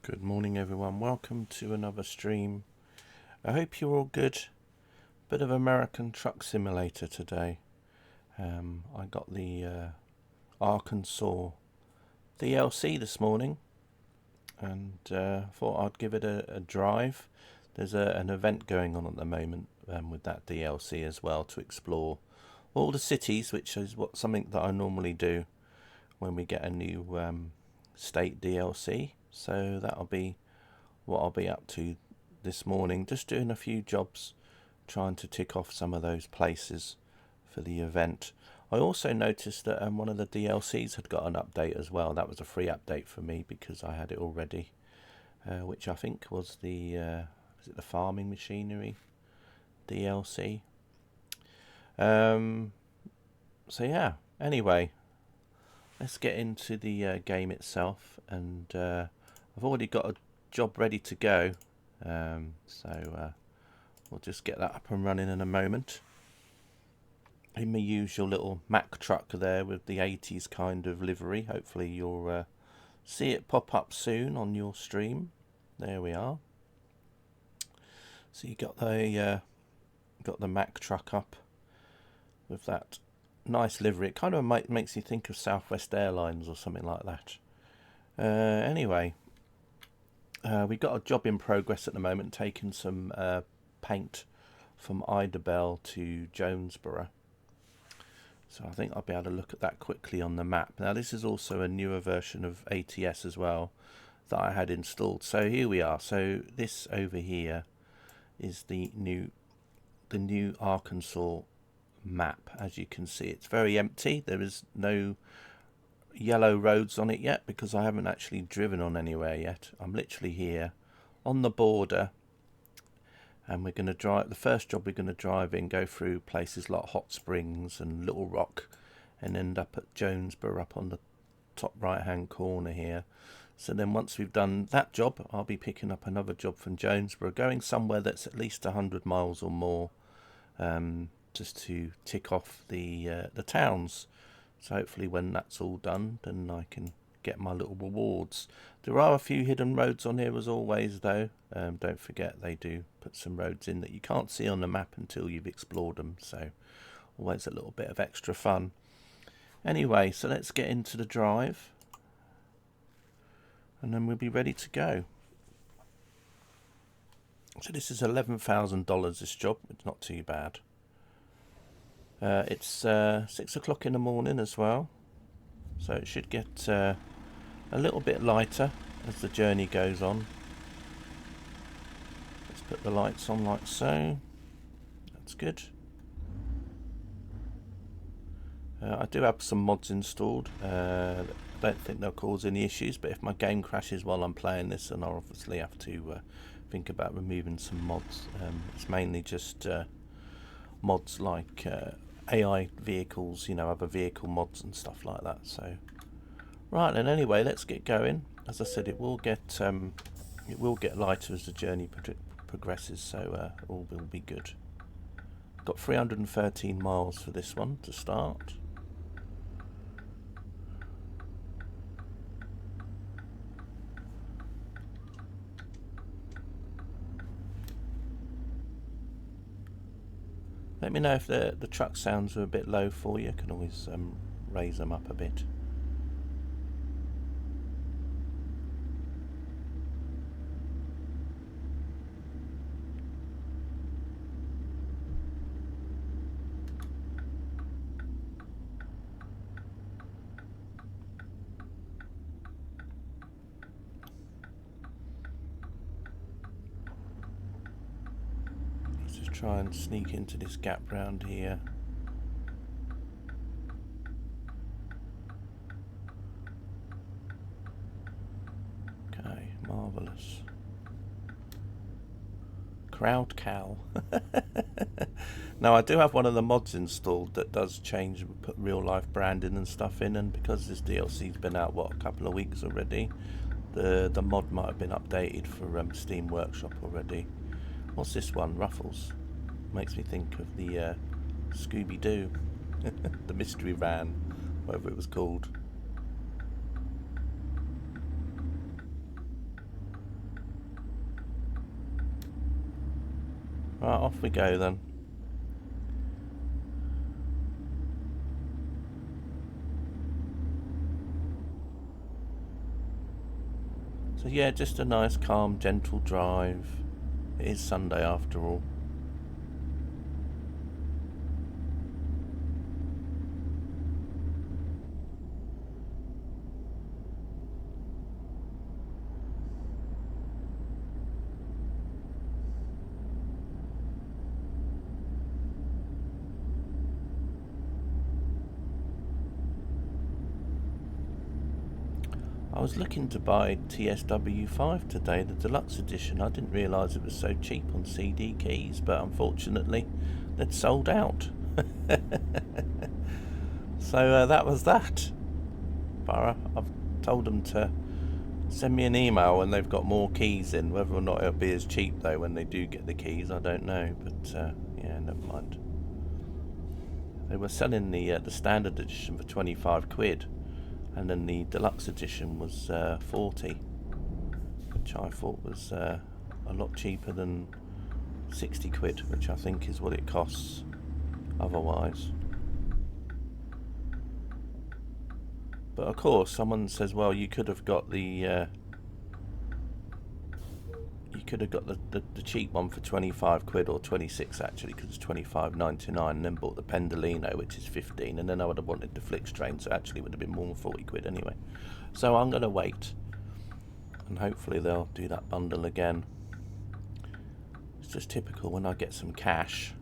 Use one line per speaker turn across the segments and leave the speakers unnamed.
Good morning everyone, welcome to another stream. I hope you're all good. Bit of American Truck Simulator today. I got the Arkansas DLC this morning and thought I'd give it a drive. There's an event going on at the moment with that DLC as well, to explore all the cities, which is something that I normally do when we get a new state DLC. So that'll be what I'll be up to this morning, just doing a few jobs, trying to tick off some of those places for the event. I also noticed that one of the DLCs had got an update as well. That was a free update for me because I had it already, which I think was the farming machinery DLC. So yeah, anyway, let's get into the game itself, and I've already got a job ready to go, so we'll just get that up and running in a moment. In my usual little Mack truck there with the 80s kind of livery. Hopefully you'll see it pop up soon on your stream. There we are. So you got the Mack truck up with that nice livery. It kind of makes you think of Southwest Airlines or something like that. Anyway, we've got a job in progress at the moment, taking some paint from Idabel to Jonesboro. So I think I'll be able to look at that quickly on the map. Now this is also a newer version of ATS as well that I had installed. So here we are. So this over here is the new Arkansas map. As you can see, it's very empty. There is no yellow roads on it yet because I haven't actually driven on anywhere yet. I'm literally here on the border, and we're going to drive. The first job we're going to drive in, go through places like Hot Springs and Little Rock, and end up at Jonesboro up on the top right hand corner here. So then once we've done that job, I'll be picking up another job from Jonesboro, going somewhere that's at least 100 miles or more, just to tick off the towns. So hopefully when that's all done, then I can get my little rewards. There are a few hidden roads on here as always though. Don't forget they do put some roads in that you can't see on the map until you've explored them. So always a little bit of extra fun. Anyway, so let's get into the drive, and then we'll be ready to go. So this is $11,000 this job. It's not too bad. It's 6 o'clock in the morning as well, so it should get a little bit lighter as the journey goes on. Let's put the lights on like so. That's good. I do have some mods installed. I don't think they'll cause any issues, but if my game crashes while I'm playing this, then I'll obviously have to think about removing some mods. It's mainly just mods like AI vehicles, other vehicle mods and stuff like that. So right then, anyway, let's get going. As I said, it will get lighter as the journey progresses, so all will be good. Got 313 miles for this one to start. Let me know if the truck sounds are a bit low for you. I can always raise them up a bit. Try and sneak into this gap round here. Okay, marvellous. Crowd cow. Now I do have one of the mods installed that does change, put real life branding and stuff in, and because this DLC's been out a couple of weeks already, the mod might have been updated for Steam Workshop already. What's this one? Ruffles. Makes me think of the Scooby-Doo, the mystery van, whatever it was called. Right, off we go then. So yeah, just a nice, calm, gentle drive. It is Sunday after all. I was looking to buy TSW5 today, the deluxe edition. I didn't realise it was so cheap on CD keys, but unfortunately they'd sold out. So that was that. But I've told them to send me an email when they've got more keys in. Whether or not it'll be as cheap though when they do get the keys, I don't know. But yeah, never mind. They were selling the standard edition for 25 quid. And then the deluxe edition was 40, which I thought was a lot cheaper than 60 quid, which I think is what it costs otherwise. But of course, someone says, well, you could have got the the cheap one for 25 quid, or 26 actually, because it's 25.99, and then bought the Pendolino, which is 15, and then I would have wanted the Flickstrain, so actually it would have been more than 40 quid anyway. So I'm going to wait, and hopefully they'll do that bundle again. It's just typical when I get some cash,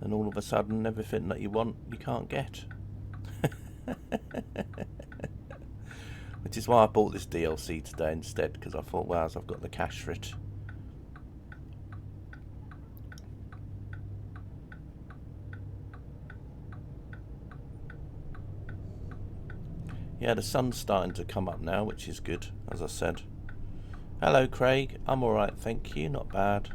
and all of a sudden everything that you want you can't get. Which is why I bought this DLC today instead, because I thought, well, I've got the cash for it. Yeah, the sun's starting to come up now, which is good, as I said. Hello, Craig. I'm alright, thank you. Not bad.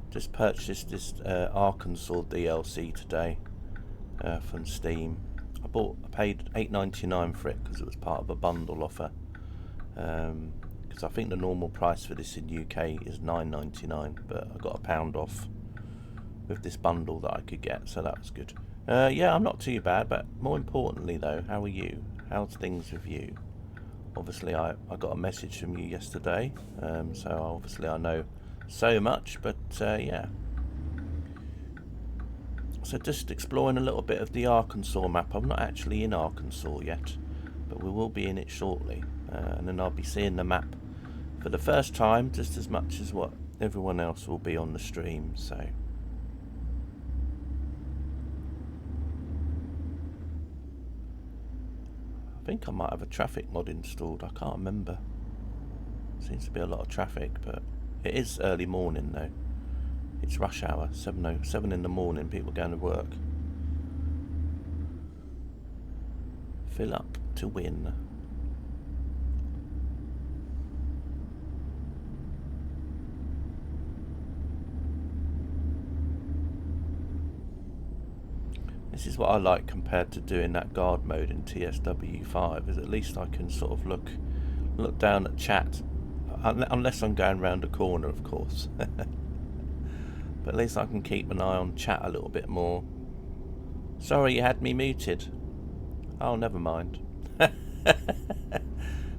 Just purchased this Arkansas DLC today from Steam. I paid £8.99 for it because it was part of a bundle offer. Because I think the normal price for this in UK is £9.99, but I got £1 off with this bundle that I could get, so that was good. Yeah, I'm not too bad, but more importantly though, how are you? How's things with you? Obviously I got a message from you yesterday, so obviously I know so much, but yeah. So just exploring a little bit of the Arkansas map. I'm not actually in Arkansas yet, but we will be in it shortly, and then I'll be seeing the map for the first time, just as much as what everyone else will be on the stream. So I think I might have a traffic mod installed. I can't remember. Seems to be a lot of traffic, but it is early morning though. It's rush hour, 7 in the morning, people going to work. Fill up to win. This is what I like compared to doing that guard mode in TSW5, is at least I can sort of look down at chat, unless I'm going round a corner, of course. But at least I can keep an eye on chat a little bit more. Sorry, you had me muted. Oh, never mind.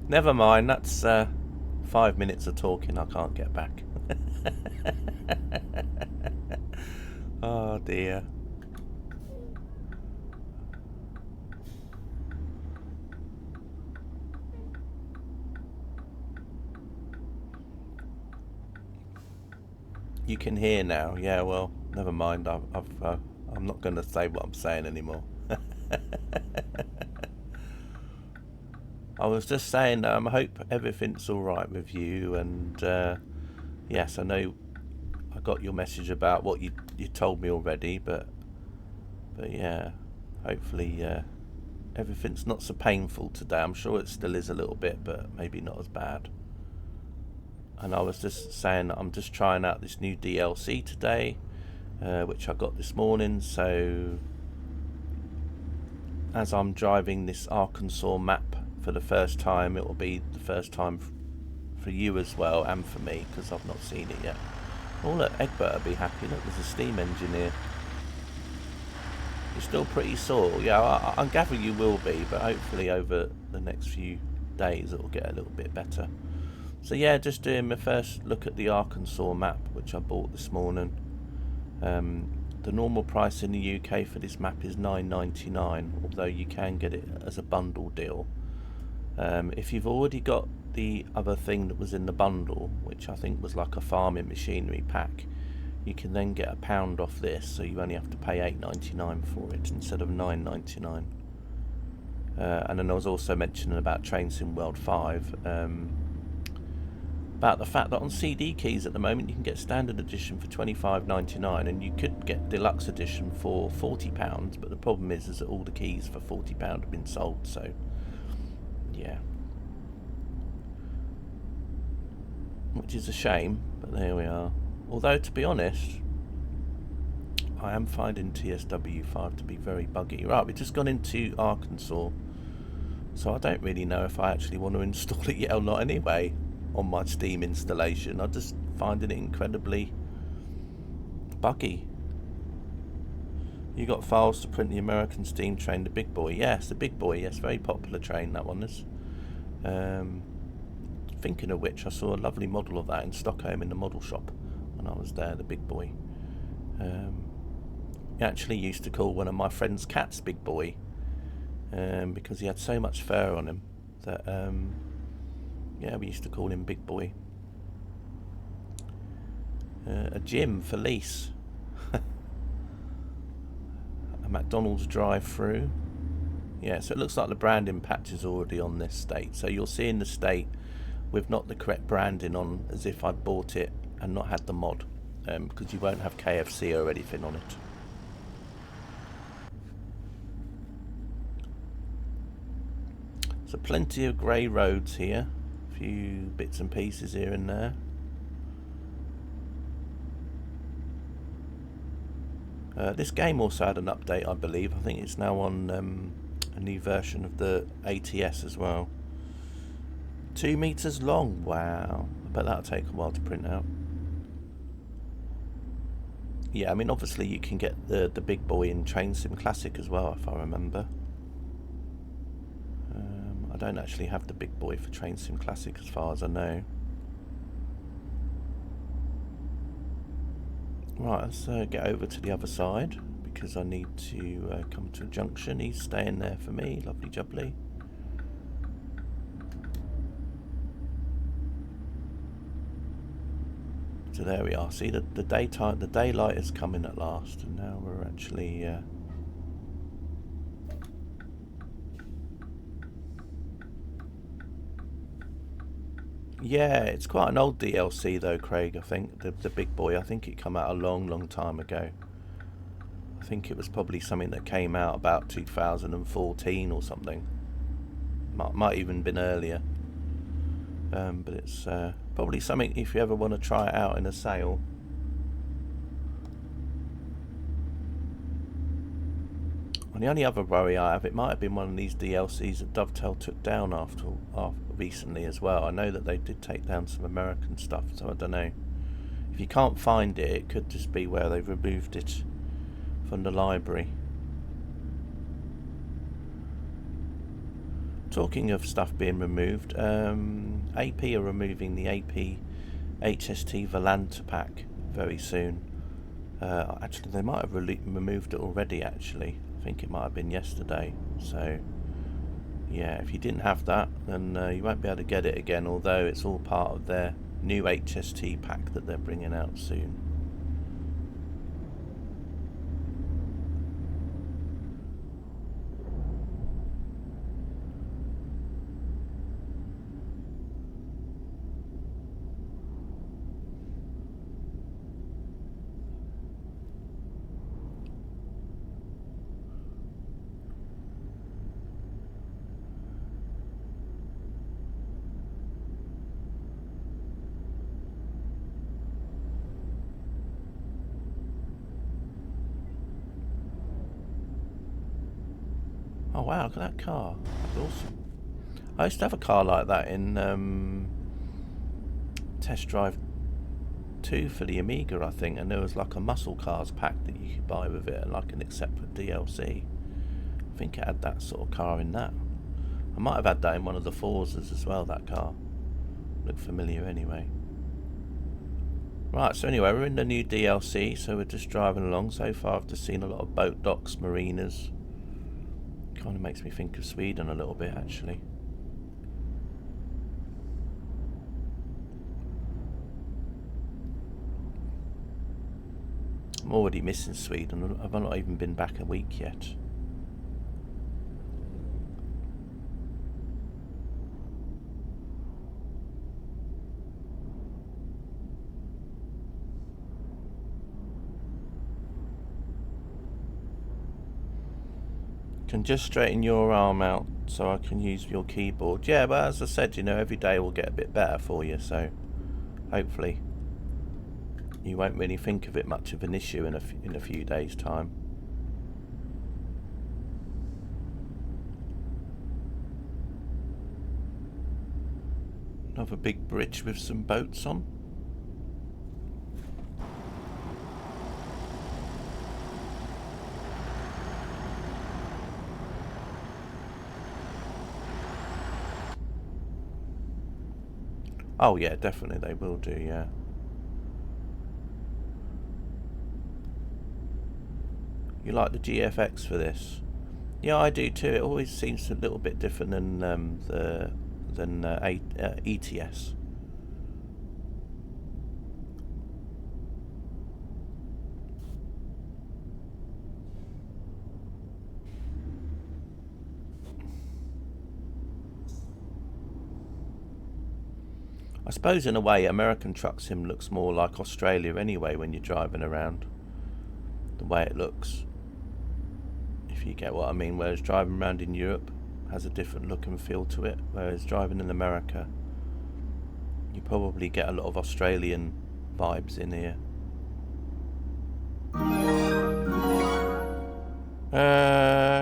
Never mind, that's 5 minutes of talking I can't get back. Oh dear. You can hear now. Yeah, well, never mind. I'm not going to say what I'm saying anymore. I was just saying I hope everything's all right with you, and yes, I know I got your message about what you told me already, but yeah, hopefully everything's not so painful today. I'm sure it still is a little bit, but maybe not as bad. And I was just saying that I'm just trying out this new DLC today, which I got this morning. So as I'm driving this Arkansas map for the first time, it will be the first time for you as well, and for me, because I've not seen it yet. Oh look, Egbert will be happy. Look, there's a steam engine here. You're still pretty sore. Yeah, I gather you will be, but hopefully over the next few days it'll get a little bit better. So yeah, just doing my first look at the Arkansas map, which I bought this morning. The normal price in the UK for this map is $9.99, although you can get it as a bundle deal. If you've already got the other thing that was in the bundle, which I think was like a farming machinery pack, you can then get £1 off this, so you only have to pay $8.99 for it instead of $9.99. And then I was also mentioning about Train Sim World 5, about the fact that on CD keys at the moment you can get standard edition for $25.99, and you could get deluxe edition for £40, but the problem is that all the keys for £40 have been sold, so yeah. Which is a shame, but there we are. Although, to be honest, I am finding TSW5 to be very buggy. Right, we've just gone into Arkansas, so I don't really know if I actually want to install it yet or not anyway on my Steam installation. I'm just finding it incredibly buggy. You got files to print the American steam train, the big boy. Yes, the big boy. Yes, very popular train, that one is. Thinking of which, I saw a lovely model of that in Stockholm in the model shop when I was there, the big boy. He actually used to call one of my friend's cats Big Boy, because he had so much fur on him that, yeah, we used to call him Big Boy. A gym for lease. A McDonald's drive-through. Yeah, so it looks like the branding patch is already on this state. So you'll see in the state with not the correct branding on, as if I'd bought it and not had the mod, because you won't have KFC or anything on it. So plenty of grey roads here, a few bits and pieces here and there. This game also had an update, I believe. I think it's now on a new version of the ATS as well. 2 meters long, wow. I bet that'll take a while to print out. Yeah, I mean, obviously you can get the big boy in Train Sim Classic as well, if I remember. I don't actually have the big boy for Train Sim Classic as far as I know. Right, let's get over to the other side, because I need to come to a junction. He's staying there for me, lovely jubbly. So there we are. See, the daylight is coming at last, and now we're actually yeah, it's quite an old DLC though, Craig. I think the big boy. I think it came out a long time ago. I think it was probably something that came out about 2014 or something. Might even been earlier. But it's probably something if you ever want to try it out in a sale. And the only other worry I have, it might have been one of these DLCs that Dovetail took down after recently as well. I know that they did take down some American stuff, so I don't know. If you can't find it, it could just be where they've removed it from the library. Talking of stuff being removed, AP are removing the AP HST Volanta pack very soon. Actually, they might have removed it already, actually. I think it might have been yesterday. So, yeah, if you didn't have that, then you won't be able to get it again, although it's all part of their new HST pack that they're bringing out soon. Oh wow, look at that car. That's awesome. I used to have a car like that in Test Drive 2 for the Amiga, I think, and there was like a muscle cars pack that you could buy with it, and like an separate DLC. I think it had that sort of car in that. I might have had that in one of the Forzas as well, that car. Looked familiar anyway. Right, so anyway, we're in the new DLC, so we're just driving along. So far I've just seen a lot of boat docks, marinas. Kind of makes me think of Sweden a little bit, actually. I'm already missing Sweden. I've not even been back a week yet. Can just straighten your arm out so I can use your keyboard. Yeah, but as I said, you know, every day will get a bit better for you, so hopefully you won't really think of it much of an issue in a few days' time. Another big bridge with some boats on. Oh yeah, definitely they will do, yeah. You like the GFX for this? Yeah, I do too. It always seems a little bit different than ATS. I suppose in a way American Truck Sim looks more like Australia anyway when you're driving around. The way it looks. If you get what I mean. Whereas driving around in Europe has a different look and feel to it. Whereas driving in America, you probably get a lot of Australian vibes in here.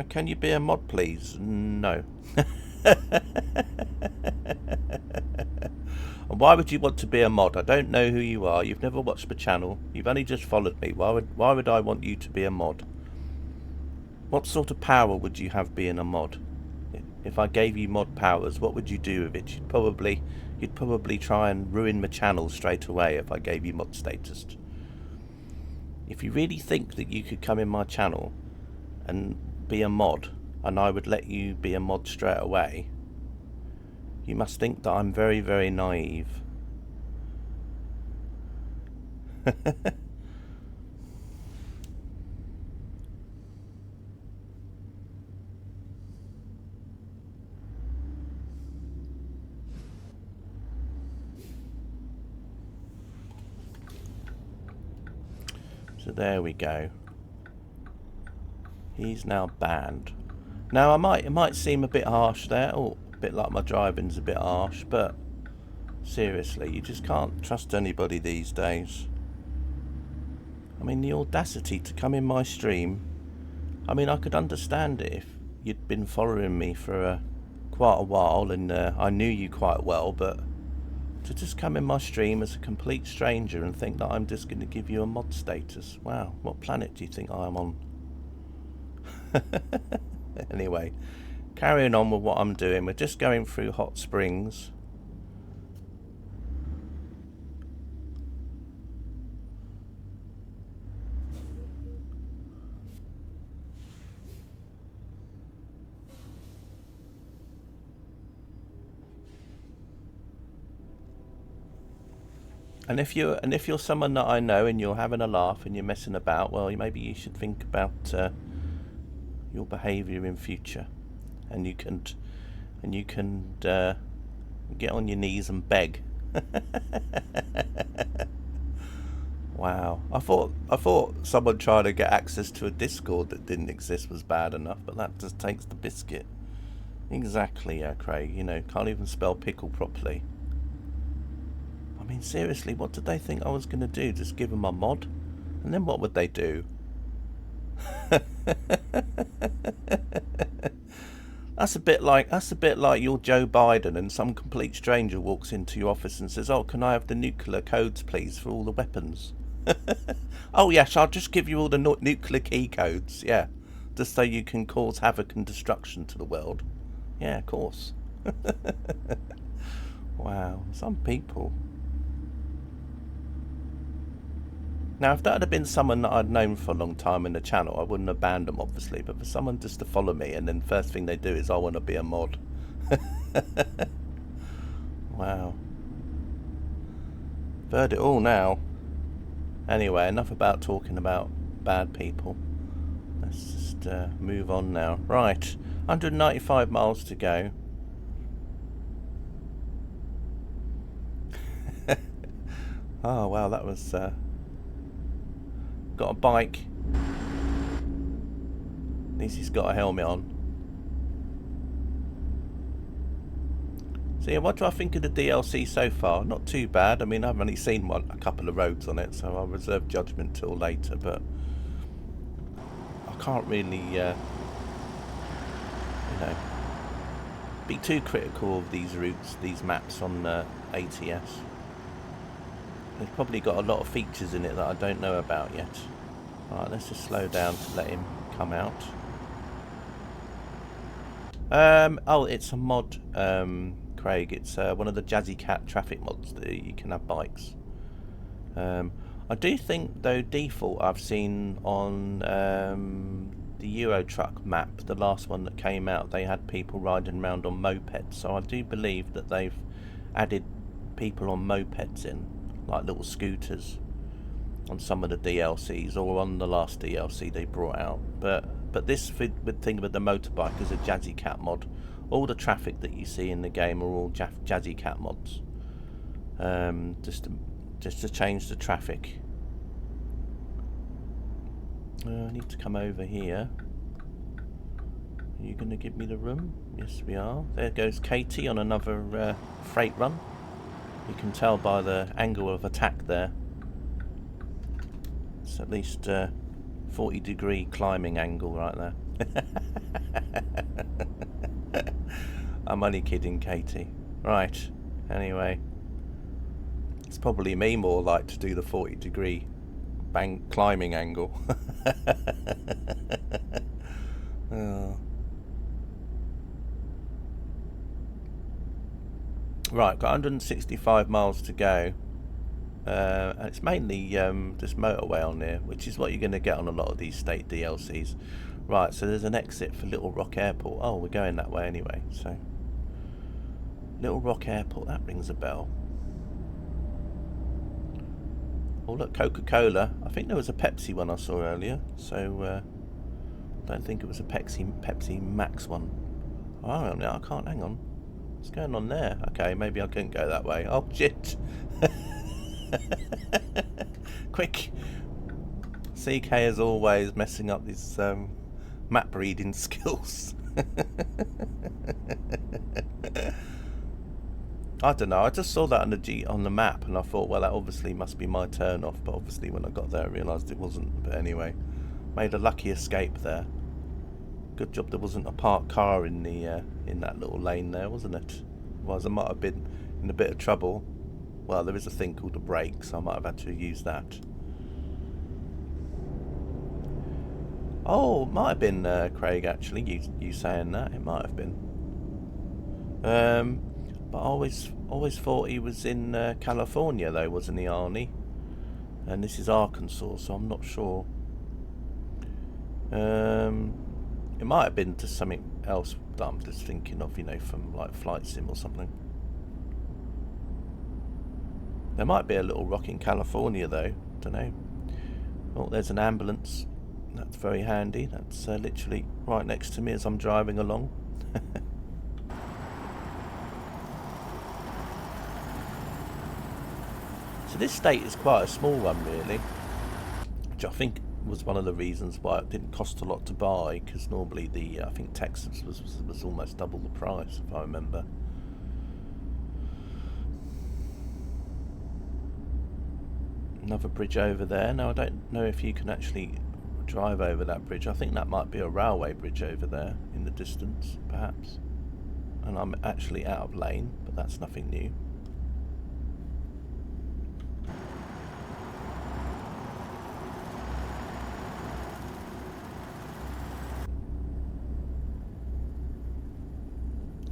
Can you be a mod please? No. And why would you want to be a mod? I don't know who you are. You've never watched the channel. You've only just followed me. Why would I want you to be a mod? What sort of power would you have being a mod? If I gave you mod powers, what would you do with it? You'd probably try and ruin my channel straight away if I gave you mod status. If you really think that you could come in my channel and be a mod, and I would let you be a mod straight away, you must think that I'm very, very naive. So there we go. He's now banned. Now it might seem a bit harsh there. Oh, a bit like my driving's a bit harsh, but seriously, you just can't trust anybody these days. I mean, the audacity to come in my stream. I mean, I could understand it if you'd been following me for quite a while and I knew you quite well, but to just come in my stream as a complete stranger and think that I'm just going to give you a mod status. Wow, what planet do you think I'm on? Anyway, carrying on with what I'm doing. We're just going through hot springs. And if you're someone that I know and you're having a laugh and you're messing about, well, maybe you should think about your behaviour in future, and you can get on your knees and beg. Wow, I thought someone trying to get access to a Discord that didn't exist was bad enough, but that just takes the biscuit. Exactly, Craig. You know, can't even spell pickle properly. I mean, seriously, what did they think I was going to do? Just give them a mod? And then what would they do? That's a bit like you're Joe Biden and some complete stranger walks into your office and says, "Oh, can I have the nuclear codes, please, for all the weapons?" Oh yes, I'll just give you all the nuclear key codes. Yeah, just so you can cause havoc and destruction to the world. Yeah, of course. Wow, some people. Now, if that had been someone that I'd known for a long time in the channel, I wouldn't have banned them, obviously. But for someone just to follow me and then first thing they do is, "I want to be a mod." Wow. I've heard it all now. Anyway, enough about talking about bad people. Let's just move on now. Right, 195 miles to go. Oh, wow, that was... got a bike. At least he's got a helmet on. So yeah, what do I think of the DLC so far? Not too bad. I mean, I've only seen a couple of roads on it, so I'll reserve judgment till later, but I can't really, you know, be too critical of these routes, these maps on ATS. They've probably got a lot of features in it that I don't know about yet. Alright, let's just slow down to let him come out. Oh, it's a mod, Craig. It's one of the Jazzy Cat traffic mods that you can have bikes. I do think, though, default I've seen on the Euro Truck map, the last one that came out, they had people riding around on mopeds. So I do believe that they've added people on mopeds in, like little scooters, on some of the DLCs, or on the last DLC they brought out. But this thing with the motorbike is a Jazzy Cat mod. All the traffic that you see in the game are all Jazzy Cat mods. Just to change the traffic. I need to come over here. Are you going to give me the room? Yes, we are. There goes Katie on another freight run. You can tell by the angle of attack there. It's at least 40-degree climbing angle right there. I'm only kidding, Katie. Right, anyway. It's probably me more like to do the 40-degree climbing angle. Oh. Right, got 165 miles to go. And it's mainly this motorway on there, which is what you're going to get on a lot of these state DLCs. Right, so there's an exit for Little Rock Airport. Oh, we're going that way anyway. So Little Rock Airport, that rings a bell. Oh look, Coca-Cola. I think there was a Pepsi one I saw earlier. So I don't think it was a Pepsi Max one. Oh, I can't, hang on. What's going on there? Okay, maybe I couldn't go that way. Oh shit. Quick. CK as always messing up his map reading skills. I don't know, I just saw that on the map and I thought, well, that obviously must be my turn off, but obviously when I got there I realised it wasn't. But anyway, made a lucky escape there. Good job there wasn't a parked car in the in that little lane there, wasn't it? Otherwise I might have been in a bit of trouble. Well, there is a thing called a brake, so I might have had to use that. Oh, it might have been Craig, actually, you saying that. It might have been. But I always thought he was in California, though, wasn't he, Arnie? And this is Arkansas, so I'm not sure. It might have been to something else that I'm just thinking of, you know, from like Flight Sim or something. There might be a Little Rock in California, though. Don't know. Oh, there's an ambulance. That's very handy. That's literally right next to me as I'm driving along. So this state is quite a small one, really, which I think was one of the reasons why it didn't cost a lot to buy, because normally I think Texas was almost double the price, if I remember. Another bridge over there. Now I don't know if you can actually drive over that bridge. I think that might be a railway bridge over there in the distance, perhaps. And I'm actually out of lane, but that's nothing new.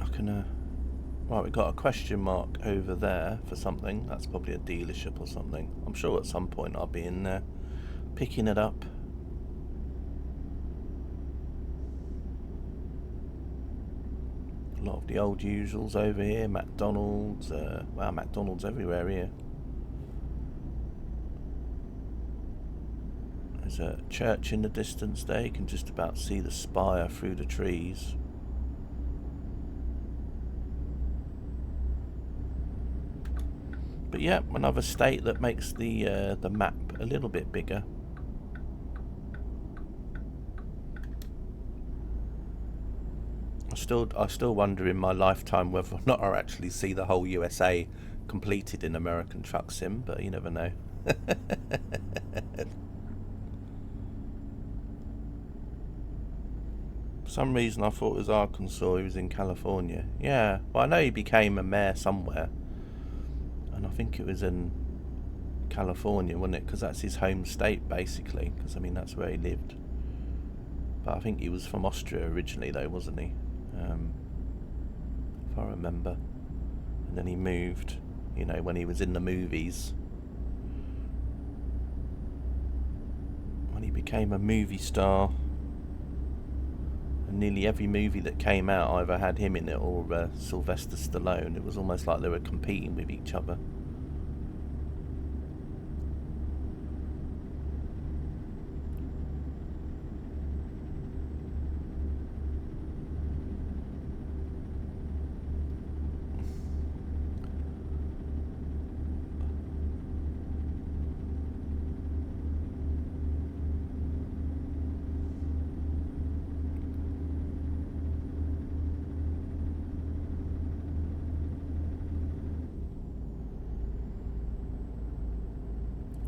I can, right, we've got a question mark over there for something. That's probably a dealership or something. I'm sure at some point I'll be in there picking it up. A lot of the old usuals over here. McDonald's, wow, McDonald's everywhere here. There's a church in the distance there. You can just about see the spire through the trees. But yeah, another state that makes the map a little bit bigger. I still wonder in my lifetime whether or not I'll actually see the whole USA completed in American Truck Sim, but you never know. For some reason I thought it was Arkansas, he was in California. Yeah, well I know he became a mayor somewhere, and I think it was in California, wasn't it? Because that's his home state basically, because I mean that's where he lived. But I think he was from Austria originally though, wasn't he? If I remember. And then he moved, you know, when he was in the movies. When he became a movie star. And nearly every movie that came out either had him in it or Sylvester Stallone. It was almost like they were competing with each other.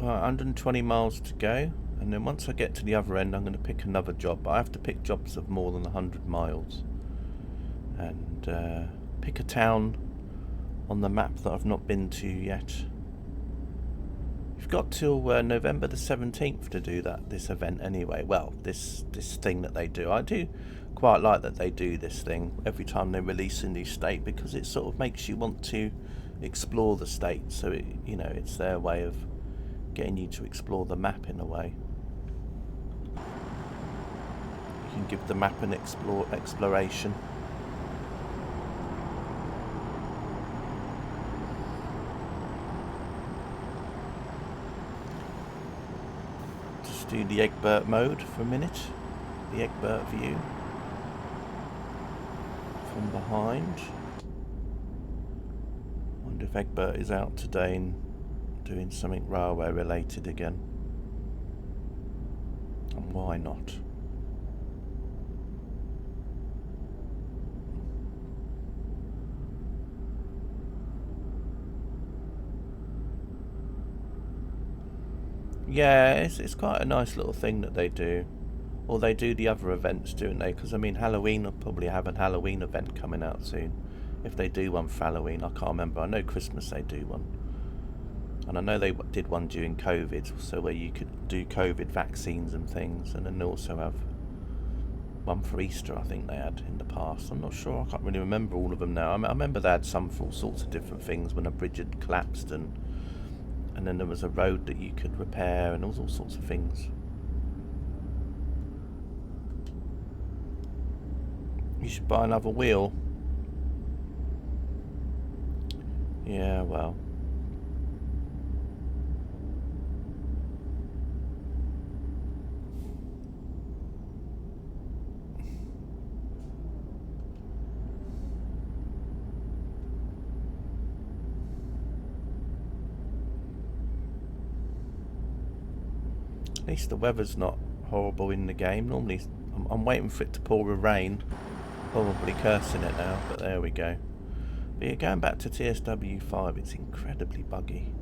Right, 120 miles to go, and then once I get to the other end I'm going to pick another job, but I have to pick jobs of more than 100 miles and pick a town on the map that I've not been to yet. You've got till November the 17th to do this event anyway. Well, this thing that they do. I do quite like that they do this thing every time they release a new state, because it sort of makes you want to explore the state, so it, you know, it's their way of getting you to explore the map in a way. You can give the map an exploration. Just do the Egbert mode for a minute. The Egbert view from behind. Wonder if Egbert is out today and doing something railway related again, and why not? Yeah, it's quite a nice little thing that they do. Or they do the other events, don't they? Because I mean Halloween will probably have a Halloween event coming out soon. If they do one for Halloween, I can't remember. I know Christmas they do one. And I know they did one during COVID, so where you could do COVID vaccines and things, and then they also have one for Easter, I think they had in the past. I'm not sure, I can't really remember all of them now. I remember they had some for all sorts of different things when a bridge had collapsed, and then there was a road that you could repair, and there was all sorts of things. You should buy another wheel. Yeah, well. At least the weather's not horrible in the game. Normally, I'm waiting for it to pour with rain. Probably cursing it now, but there we go. But yeah, going back to TSW 5, it's incredibly buggy.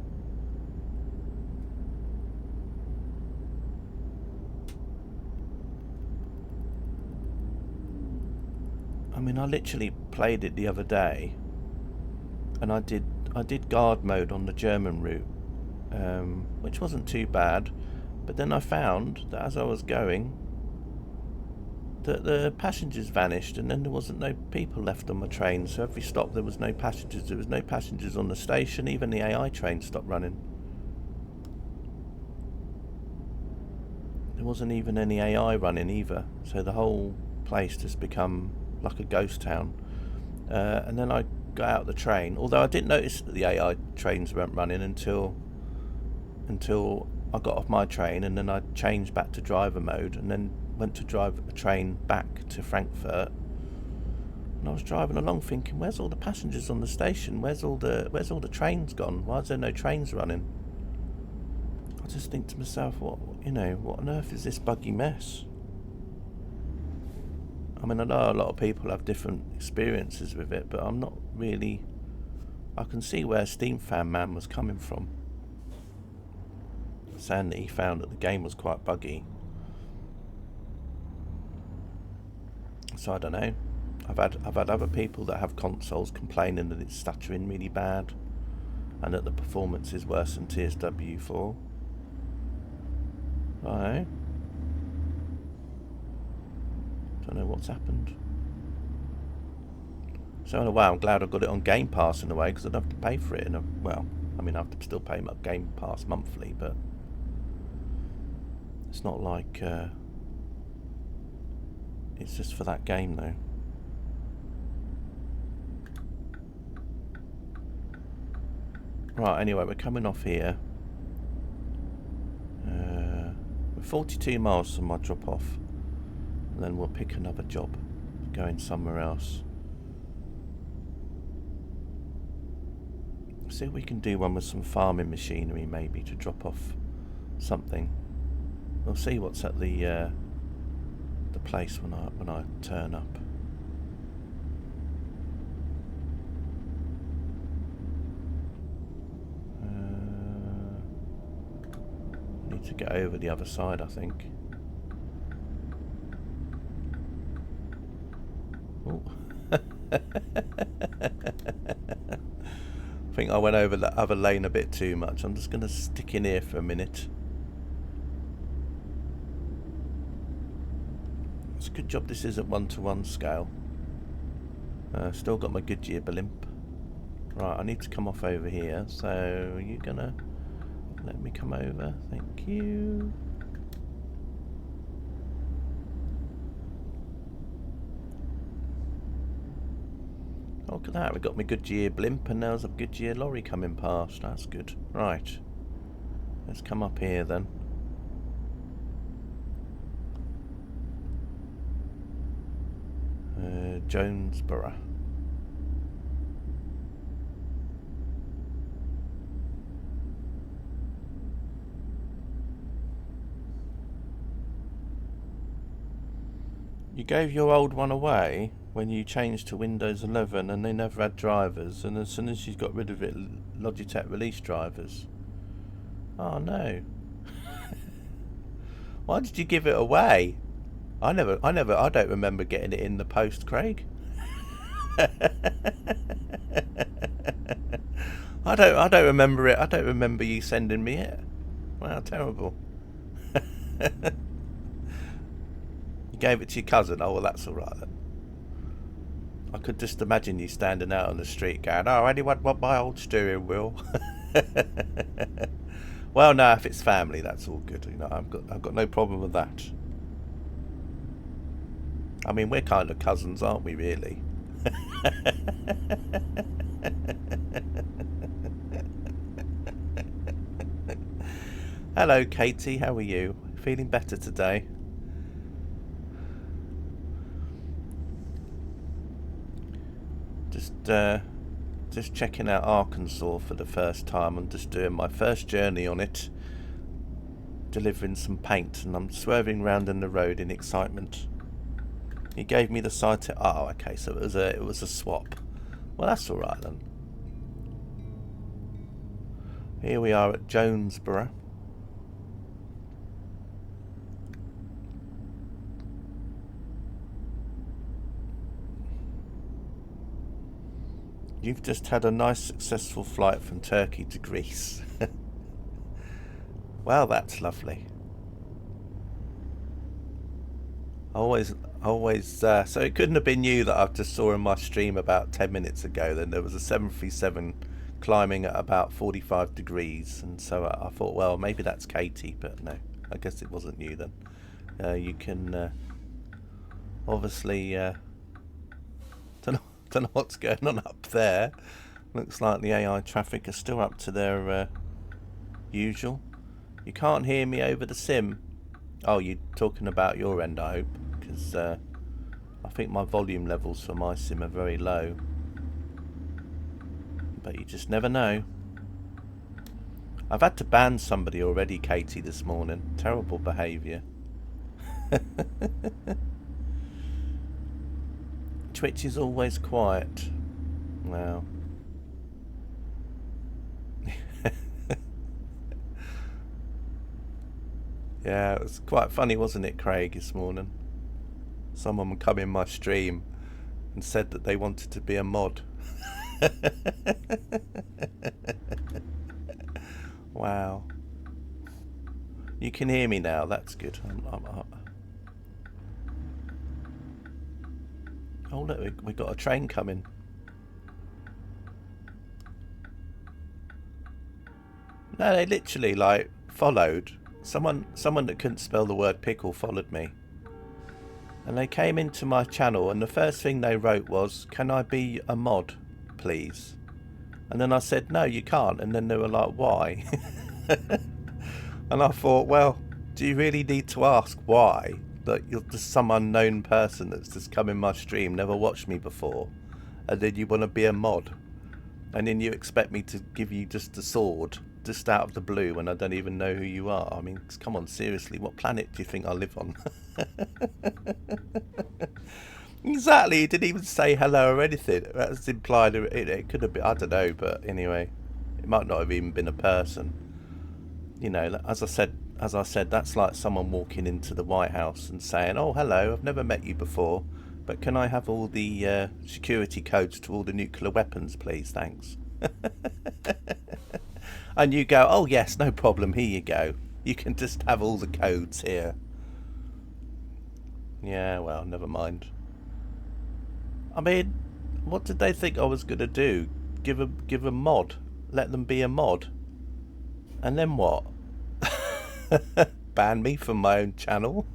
mean, I literally played it the other day, and I did guard mode on the German route, which wasn't too bad. But then I found that as I was going, that the passengers vanished, and then there wasn't no people left on my train. So every stop there was no passengers. There was no passengers on the station. Even the AI train stopped running. There wasn't even any AI running either. So the whole place just become like a ghost town. And then I got out the train, although I didn't notice that the AI trains weren't running until I got off my train, and then I changed back to driver mode, and then went to drive a train back to Frankfurt. And I was driving along thinking, where's all the passengers on the station? Where's all the trains gone? Why is there no trains running? I just think to myself, what on earth is this buggy mess? I mean, I know a lot of people have different experiences with it, but I'm not really... I can see where Steam Fan Man was coming from, saying that he found that the game was quite buggy. So I don't know. I've had other people that have consoles complaining that it's stuttering really bad, and that the performance is worse than TSW4. I don't know what's happened. So in a way, I'm glad I got it on Game Pass in a way, because I'd have to pay for it. Well, I mean, I have to still pay my Game Pass monthly, but it's not like it's just for that game though. Right, anyway, we're coming off here. We're 42 miles from my drop off, and then we'll pick another job going somewhere else. See if we can do one with some farming machinery, maybe, to drop off something. We'll see what's at the place when I turn up. Need to get over the other side, I think. Oh. I think I went over the other lane a bit too much. I'm just going to stick in here for a minute. It's a good job this isn't 1-to-1 scale. Still got my Goodyear blimp. Right, I need to come off over here. So you're gonna let me come over? Thank you. Oh, look at that. We've got my Goodyear blimp, and there's a Goodyear lorry coming past. That's good. Right. Let's come up here then. Jonesboro. You gave your old one away when you changed to Windows 11, and they never had drivers, and as soon as you got rid of it, Logitech released drivers. Oh no. Why did you give it away? I don't remember getting it in the post, Craig. I don't remember it. I don't remember you sending me it. Wow, terrible. You gave it to your cousin. Oh well, that's all right then. I could just imagine you standing out on the street going, "Oh, anyone want my old steering wheel?" Well, no, if it's family, that's all good. You know, I've got no problem with that. I mean, we're kind of cousins, aren't we, really? Hello, Katie. How are you? Feeling better today? Just checking out Arkansas for the first time. I'm just doing my first journey on it, delivering some paint, and I'm swerving round in the road in excitement. He gave me the site. Oh, okay, so it was a swap. Well, that's all right then. Here we are at Jonesboro. You've just had a nice successful flight from Turkey to Greece. Well, that's lovely. So it couldn't have been you that I just saw in my stream about 10 minutes ago. Then there was a 737 climbing at about 45 degrees, and so I thought, well, maybe that's Katie, but no, I guess it wasn't you then. You can obviously don't know what's going on up there. Looks like the AI traffic is still up to their usual. You can't hear me over the sim. Oh, you're talking about your end, I hope, because I think my volume levels for my sim are very low. But you just never know. I've had to ban somebody already, Katie, this morning. Terrible behaviour. Twitch is always quiet. Wow. Yeah, it was quite funny, wasn't it, Craig, this morning? Someone would come in my stream and said that they wanted to be a mod. Wow. You can hear me now, that's good. Oh, look, we got a train coming. No, they literally, like, followed. Someone that couldn't spell the word pickle followed me. And they came into my channel, and the first thing they wrote was, "Can I be a mod, please?" And then I said, "No, you can't." And then they were like, "Why?" And I thought, well, do you really need to ask why? That you're just some unknown person that's just come in my stream, never watched me before, and then you want to be a mod? And then you expect me to give you just a sword, just out of the blue, when I don't even know who you are? I mean, come on, seriously, what planet do you think I live on? Exactly, he didn't even say hello or anything. That's implied. It could have been, I don't know, but anyway, it might not have even been a person. You know, as I said, that's like someone walking into the White House and saying, "Oh, hello, I've never met you before, but can I have all the security codes to all the nuclear weapons, please? Thanks." And you go, "Oh yes, no problem, here you go. You can just have all the codes here." Yeah, well, never mind. I mean, what did they think I was going to do? Give a mod? Let them be a mod? And then what? Ban me from my own channel?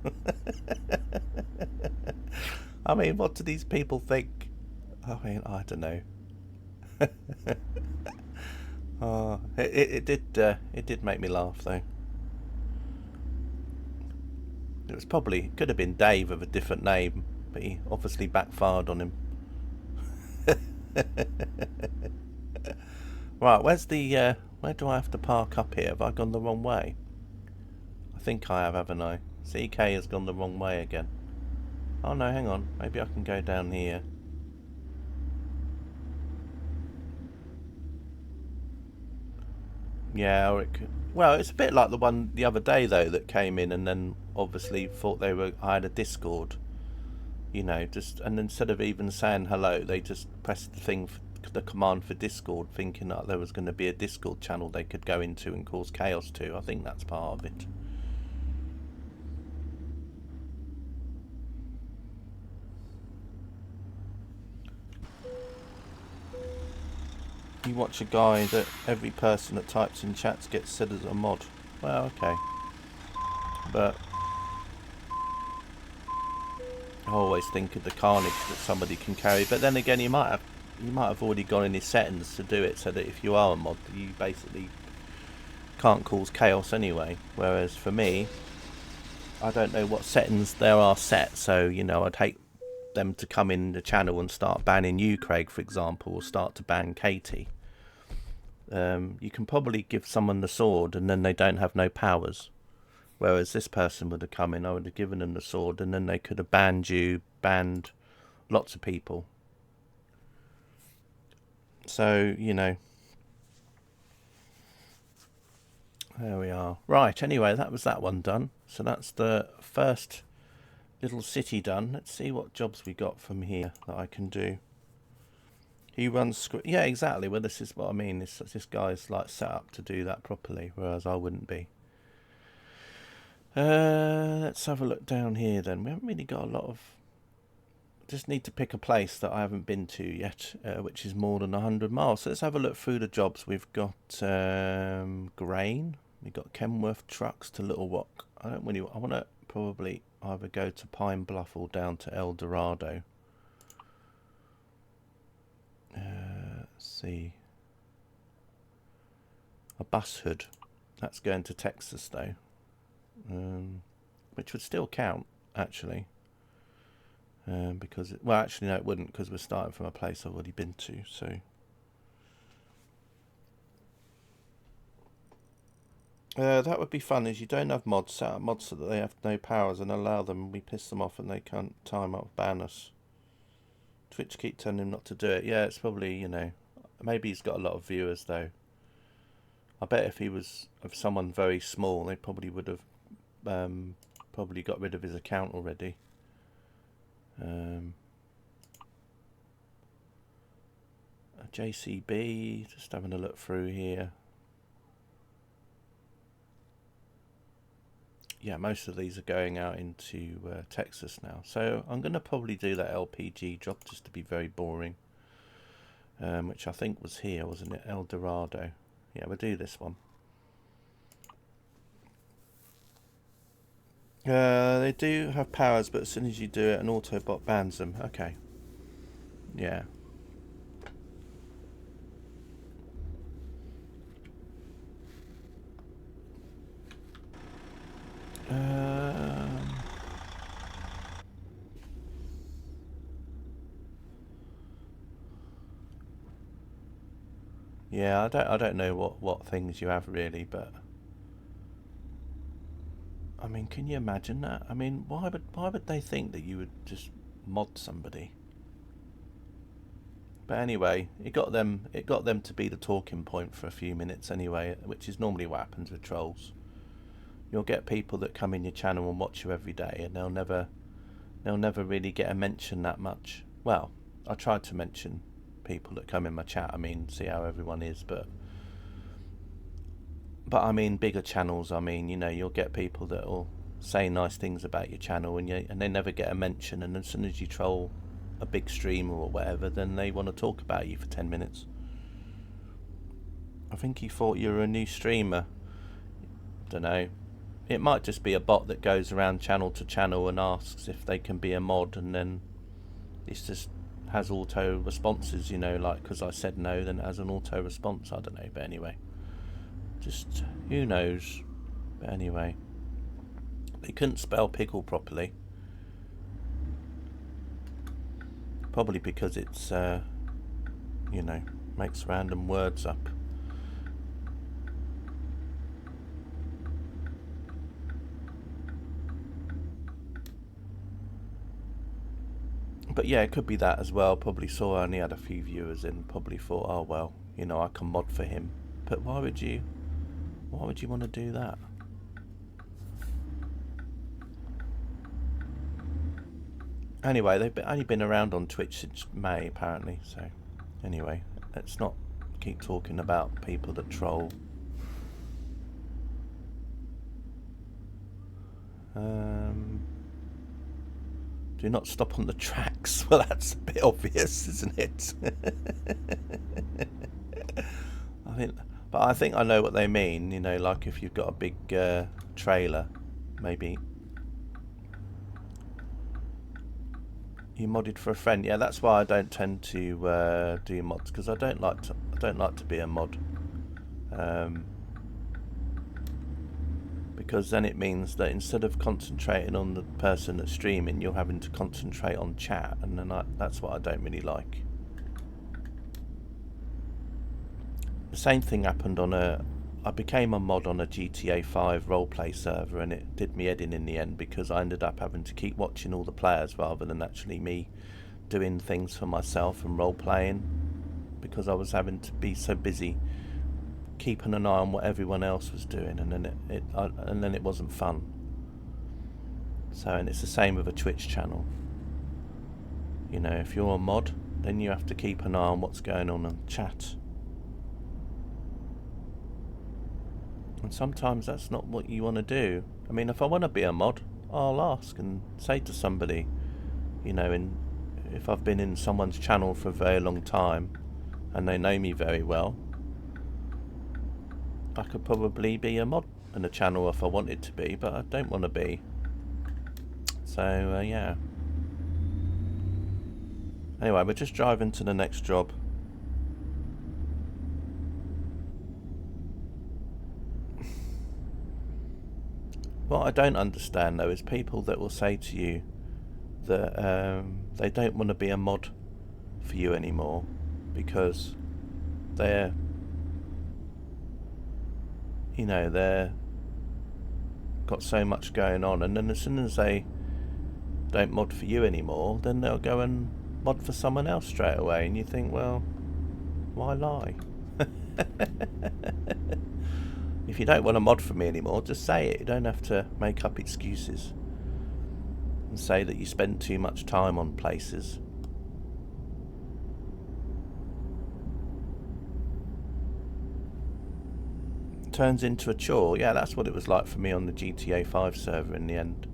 I mean, what do these people think? I mean, I don't know. It did make me laugh though. It could have been Dave with a different name, but he obviously backfired on him. Right, where's the where do I have to park up here? Have I gone the wrong way? I think I have, haven't I? CK has gone the wrong way again. Oh no, hang on. Maybe I can go down here. Yeah, or it could. Well, it's a bit like the one the other day though that came in and then obviously thought I had a Discord. You know, just, and instead of even saying hello, they just pressed the command for Discord, thinking that there was going to be a Discord channel they could go into and cause chaos to. I think that's part of it. You watch a guy that every person that types in chats gets said as a mod. Well, okay. But I always think of the carnage that somebody can carry. But then again, you might have already gone in his settings to do it so that if you are a mod, you basically can't cause chaos anyway. Whereas for me, I don't know what settings there are set, so you know, I'd hate them to come in the channel and start banning you, Craig, for example, or start to ban Katie. You can probably give someone the sword and then they don't have no powers. Whereas this person would have come in, I would have given them the sword, and then they could have banned you, banned lots of people. So, you know. There we are. Right, anyway, that was that one done. So that's the first little city done. Let's see what jobs we got from here that I can do. He runs. Yeah, exactly. Well, this is what I mean. This guy's like set up to do that properly, whereas I wouldn't be. Let's have a look down here then. We haven't really got a lot of. Just need to pick a place that I haven't been to yet, which is more than 100 miles. So let's have a look through the jobs. We've got grain. We've got Kenworth trucks to Little Rock. I want to probably either go to Pine Bluff or down to El Dorado. Let's see. A bus hood. That's going to Texas though. Which would still count, actually. Because, well, actually, no, it wouldn't, because we're starting from a place I've already been to, so. That would be fun, is you don't have mods, set up mods so that they have no powers and allow them, we piss them off and they can't time up, ban us. Twitch keep telling him not to do it. Yeah, it's probably, you know, maybe he's got a lot of viewers, though. I bet if he was of someone very small, they probably would have probably got rid of his account already. A JCB, just having a look through here. Yeah, most of these are going out into Texas now. So I'm going to probably do that LPG job just to be very boring. Which I think was here, wasn't it? El Dorado. Yeah, we'll do this one. They do have powers, but as soon as you do it, an Autobot bans them. Okay. Yeah. Yeah, I don't know what things you have really, but I mean, can you imagine that? I mean, why would they think that you would just mod somebody? But anyway, it got them to be the talking point for a few minutes anyway, which is normally what happens with trolls. You'll get people that come in your channel and watch you every day, and they'll never really get a mention that much. Well, I tried to mention people that come in my chat. I mean, see how everyone is, but I mean, bigger channels. I mean, you know, you'll get people that will say nice things about your channel, and they never get a mention. And as soon as you troll a big streamer or whatever, then they want to talk about you for 10 minutes. I think he thought you were a new streamer. Don't know. It might just be a bot that goes around channel to channel and asks if they can be a mod, and then it's just has auto responses, you know, like because I said no, then it has an auto response. I don't know, but anyway, just who knows. But anyway, they couldn't spell pickle properly, probably because it's you know, makes random words up. But yeah, it could be that as well. Probably saw I only had a few viewers in, probably thought, oh well, you know, I can mod for him. But why would you want to do that? Anyway, they've only been around on Twitch since May apparently, so anyway, let's not keep talking about people that troll. Do not stop on the tracks. Well, that's a bit obvious, isn't it? I think I know what they mean. You know, like if you've got a big trailer, maybe you modded for a friend. Yeah, that's why I don't tend to do mods, because I don't like to be a mod. Because then it means that instead of concentrating on the person that's streaming, you're having to concentrate on chat, and then that's what I don't really like. The same thing happened on I became a mod on a GTA 5 roleplay server, and it did me head in the end, because I ended up having to keep watching all the players rather than actually me doing things for myself and roleplaying, because I was having to be so busy keeping an eye on what everyone else was doing, and then it wasn't fun. So, and it's the same with a Twitch channel. You know, if you're a mod, then you have to keep an eye on what's going on in chat. And sometimes that's not what you want to do. I mean, if I want to be a mod, I'll ask and say to somebody, you know, if I've been in someone's channel for a very long time and they know me very well, I could probably be a mod in a channel if I wanted to be, but I don't want to be. So, yeah. Anyway, we're just driving to the next job. What I don't understand, though, is people that will say to you that they don't want to be a mod for you anymore because they're, you know, they're got so much going on, and then as soon as they don't mod for you anymore, then they'll go and mod for someone else straight away, and you think, well, why lie? If you don't want to mod for me anymore, just say it. You don't have to make up excuses and say that you spend too much time on places. Turns into a chore. Yeah, that's what it was like for me on the GTA 5 server in the end,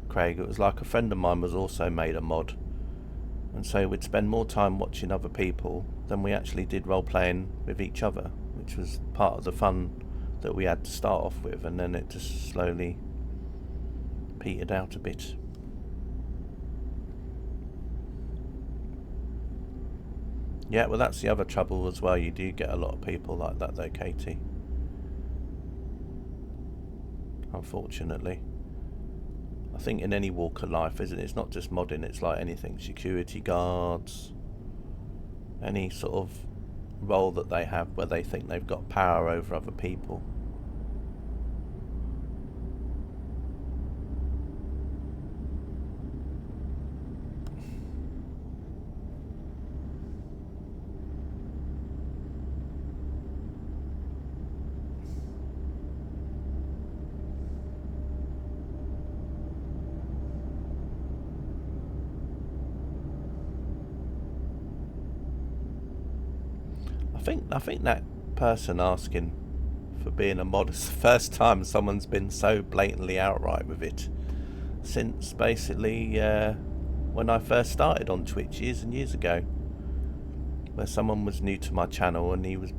Craig. It was like a friend of mine was also made a mod, and so we'd spend more time watching other people than we actually did role playing with each other, which was part of the fun that we had to start off with, and then it just slowly petered out a bit. Yeah, well, that's the other trouble as well. You do get a lot of people like that though, Katie. Unfortunately. I think in any walk of life, isn't it? It's not just modding, it's like anything. Security guards, any sort of role that they have where they think they've got power over other people. I think that person asking for being a mod is the first time someone's been so blatantly outright with it since basically when I first started on Twitch years and years ago, where someone was new to my channel and he was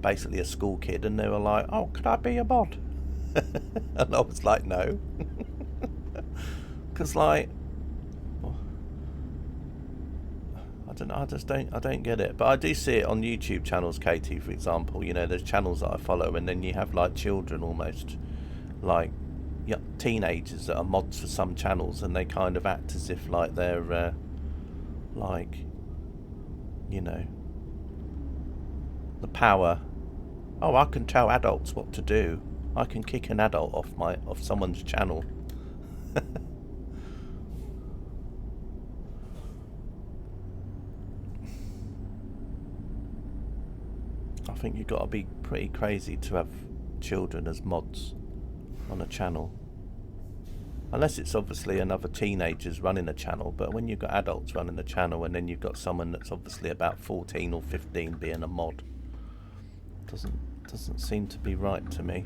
basically a school kid, and they were like, "Oh, could I be a mod?" And I was like, "No," because like, I don't get it. But I do see it on YouTube channels, Katie, for example. You know, there's channels that I follow, and then you have like children almost, like teenagers that are mods for some channels, and they kind of act as if like they're like, you know, the power. Oh, I can tell adults what to do. I can kick an adult off someone's channel. I think you've got to be pretty crazy to have children as mods on a channel. Unless it's obviously another teenagers running a channel, but when you've got adults running a channel and then you've got someone that's obviously about 14 or 15 being a mod, doesn't seem to be right to me.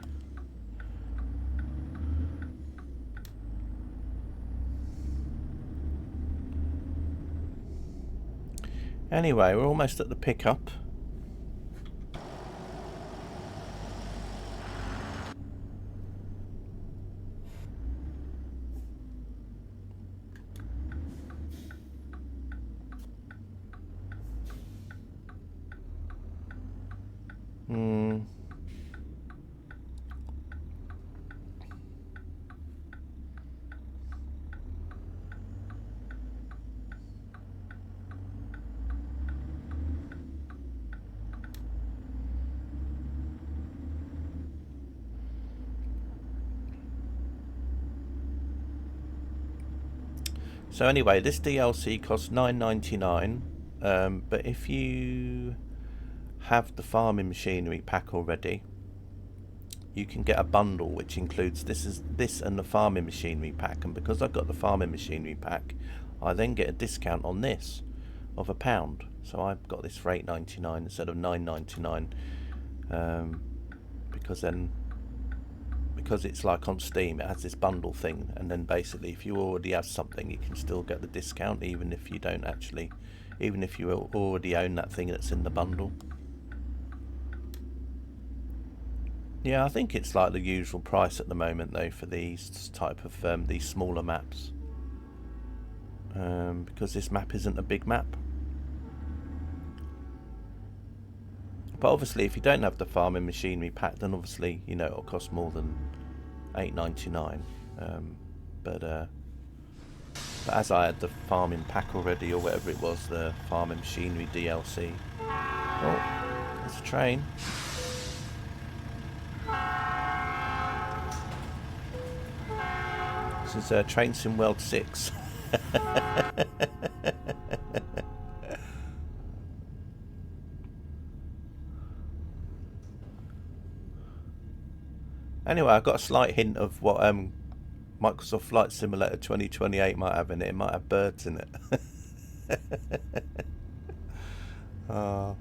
Anyway, we're almost at the pickup. So anyway, this DLC costs $9.99, but if you have the farming machinery pack already, you can get a bundle which includes this and the farming machinery pack. And because I've got the farming machinery pack, I then get a discount on this, of £1. So I've got this for £8.99 instead of £9.99, because it's like on Steam, it has this bundle thing, and then basically if you already have something, you can still get the discount even if you already own that thing that's in the bundle. Yeah, I think it's like the usual price at the moment though for these type of these smaller maps, because this map isn't a big map. But obviously if you don't have the farming machinery pack, then obviously, you know, it'll cost more than £8.99. But as I had the farming pack already, or whatever it was, the farming machinery DLC. Oh, there's a train. This is Train Sim World 6. Anyway, I got a slight hint of what Microsoft Flight Simulator 2028 might have in it. It might have birds in it. Oh.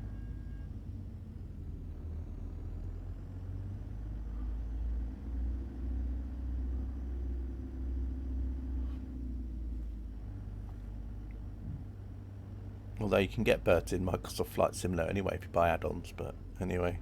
Although you can get birds in Microsoft Flight Simulator anyway if you buy add-ons, but anyway.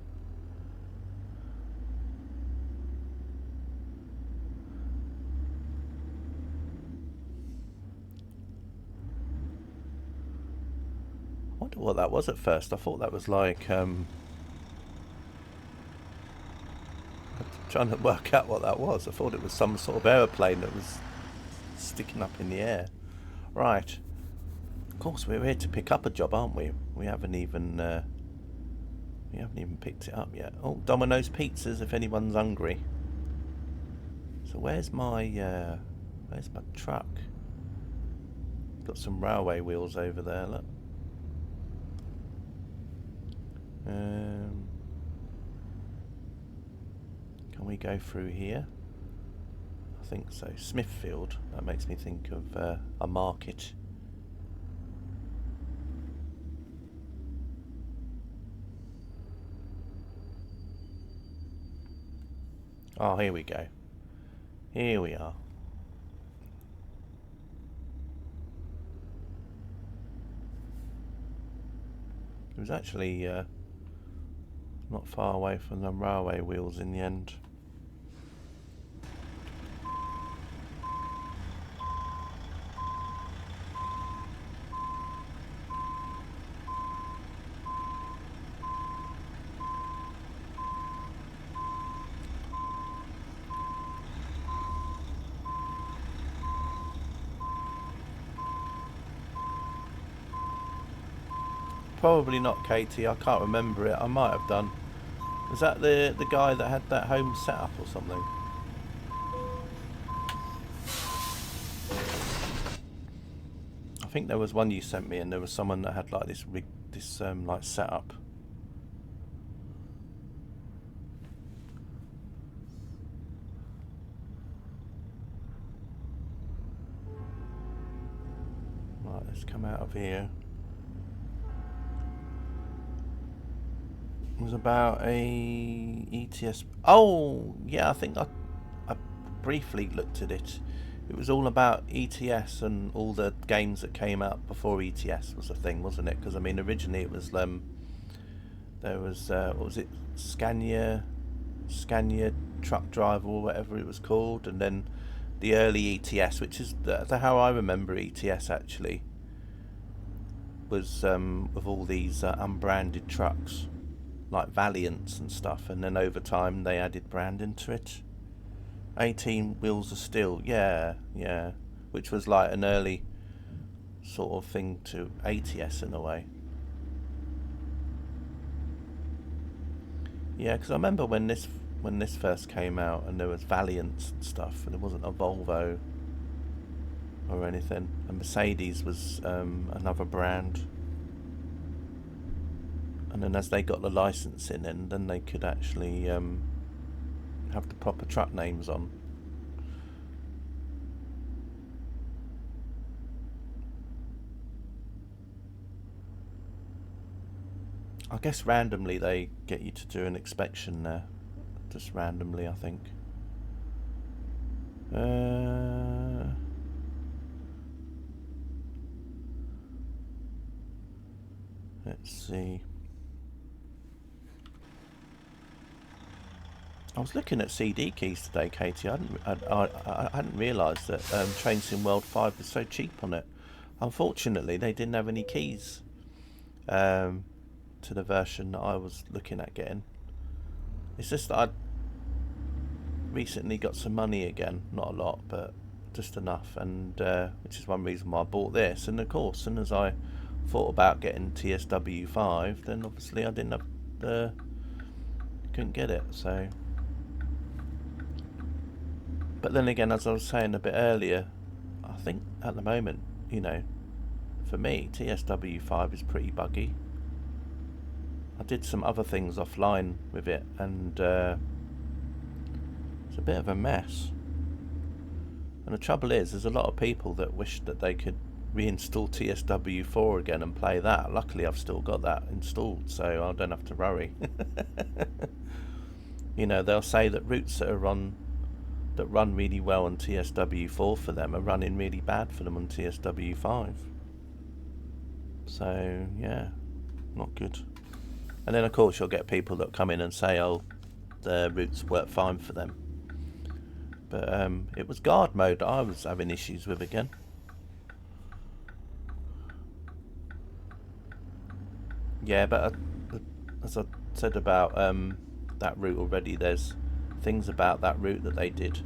I wonder what that was at first. I thought that was like I'm trying to work out what that was. I thought it was some sort of aeroplane that was sticking up in the air. Right. Of course, we're here to pick up a job, aren't we? We haven't even picked it up yet. Oh, Domino's Pizzas if anyone's hungry. So where's my truck? Got some railway wheels over there. Look. Can we go through here? I think so. Smithfield. That makes me think of a market. Oh, here we go. Here we are. It was actually not far away from the railway wheels in the end. Probably not, Katie. I can't remember it. I might have done. Was that the guy that had that home set up or something? I think there was one you sent me, and there was someone that had like this like setup. Right, let's come out of here. It was about a ATS. Oh, yeah, I think I briefly looked at it. It was all about ETS and all the games that came out before ETS was a thing, wasn't it? Because I mean, originally it was there was what was it, Scania Truck Driver or whatever it was called, and then the early ETS, which is how I remember ETS actually, was with all these unbranded trucks like Valiants and stuff, and then over time they added branding to it. 18 Wheels of Steel, yeah, which was like an early sort of thing to ATS in a way. Yeah, because I remember when this first came out, and there was Valiants and stuff, and it wasn't a Volvo or anything, and Mercedes was another brand. And then as they got the licensing in, then they could actually have the proper truck names on. I guess randomly they get you to do an inspection there. Just randomly, I think. Let's see. I was looking at CD keys today, Katie. I hadn't realised that Train Sim World 5 was so cheap on it. Unfortunately, they didn't have any keys to the version that I was looking at getting. It's just that I recently got some money again. Not a lot, but just enough. And which is one reason why I bought this. And of course, as soon as I thought about getting TSW5, then obviously I didn't have couldn't get it, so. But then again, as I was saying a bit earlier, I think at the moment, you know, for me, TSW5 is pretty buggy. I did some other things offline with it, and it's a bit of a mess. And the trouble is, there's a lot of people that wish that they could reinstall TSW4 again and play that. Luckily, I've still got that installed, so I don't have to worry. You know, they'll say that routes that run really well on TSW4 for them are running really bad for them on TSW5. So yeah, not good. And then of course you'll get people that come in and say, oh, the routes work fine for them. But it was guard mode that I was having issues with again. Yeah, but as I said about that route already, there's things about that route that they did.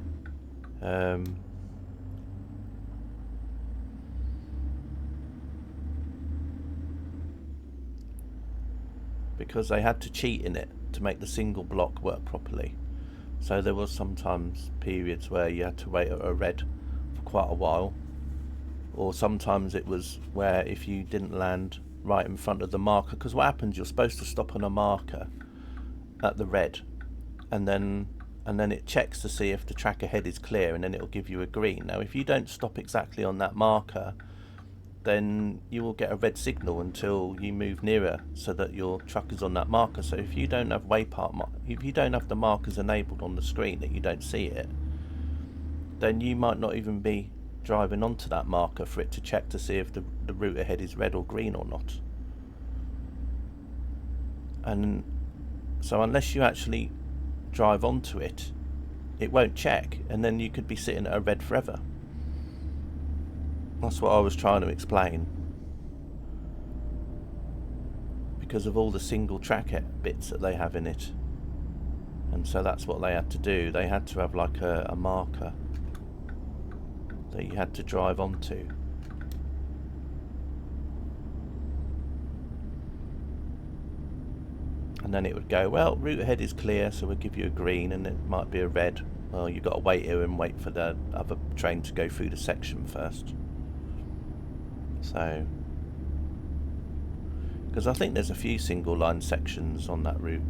Because they had to cheat in it to make the single block work properly. So there was sometimes periods where you had to wait at a red for quite a while. Or sometimes it was where if you didn't land right in front of the marker, because what happens, you're supposed to stop on a marker at the red, and then it checks to see if the track ahead is clear, and then it'll give you a green. Now if you don't stop exactly on that marker, then you will get a red signal until you move nearer so that your truck is on that marker. So if you don't have if you don't have the markers enabled on the screen, that you don't see it, then you might not even be driving onto that marker for it to check to see if the route ahead is red or green or not. And so unless you actually drive onto it, it won't check, and then you could be sitting at a red forever. That's what I was trying to explain. Because of all the single track bits that they have in it. And so that's what they had to do. They had to have like a marker that you had to drive onto. And then it would go, well, route ahead is clear, so we'll give you a green, and it might be a red. Well, you've got to wait here and wait for the other train to go through the section first. So, because I think there's a few single line sections on that route,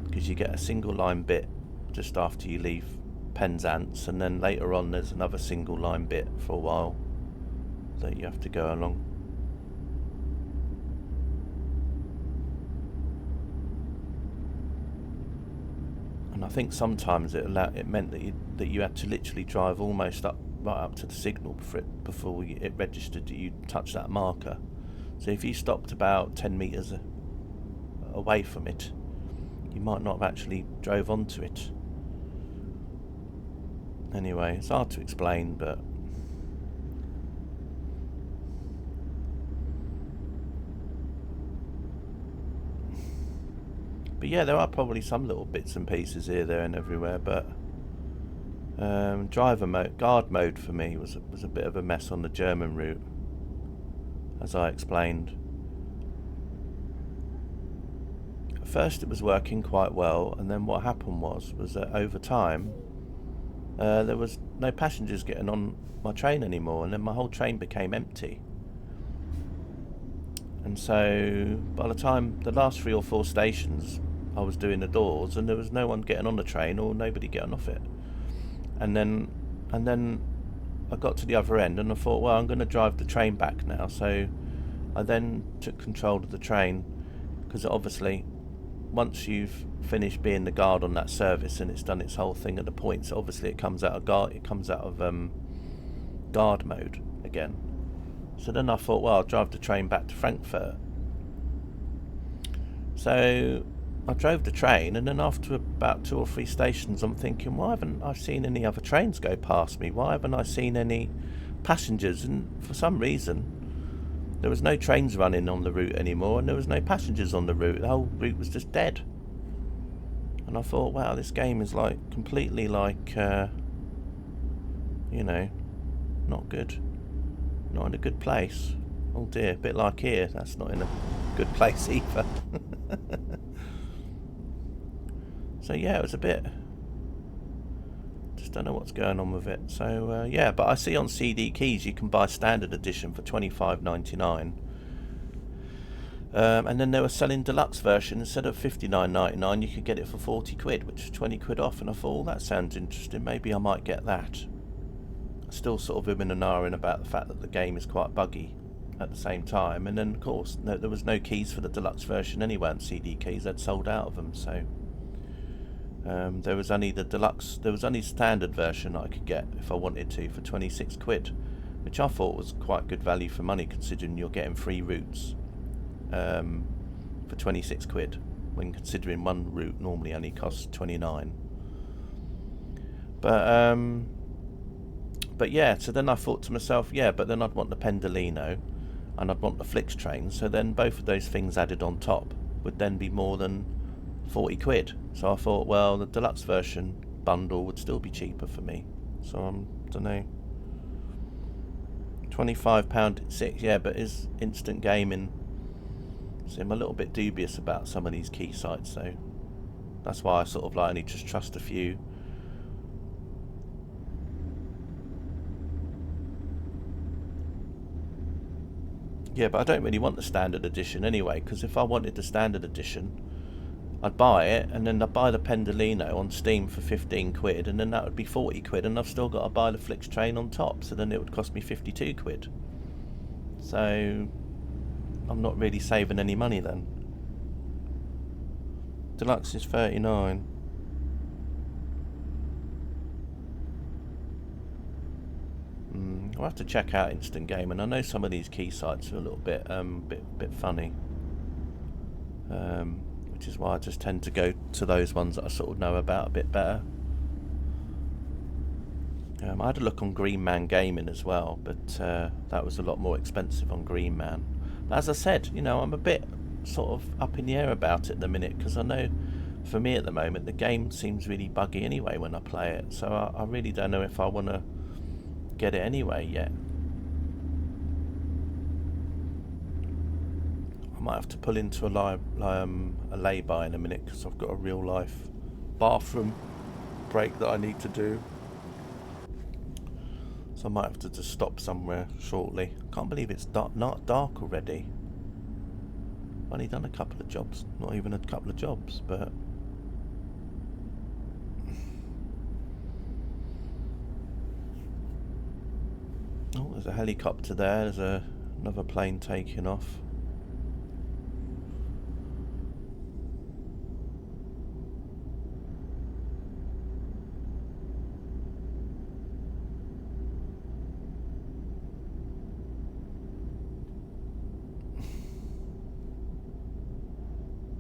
because you get a single line bit just after you leave Penzance, and then later on there's another single line bit for a while that you have to go along. And I think sometimes it meant that you had to literally drive almost right up to the signal before it registered that you touched that marker. So if you stopped about 10 metres away from it, you might not have actually drove onto it. Anyway, it's hard to explain, but yeah, there are probably some little bits and pieces here, there, and everywhere. But guard mode for me was a bit of a mess on the German route, as I explained. At first, it was working quite well, and then what happened was that over time, there was no passengers getting on my train anymore, and then my whole train became empty. And so, by the time the last 3 or 4 stations, I was doing the doors, and there was no one getting on the train or nobody getting off it. And then I got to the other end, and I thought, well, I'm going to drive the train back now. So I then took control of the train, because obviously once you've finished being the guard on that service and it's done its whole thing at the points, obviously it comes out of guard mode again. So then I thought, well, I'll drive the train back to Frankfurt. So I drove the train, and then after about 2 or 3 stations, I'm thinking, why haven't I seen any other trains go past me? Why haven't I seen any passengers? And for some reason, there was no trains running on the route anymore, and there was no passengers on the route. The whole route was just dead. And I thought, wow, this game is like completely like, you know, not good. Not in a good place. Oh dear, a bit like here. That's not in a good place either. So yeah, it was a bit... just don't know what's going on with it. So yeah, but I see on CD Keys you can buy standard edition for $25.99. And then they were selling deluxe version. Instead of $59.99, you could get it for 40 quid, which is 20 quid off. And I thought, oh, that sounds interesting. Maybe I might get that. Still sort of umming and ahhing about the fact that the game is quite buggy at the same time. And then, of course, there was no keys for the deluxe version anyway on CD Keys. They'd sold out of them, so... there was only the deluxe, there was only standard version I could get if I wanted to for 26 quid, which I thought was quite good value for money considering you're getting 3 routes for 26 quid, when considering one route normally only costs 29. But yeah, so then I thought to myself, yeah, but then I'd want the Pendolino and I'd want the Flix train, so then both of those things added on top would then be more than 40 quid. So I thought, well, the deluxe version bundle would still be cheaper for me. So I don't know, £25.6, yeah, but is instant gaming. So I'm a little bit dubious about some of these key sites, so that's why I sort of like only just trust a few. Yeah, but I don't really want the standard edition anyway, because if I wanted the standard edition, I'd buy it, and then I'd buy the Pendolino on Steam for 15 quid, and then that would be 40 quid, and I've still got to buy the Flix train on top, so then it would cost me 52 quid. So I'm not really saving any money then. Deluxe is 39. I'll have to check out Instant Game, and I know some of these key sites are a little bit bit funny. Which is why I just tend to go to those ones that I sort of know about a bit better. I had a look on Green Man Gaming as well, but that was a lot more expensive on Green Man. But as I said, you know, I'm a bit sort of up in the air about it at the minute, because I know for me at the moment the game seems really buggy anyway when I play it, so I really don't know if I want to get it anyway yet. I might have to pull into a lay-by in a minute, because I've got a real-life bathroom break that I need to do. So I might have to just stop somewhere shortly. Can't believe it's not dark already. I've only done a couple of jobs. Not even a couple of jobs, but... oh, there's a helicopter there. There's another plane taking off.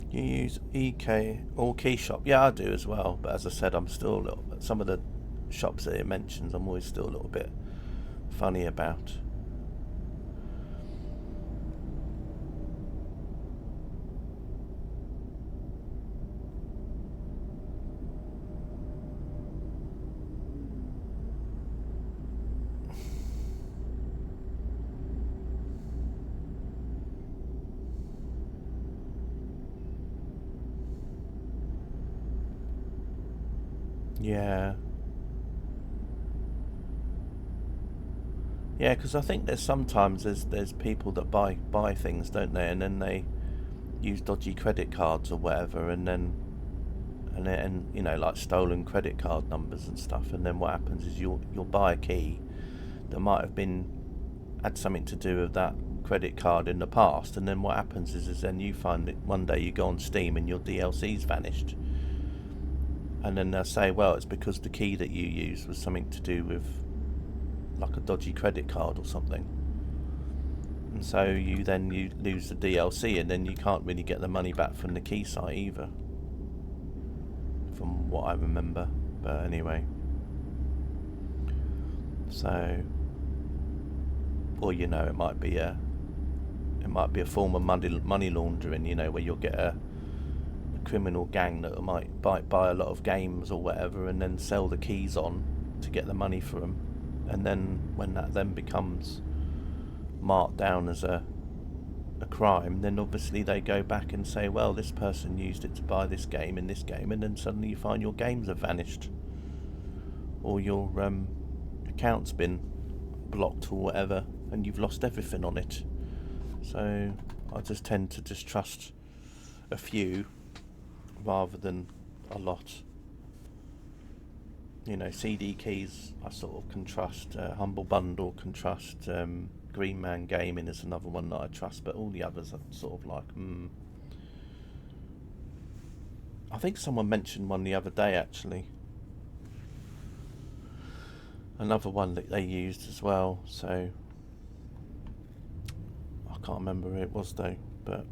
You use EK or Keyshop? Yeah, I do as well. But as I said, I'm still a little. Some of the shops that it mentions, I'm always still a little bit funny about. Yeah. Yeah, because I think sometimes there's people that buy things, don't they, and then they use dodgy credit cards or whatever, and you know, like stolen credit card numbers and stuff, and then what happens is you'll buy a key that might have had something to do with that credit card in the past, and then what happens is then you find that one day you go on Steam and your DLC's vanished, and then they'll say, well, it's because the key that you used was something to do with like a dodgy credit card or something, and so you lose the DLC, and then you can't really get the money back from the key site either, from what I remember. But anyway, so, or you know, it might be a form of money laundering, you know, where you'll get a criminal gang that might buy a lot of games or whatever, and then sell the keys on to get the money for them, and then when that then becomes marked down as a crime, then obviously they go back and say, well, this person used it to buy this game in this game, and then suddenly you find your games have vanished, or your account's been blocked or whatever, and you've lost everything on it. So I just tend to just trust a few rather than a lot. You know, CD Keys I sort of can trust, Humble Bundle can trust, Green Man Gaming is another one that I trust, but all the others are sort of like, I think someone mentioned one the other day actually, another one that they used as well, so I can't remember who it was though. But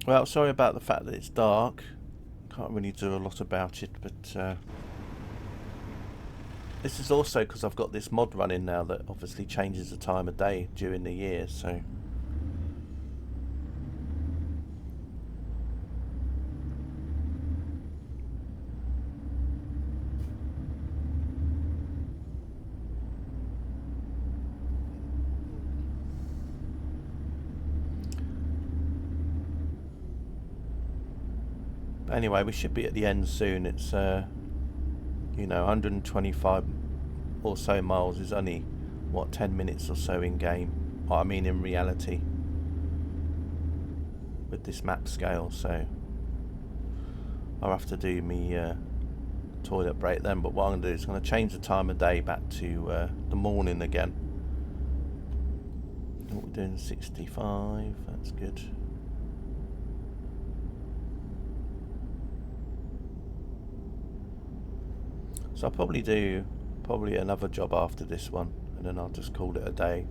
well, sorry about the fact that it's dark, can't really do a lot about it, but this is also because I've got this mod running now that obviously changes the time of day during the year, so anyway, we should be at the end soon. It's you know, 125 or so miles is only, what, 10 minutes or so in game, I mean in reality, with this map scale. So I'll have to do me toilet break then, but what I'm going to do is I'm going to change the time of day back to the morning again. What we're doing, 65, that's good. So I'll probably do another job after this one, and then I'll just call it a day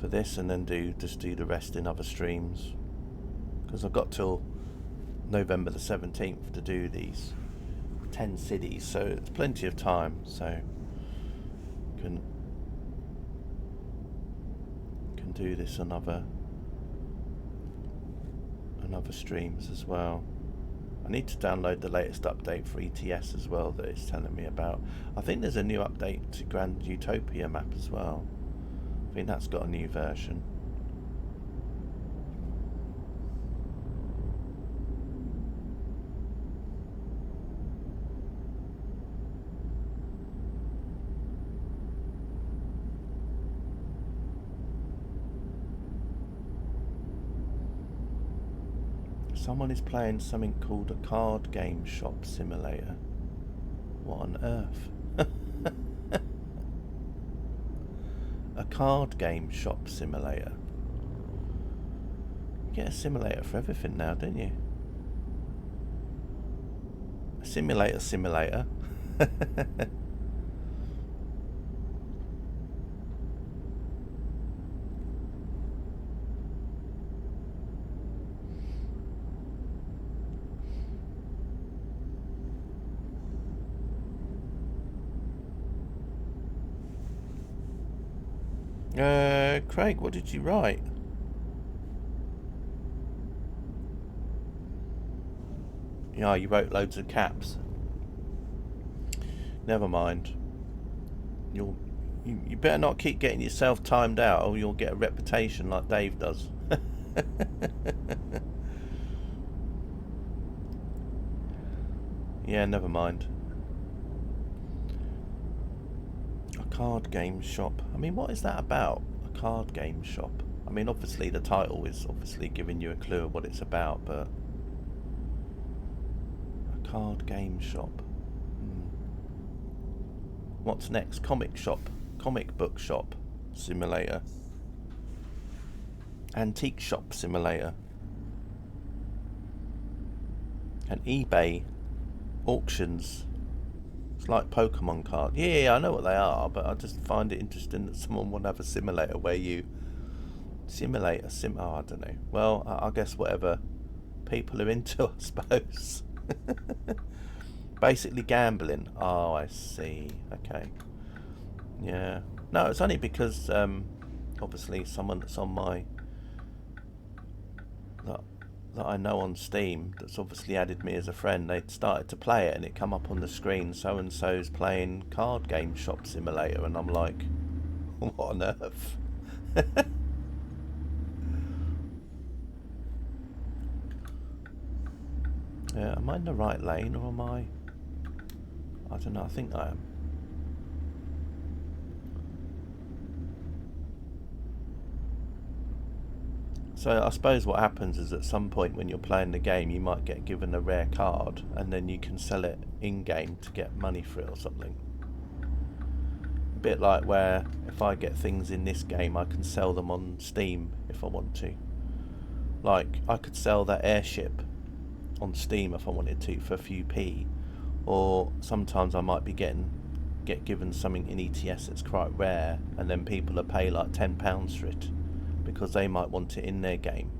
for this, and then just do the rest in other streams, because I've got till November the 17th to do these 10 cities, so it's plenty of time, so can do this on other streams as well. I need to download the latest update for ATS as well that it's telling me about. I think there's a new update to Grand Utopia map as well. I think that's got a new version. Someone is playing something called a card game shop simulator. What on earth? A card game shop simulator. You get a simulator for everything now, don't you? A simulator. Craig, what did you write? Yeah, you wrote loads of caps. Never mind. You better not keep getting yourself timed out, or you'll get a reputation like Dave does. Yeah, never mind. A card game shop. I mean, what is that about? A card game shop. I mean, obviously the title is obviously giving you a clue of what it's about, but a card game shop. What's next? Comic shop. Comic book shop. simulator, antique shop simulator, and eBay auctions. It's like Pokemon cards. Yeah, I know what they are, but I just find it interesting that someone would have a simulator where you simulate a oh, I don't know. Well, I guess whatever people are into, I suppose. Basically gambling. Oh, I see. Okay. Yeah. No, it's only because obviously someone that's on my that I know on Steam that's obviously added me as a friend. They started to play it and it come up on the screen. So and so's playing card game shop simulator, and I'm like, what on earth? Yeah, am I in the right lane or am I? I don't know. I think I am. So I suppose what happens is at some point when you're playing the game, you might get given a rare card, and then you can sell it in game to get money for it or something. A bit like where if I get things in this game, I can sell them on Steam if I want to. Like I could sell that airship on Steam if I wanted to for a few p, or sometimes I might be get given something in ATS that's quite rare, and then people will pay like £10 for it because they might want it in their game.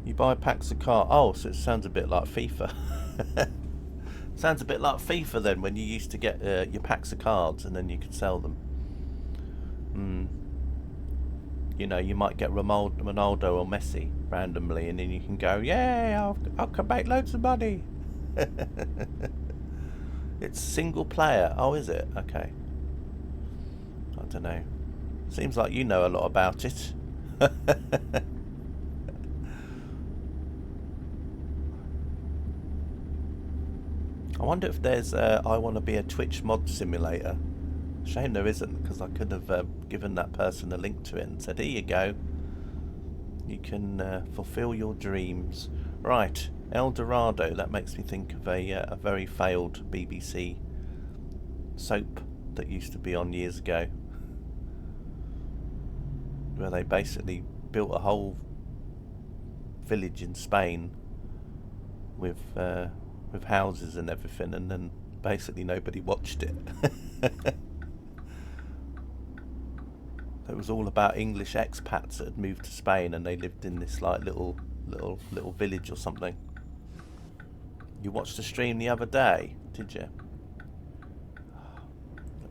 You buy packs of cards. Oh, so it sounds a bit like FIFA. Sounds a bit like FIFA then, when you used to get your packs of cards and then you could sell them. You know, you might get Ronaldo or Messi randomly, and then you can go, yeah, I can make loads of money. It's single player. Oh, is it? Okay. I don't know. Seems like you know a lot about it. I wonder if there's I want to be a Twitch mod simulator. Shame there isn't, because I could have given that person a link to it and said, here you go. You can fulfill your dreams. Right, El Dorado. That makes me think of a very failed BBC soap that used to be on years ago, where they basically built a whole village in Spain with houses and everything, and then basically nobody watched it. It was all about English expats that had moved to Spain, and they lived in this like little village or something. You watched the stream the other day, did you?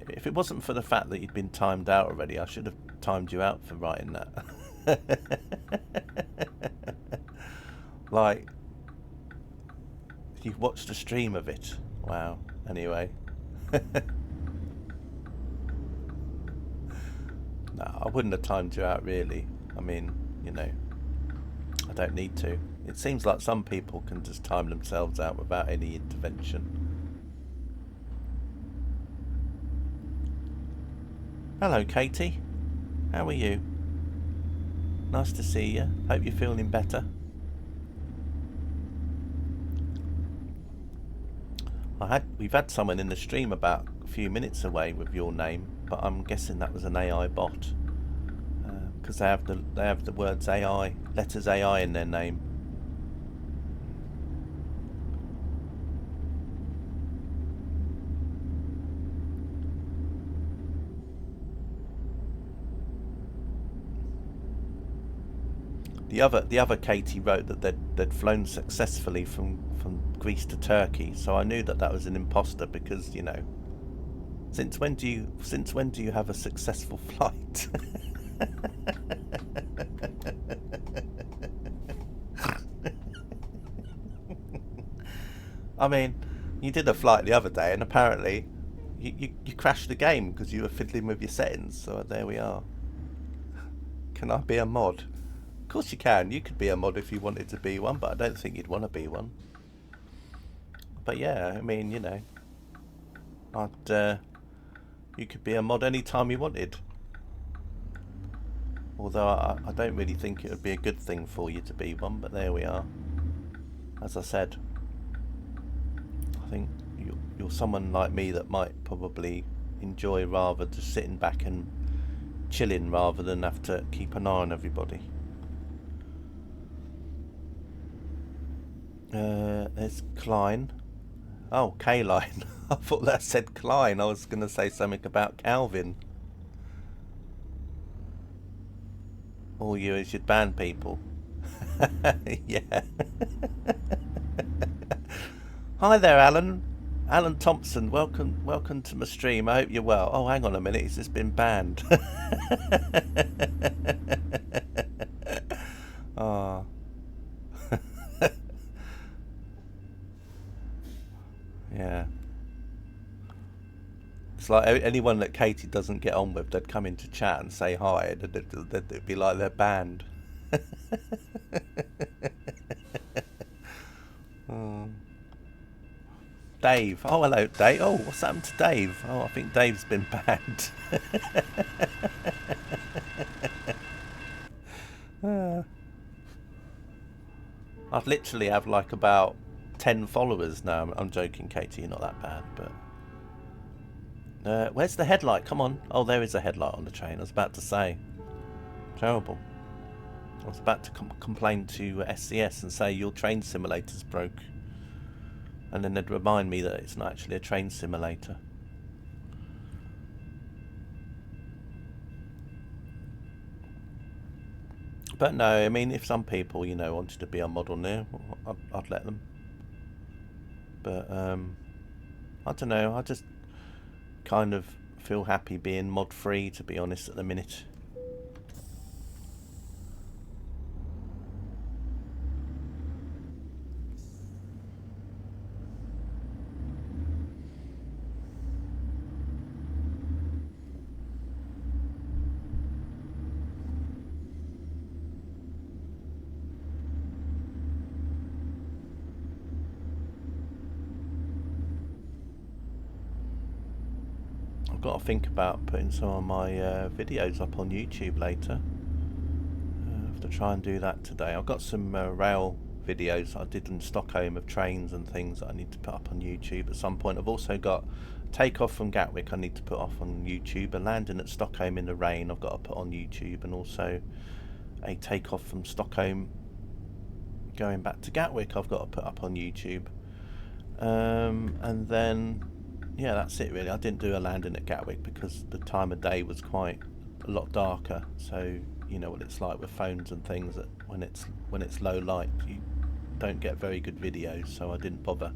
If it wasn't for the fact that you'd been timed out already, I should have timed you out for writing that. Like, you watched a stream of it. Wow. Anyway. No, I wouldn't have timed you out, really. I mean, you know, I don't need to. It seems like some people can just time themselves out without any intervention. Hello, Katie. How are you? Nice to see you. Hope you're feeling better. We've had someone in the stream about a few minutes away with your name, but I'm guessing that was an AI bot, because they have the words AI, letters AI in their name. The other Katie wrote that they'd flown successfully from Greece to Turkey, so I knew that was an imposter, because, you know, since when do you have a successful flight? I mean, you did a flight the other day, and apparently you crashed the game because you were fiddling with your settings. So there we are. Can I be a mod? Of course you can. You could be a mod if you wanted to be one, but I don't think you'd want to be one. But yeah, I mean, you know, you could be a mod any time you wanted. Although I don't really think it would be a good thing for you to be one, but there we are. As I said. think you're someone like me that might probably enjoy rather just sitting back and chilling rather than have to keep an eye on everybody. There's Klein. Oh, K-Line. I thought that said Klein. I was going to say something about Calvin. All you is you'd ban people. Yeah. Hi there, Alan. Alan Thompson, welcome to my stream. I hope you're well. Oh, hang on a minute, he's just been banned. Oh. Yeah. It's like anyone that Katie doesn't get on with, they'd come into chat and say hi, and it'd be like they're banned. Oh. Dave. Oh, hello, Dave. Oh, what's happened to Dave? Oh, I think Dave's been banned. I've literally have like about 10 followers now. I'm joking, Katie, you're not that bad, but where's the headlight? Come on. Oh, there is a headlight on the train. I was about to say. Terrible. I was about to complain to SCS and say your train simulator's broke. And then they'd remind me that it's not actually a train simulator. But no, I mean, if some people, you know, wanted to be on model near, I'd let them. But I don't know, I just kind of feel happy being mod free, to be honest, at the minute. Got to think about putting some of my videos up on YouTube later. I have to try and do that today. I've got some rail videos I did in Stockholm of trains and things that I need to put up on YouTube at some point. I've also got takeoff from Gatwick I need to put off on YouTube, a landing at Stockholm in the rain I've got to put on YouTube, and also a takeoff from Stockholm going back to Gatwick I've got to put up on YouTube. And then yeah, that's it really. I didn't do a landing at Gatwick because the time of day was quite a lot darker, so you know what it's like with phones and things, that when it's low light you don't get very good videos, so I didn't bother.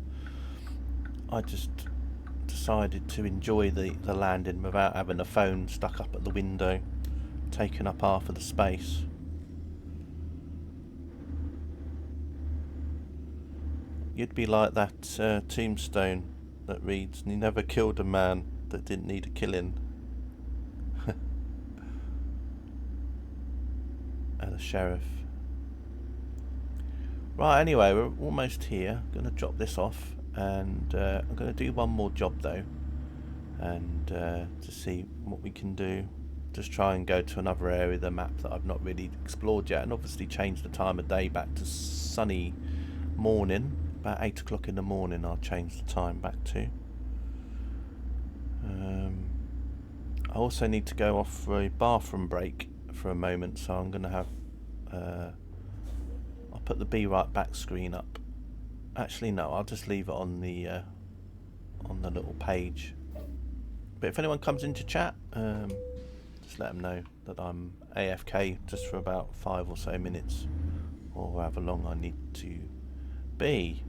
I just decided to enjoy the landing without having a phone stuck up at the window taking up half of the space. You'd be like that tombstone that reads, "He never killed a man that didn't need a killing." And the sheriff. Right, anyway, we're almost here. I'm going to drop this off, and I'm going to do one more job though, and to see what we can do. Just try and go to another area of the map that I've not really explored yet, and obviously change the time of day back to sunny morning. About 8 o'clock in the morning I'll change the time back to. I also need to go off for a bathroom break for a moment, so I'm going to have I'll put the Be Right Back screen up. Actually no, I'll just leave it on the little page. But if anyone comes into chat, just let them know that I'm AFK just for about 5 or so minutes, or however long I need to be.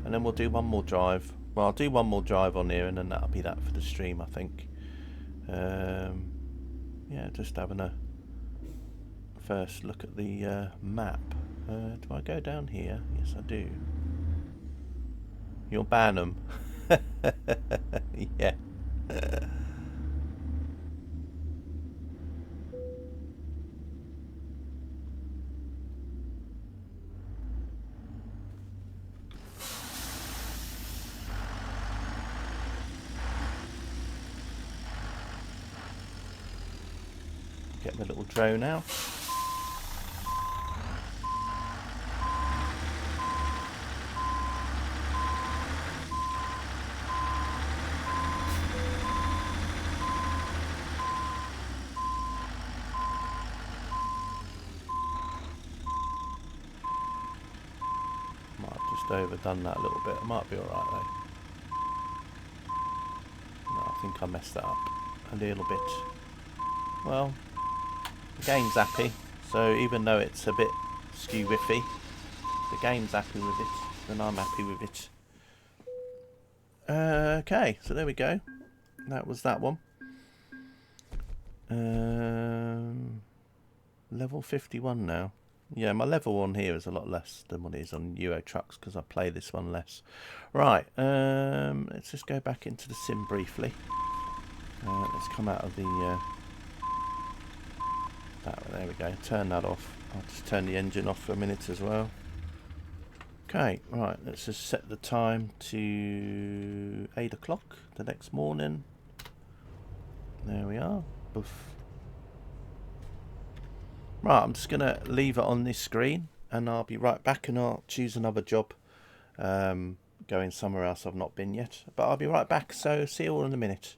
And then we'll do one more drive. Well, I'll do one more drive on here, and then that'll be that for the stream, I think. Yeah, just having a first look at the map. Do I go down here? Yes, I do. You'll ban them. Yeah. Get the little drone out. just overdone that a little bit. I might be alright though. No, I think I messed that up a little bit. Well, the game's happy, so even though it's a bit skew-whiffy, the game's happy with it, then I'm happy with it. Okay, so there we go. That was that one. Level 51 now. Yeah, my level on here is a lot less than what it is on Euro Trucks because I play this one less. Right, let's just go back into the sim briefly. Let's come out of the... there we go, turn that off. I'll just turn the engine off for a minute as well. Okay, right, let's just set the time to 8 o'clock the next morning. There we are. Boof. Right, I'm just going to leave it on this screen and I'll be right back and I'll choose another job going somewhere else I've not been yet. But I'll be right back, so see you all in a minute.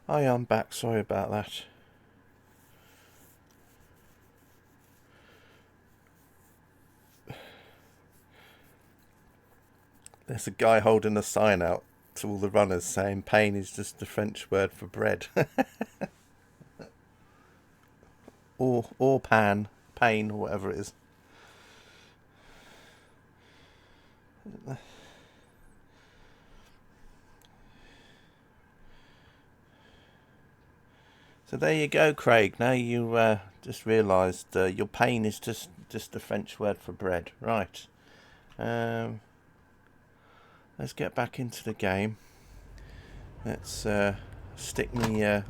Hi, I'm back. Sorry about that. There's a guy holding a sign out to all the runners saying pain is just the French word for bread. or pain, or whatever it is. So there you go, Craig. Now you just realised your pain is just the French word for bread. Right. Let's get back into the game. Let's stick me...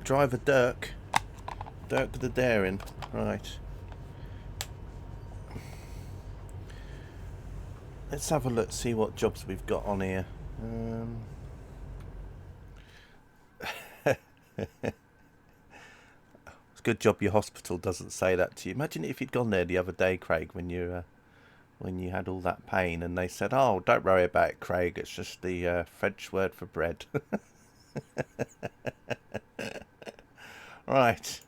driver Dirk. Dirk the Daring. Right. Let's have a look, see what jobs we've got on here. It's a good job your hospital doesn't say that to you. Imagine if you'd gone there the other day, Craig, when you had all that pain, and they said, "Oh, don't worry about it, Craig. It's just the French word for bread." Right.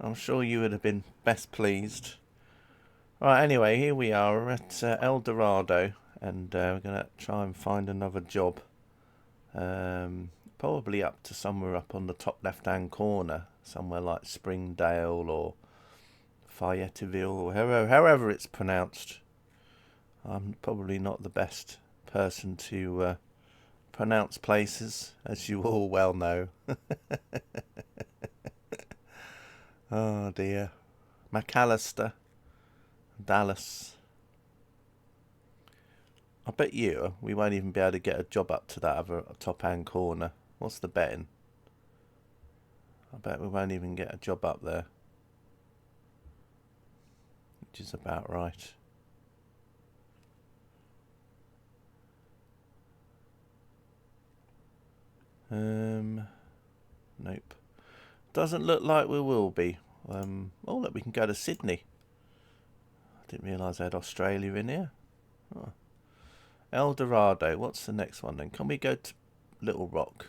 I'm sure you would have been best pleased. Right. Anyway, here we are. We're at El Dorado, and we're gonna try and find another job. Probably up to somewhere up on the top left-hand corner, somewhere like Springdale or Fayetteville, or however it's pronounced. I'm probably not the best person to pronounce places, as you all well know. Oh dear. McAllister, Dallas. I bet you we won't even be able to get a job up to that other top-hand corner. What's the betting? I bet we won't even get a job up there. Which is about right. Nope. Doesn't look like we will be. Oh, look, we can go to Sydney. I didn't realise I had Australia in here. Oh. El Dorado. What's the next one then? Can we go to Little Rock?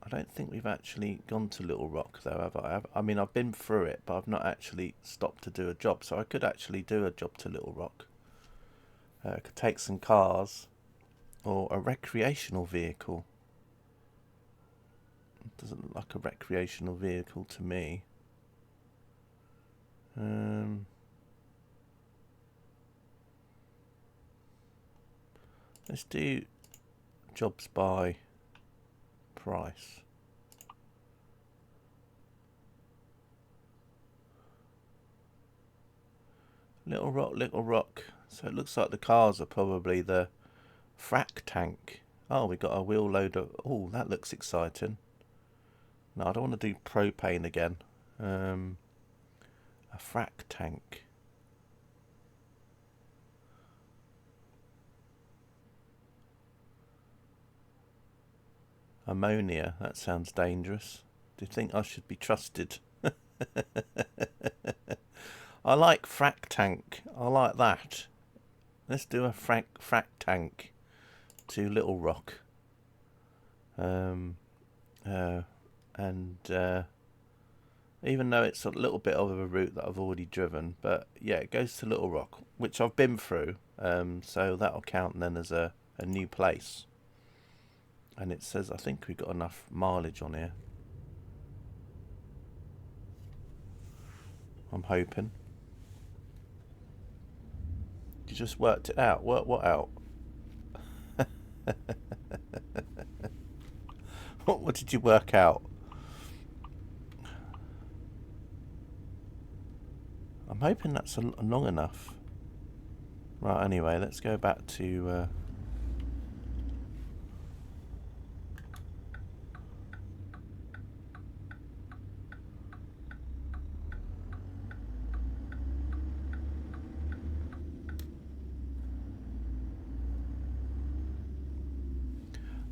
I don't think we've actually gone to Little Rock though, have I? I mean, I've been through it, but I've not actually stopped to do a job. So I could actually do a job to Little Rock. I could take some cars or a recreational vehicle. It doesn't look like a recreational vehicle to me. Let's do jobs by price. Little Rock. So it looks like the cars are probably the frac tank. Oh, we got a wheel load of... Oh, that looks exciting. No, I don't want to do propane again. A frac tank. Ammonia. That sounds dangerous. Do you think I should be trusted? I like frac tank. I like that. Let's do a frac tank to Little Rock. Even though it's a little bit of a route that I've already driven, but yeah, it goes to Little Rock, which I've been through. So that'll count then as a new place. And it says, I think we've got enough mileage on here. I'm hoping. You just worked it out. Work what out? What did you work out? I'm hoping that's long enough. Right, anyway, let's go back to...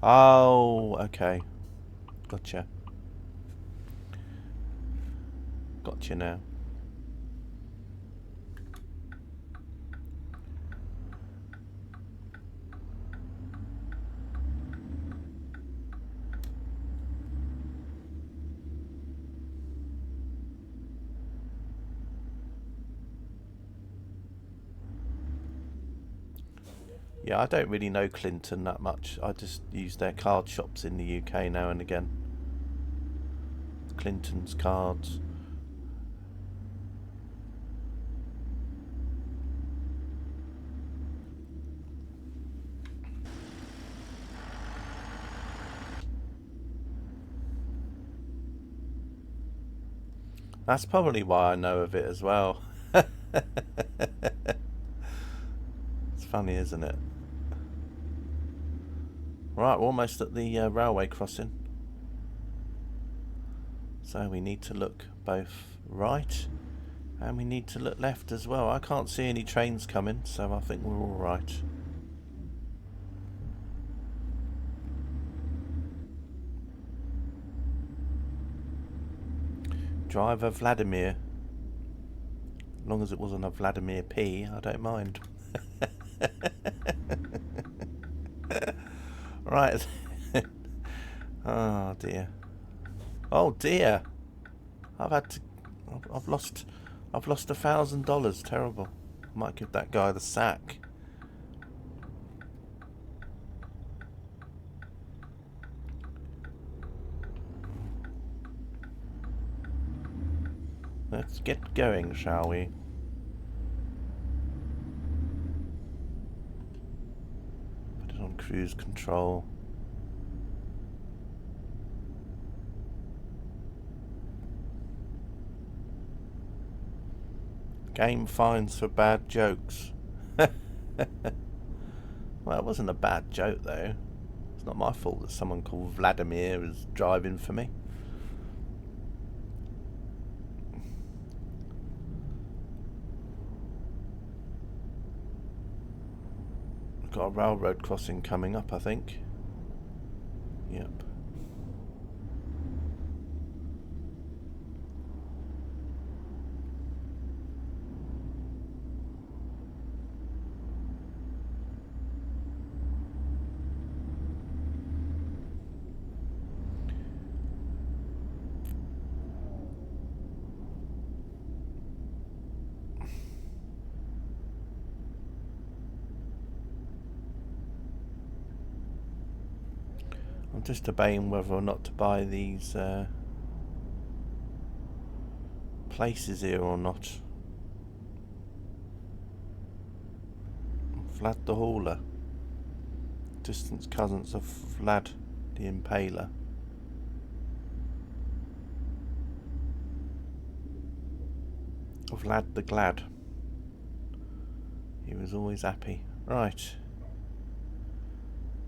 Oh, okay. Gotcha. Gotcha now. Yeah, I don't really know Clinton that much. I just use their card shops in the UK now and again. Clinton's cards. That's probably why I know of it as well. It's funny, isn't it? Right, we're almost at the railway crossing. So we need to look both right and we need to look left as well. I can't see any trains coming, so I think we're all right. Driver Vladimir. As long as it wasn't a Vladimir P, I don't mind. Right. Oh dear. Oh dear. I've lost $1,000. Terrible. I might give that guy the sack. Let's get going, shall we? Put it on cruise control. Game fines for bad jokes. Well, it wasn't a bad joke though. It's not my fault that someone called Vladimir is driving for me. We've got a railroad crossing coming up, I think. Yep. I'm just debating whether or not to buy these places here or not. Vlad the Hauler. Distant cousins of Vlad the Impaler. Of Vlad the Glad. He was always happy. Right.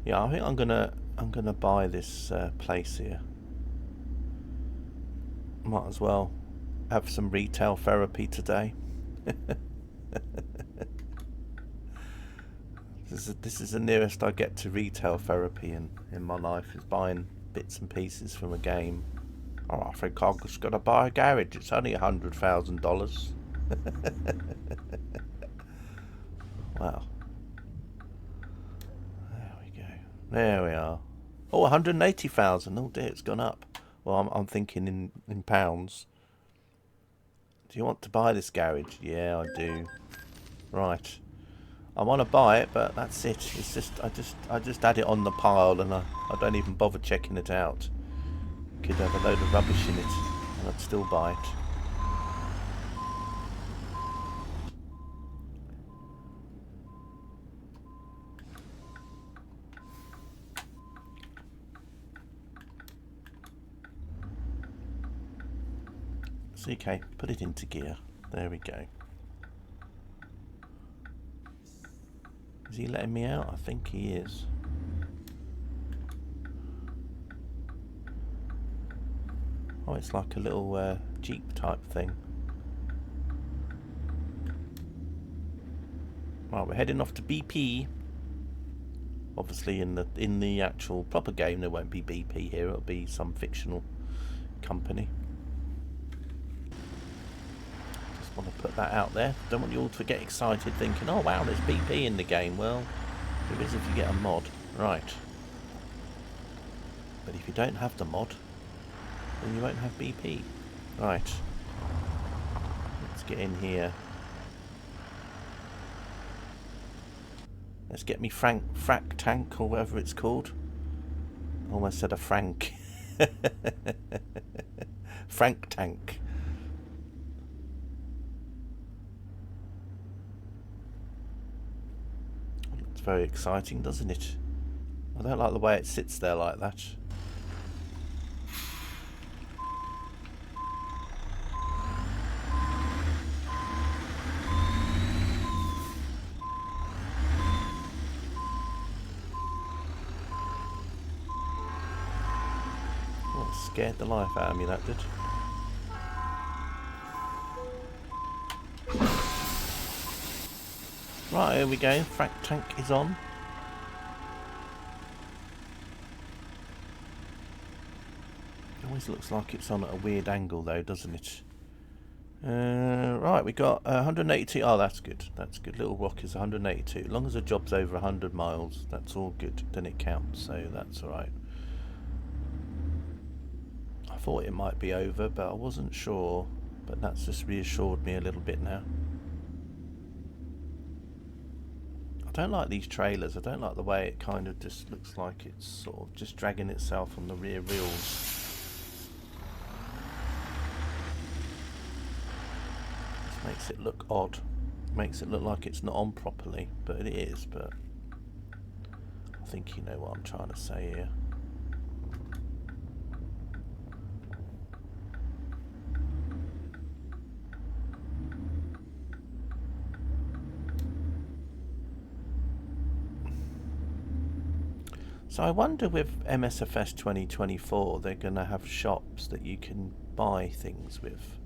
Yeah, I think I'm gonna buy this place here. Might as well have some retail therapy today. This is the nearest I get to retail therapy in my life, is buying bits and pieces from a game. Oh, I think I'm just gonna buy a garage. It's only $100,000. Wow. There we go. There we are. Oh, 180,000. Oh dear, it's gone up. Well, I'm thinking in pounds. Do you want to buy this garage? Yeah, I do. Right. I want to buy it, but that's it. It's just I just add it on the pile, and I don't even bother checking it out. Could have a load of rubbish in it, and I'd still buy it. Okay, put it into gear. There we go. Is he letting me out? I think he is. Oh, it's like a little Jeep type thing. Right, we're heading off to BP. Obviously, in the actual proper game, there won't be BP here. It'll be some fictional company. Just want to put that out there. Don't want you all to get excited thinking, oh wow, there's BP in the game. Well, there is if you get a mod. Right. But if you don't have the mod, then you won't have BP. Right. Let's get in here. Let's get me frack tank or whatever it's called. Almost said a Frank. Frank tank. It's very exciting, doesn't it? I don't like the way it sits there like that. Oh, it scared the life out of me, that did. Right, here we go. Frack tank is on. It always looks like it's on at a weird angle though, doesn't it? Right, we got 182. Oh, that's good. That's good. Little Rock is 182. As long as the job's over 100 miles, that's all good. Then it counts, so that's alright. I thought it might be over, but I wasn't sure. But that's just reassured me a little bit now. I don't like these trailers. I don't like the way it kind of just looks like it's sort of just dragging itself on the rear wheels. Makes it look odd. Makes it look like it's not on properly, but it is. But I think you know what I'm trying to say here. So I wonder with MSFS 2024 they're going to have shops that you can buy things with.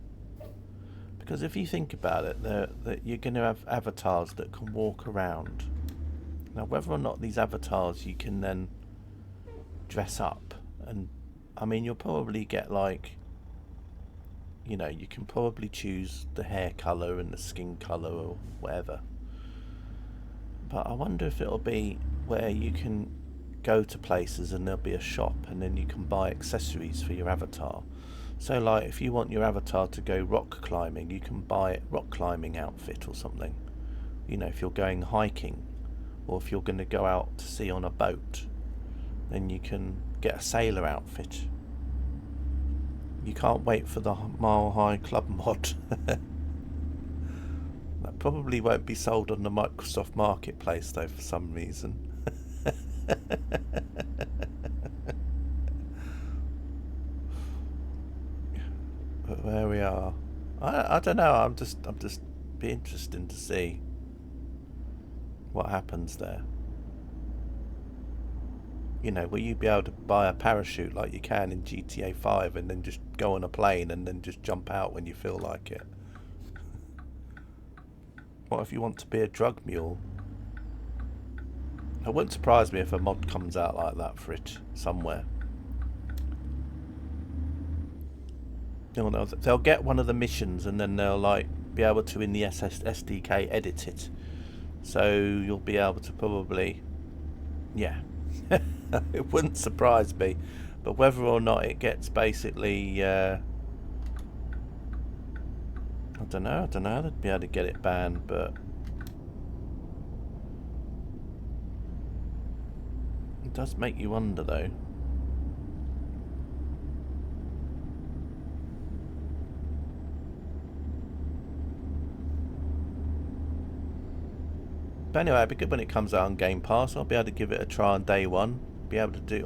Because if you think about it, that you're going to have avatars that can walk around. Now, whether or not these avatars you can then dress up, and I mean, you'll probably get like, you know, you can probably choose the hair colour and the skin colour or whatever. But I wonder if it'll be where you can go to places and there'll be a shop and then you can buy accessories for your avatar. So like if you want your avatar to go rock climbing, you can buy a rock climbing outfit or something. You know, if you're going hiking or if you're going to go out to sea on a boat, then you can get a sailor outfit. You can't wait for the Mile High Club mod. That probably won't be sold on the Microsoft Marketplace though for some reason. But where we are, I don't know. I'm just be interesting to see what happens there. You know, will you be able to buy a parachute like you can in GTA 5 and then just go on a plane and then just jump out when you feel like it? What if you want to be a drug mule? It wouldn't surprise me if a mod comes out like that for it somewhere. You know, they'll get one of the missions and then they'll like be able to in the SDK edit it. So you'll be able to probably, yeah. It wouldn't surprise me. But whether or not it gets basically, I don't know. They'd be able to get it banned, but it does make you wonder though. But anyway, it'd be good when it comes out on Game Pass. I'll be able to give it a try on day one. Be able to do.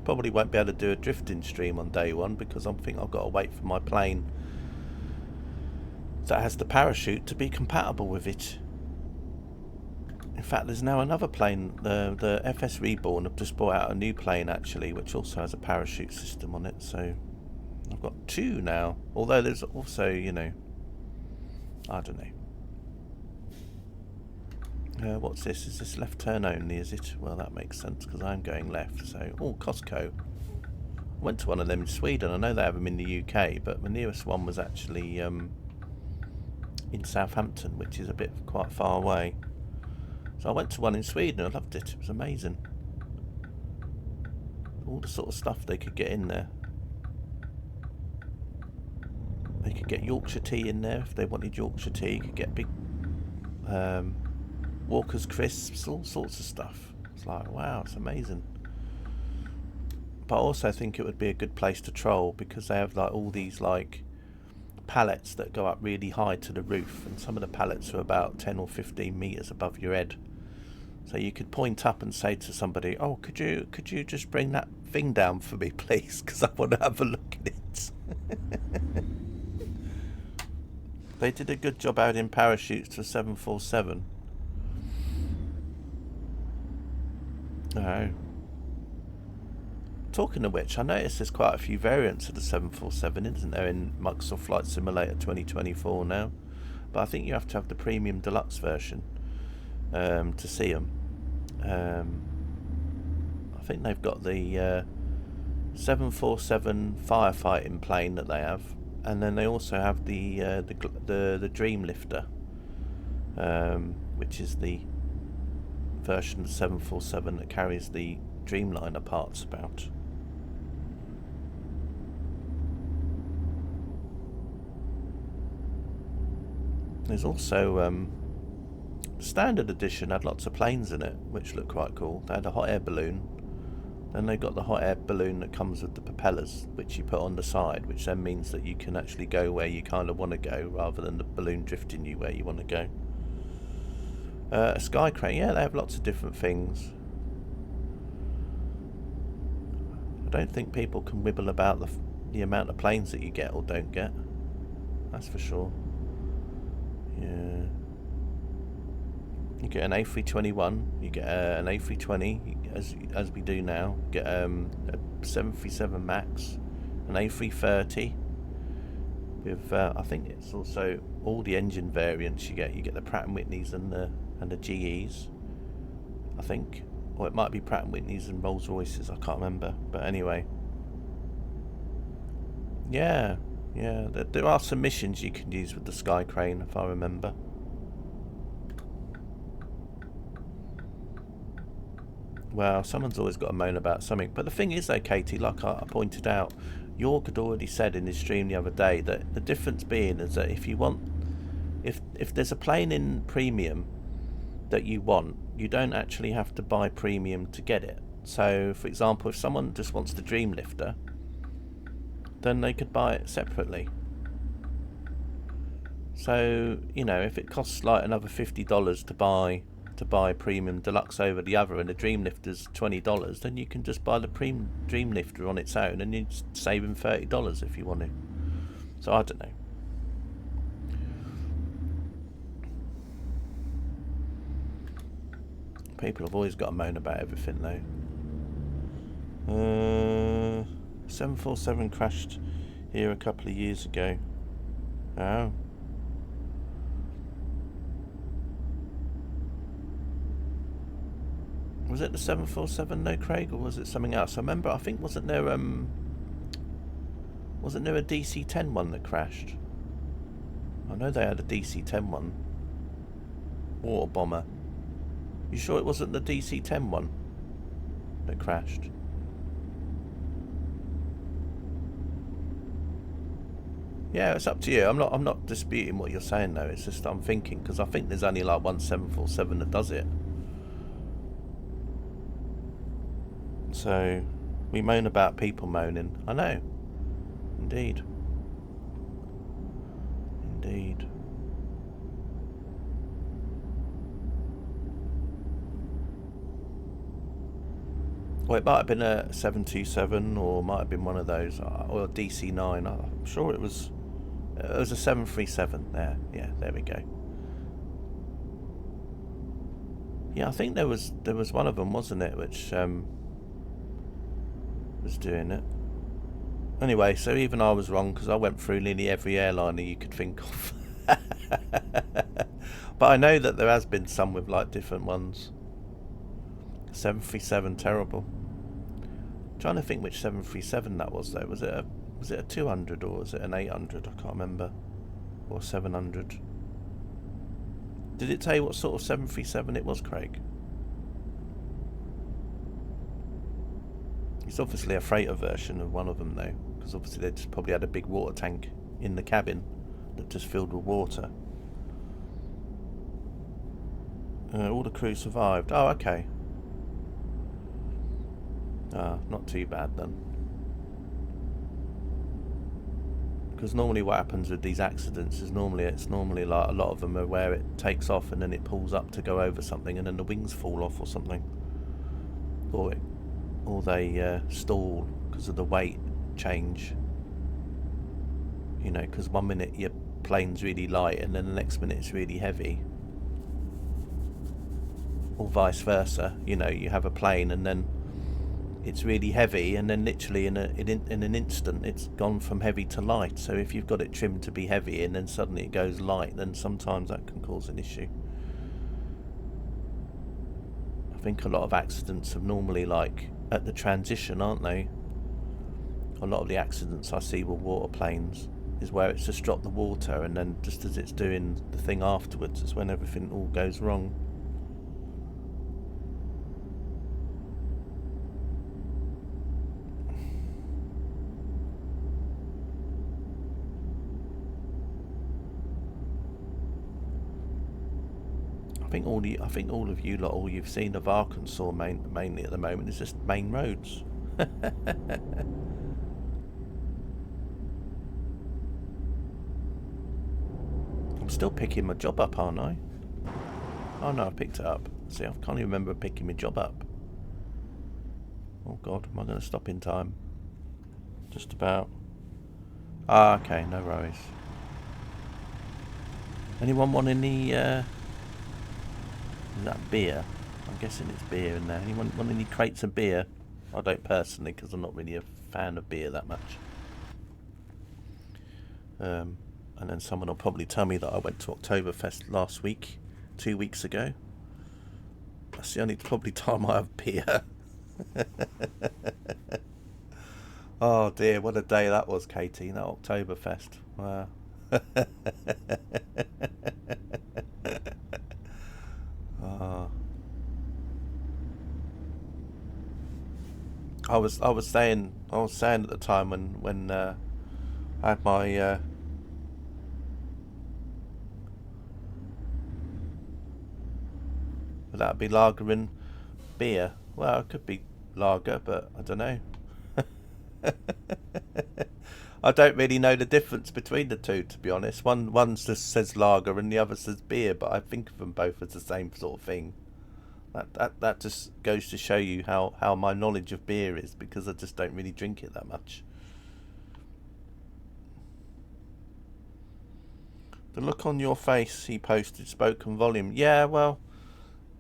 Probably won't be able to do a drifting stream on day one because I think I've got to wait for my plane that has the parachute to be compatible with it. In fact, there's now another plane. The FS Reborn have just brought out a new plane actually, which also has a parachute system on it. So I've got two now. Although there's also, you know, I don't know. What's this? Is this left turn only, is it? Well, that makes sense because I'm going left. So, oh, Costco. I went to one of them in Sweden. I know they have them in the UK, but the nearest one was actually in Southampton, which is a bit quite far away. So I went to one in Sweden. I loved it. It was amazing. All the sort of stuff they could get in there. They could get Yorkshire tea in there if they wanted Yorkshire tea. You could get big Walker's crisps, all sorts of stuff. It's like, wow, it's amazing. But I also think it would be a good place to troll, because they have like all these like pallets that go up really high to the roof, and some of the pallets are about 10 or 15 meters above your head. So you could point up and say to somebody, "Oh, could you just bring that thing down for me, please? Because I want to have a look at it." They did a good job out in parachutes to 747. Oh. Talking of which, I noticed there's quite a few variants of the 747, isn't there, in Microsoft Flight Simulator 2024 now? But I think you have to have the Premium Deluxe version to see them. I think they've got the 747 firefighting plane that they have, and then they also have the Dream Lifter, which is the version of the 747 that carries the Dreamliner parts about. There's also standard edition had lots of planes in it, which looked quite cool. They had a hot air balloon. Then they got the hot air balloon that comes with the propellers, which you put on the side, which then means that you can actually go where you kind of want to go, rather than the balloon drifting you where you want to go. A sky crane, yeah, they have lots of different things. I don't think people can wibble about the amount of planes that you get or don't get. That's for sure. Yeah. You get an A321, you get an A320, as we do now. You get a 737 Max, an A330. With I think it's also all the engine variants you get. You get the Pratt and Whitneys and the GEs, I think, or it might be Pratt and Whitneys and Rolls Royces. I can't remember, but anyway. Yeah. There are some missions you can use with the Sky Crane, if I remember. Well, someone's always got to moan about something. But the thing is, though, Katie, like I pointed out, York had already said in his stream the other day that the difference being is that if you want, if there's a plane in premium that you want, you don't actually have to buy premium to get it. So, for example, if someone just wants the Dream Lifter, then they could buy it separately. So, you know, if it costs like another $50 to buy Premium Deluxe over the other, and the Dream Lifter's $20, then you can just buy the Dream Lifter on its own, and you're saving $30 if you want to. So I don't know. People have always got to moan about everything, though. 747 crashed here a couple of years ago. Oh. Was it the 747 though, Craig, or was it something else? I remember, I think, wasn't there a DC-10 one that crashed? I know they had a DC-10 one. Water bomber. You sure it wasn't the DC-10 one that crashed? Yeah, it's up to you. I'm not disputing what you're saying though. It's just I'm thinking, because I think there's only like one 747 that does it. So we moan about people moaning. I know. Indeed. Well, it might have been a 727, or might have been one of those, or a DC-9. I'm sure it was a 737 there. Yeah, there we go. Yeah, I think there was one of them, wasn't it, which was doing it. Anyway, so even I was wrong, because I went through nearly every airliner you could think of. But I know that there has been some with like different ones. 737, terrible. I'm trying to think which 737 that was though. Was it a 200 or was it an 800? I can't remember. Or 700. Did it tell you what sort of 737 it was, Craig? It's obviously a freighter version of one of them though, because obviously they just probably had a big water tank in the cabin that just filled with water. All the crew survived. Oh, okay. Not too bad then. Because normally what happens with these accidents is it's normally like a lot of them are where it takes off and then it pulls up to go over something and then the wings fall off or something, or they stall because of the weight change. You know, because one minute your plane's really light and then the next minute it's really heavy, or vice versa. You know, you have a plane and then it's really heavy and then literally in an instant it's gone from heavy to light. So if you've got it trimmed to be heavy and then suddenly it goes light, then sometimes that can cause an issue. I think a lot of accidents are normally like at the transition, aren't they? A lot of the accidents I see with water planes is where it's just dropped the water and then just as it's doing the thing afterwards is when everything all goes wrong. I think all of you lot, all you've seen of Arkansas mainly at the moment is just main roads. I'm still picking my job up, aren't I? Oh no, I picked it up. See, I can't even remember picking my job up. Oh god, am I going to stop in time? Just about. Okay, no worries. Anyone want any, is that beer? I'm guessing it's beer in there. Anyone want any crates of beer? I don't personally, because I'm not really a fan of beer that much. And then someone will probably tell me that I went to Oktoberfest last week, 2 weeks ago. That's the only probably time I have beer. Oh dear, what a day that was, Katie, that Oktoberfest. Wow. Oh. I was saying at the time when I had my would that be lager and beer? Well, it could be lager, but I don't know. I don't really know the difference between the two, to be honest. One just says lager and the other says beer, but I think of them both as the same sort of thing. That just goes to show you how my knowledge of beer is, because I just don't really drink it that much. The look on your face, he posted, spoken volume. Yeah, well,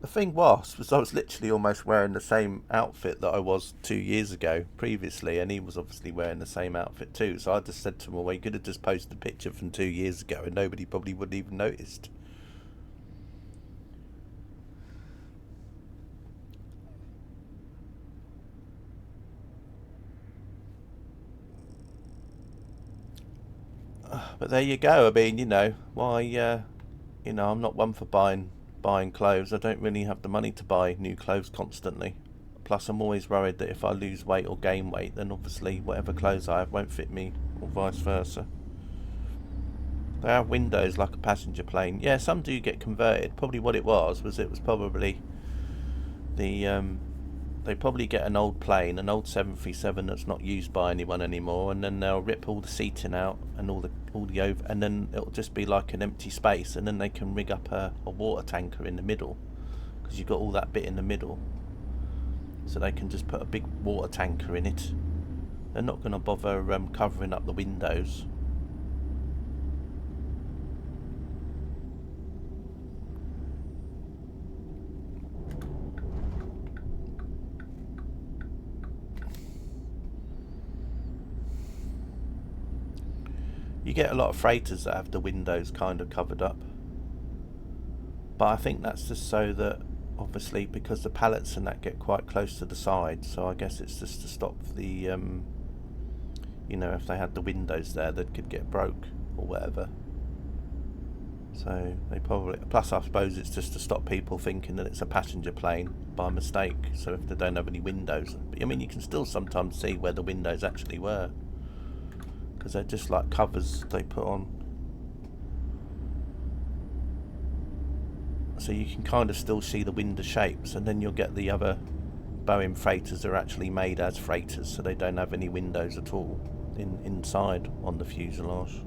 the thing was I was literally almost wearing the same outfit that I was 2 years ago previously, and he was obviously wearing the same outfit too. So I just said to him, well, you could have just posted a picture from 2 years ago and nobody probably would have even noticed. But there you go. I mean, why? I'm not one for buying clothes. I don't really have the money to buy new clothes constantly. Plus, I'm always worried that if I lose weight or gain weight, then obviously whatever clothes I have won't fit me, or vice versa. They have windows like a passenger plane. Yeah, some do get converted. Probably what it was probably the they probably get an old plane, an old 737 that's not used by anyone anymore, and then they'll rip all the seating out and all the over, and then it'll just be like an empty space, and then they can rig up a water tanker in the middle, because you've got all that bit in the middle, so they can just put a big water tanker in it. They're not going to bother covering up the windows. You get a lot of freighters that have the windows kind of covered up, but I think that's just so that, obviously, because the pallets and that get quite close to the side, so I guess it's just to stop the if they had the windows there, they could get broke or whatever. So they probably, plus I suppose it's just to stop people thinking that it's a passenger plane by mistake. So if they don't have any windows, I mean, you can still sometimes see where the windows actually were, because they're just like covers they put on. so you can kind of still see the window shapes, and then you'll get the other Boeing freighters are actually made as freighters, so they don't have any windows at all inside on the fuselage.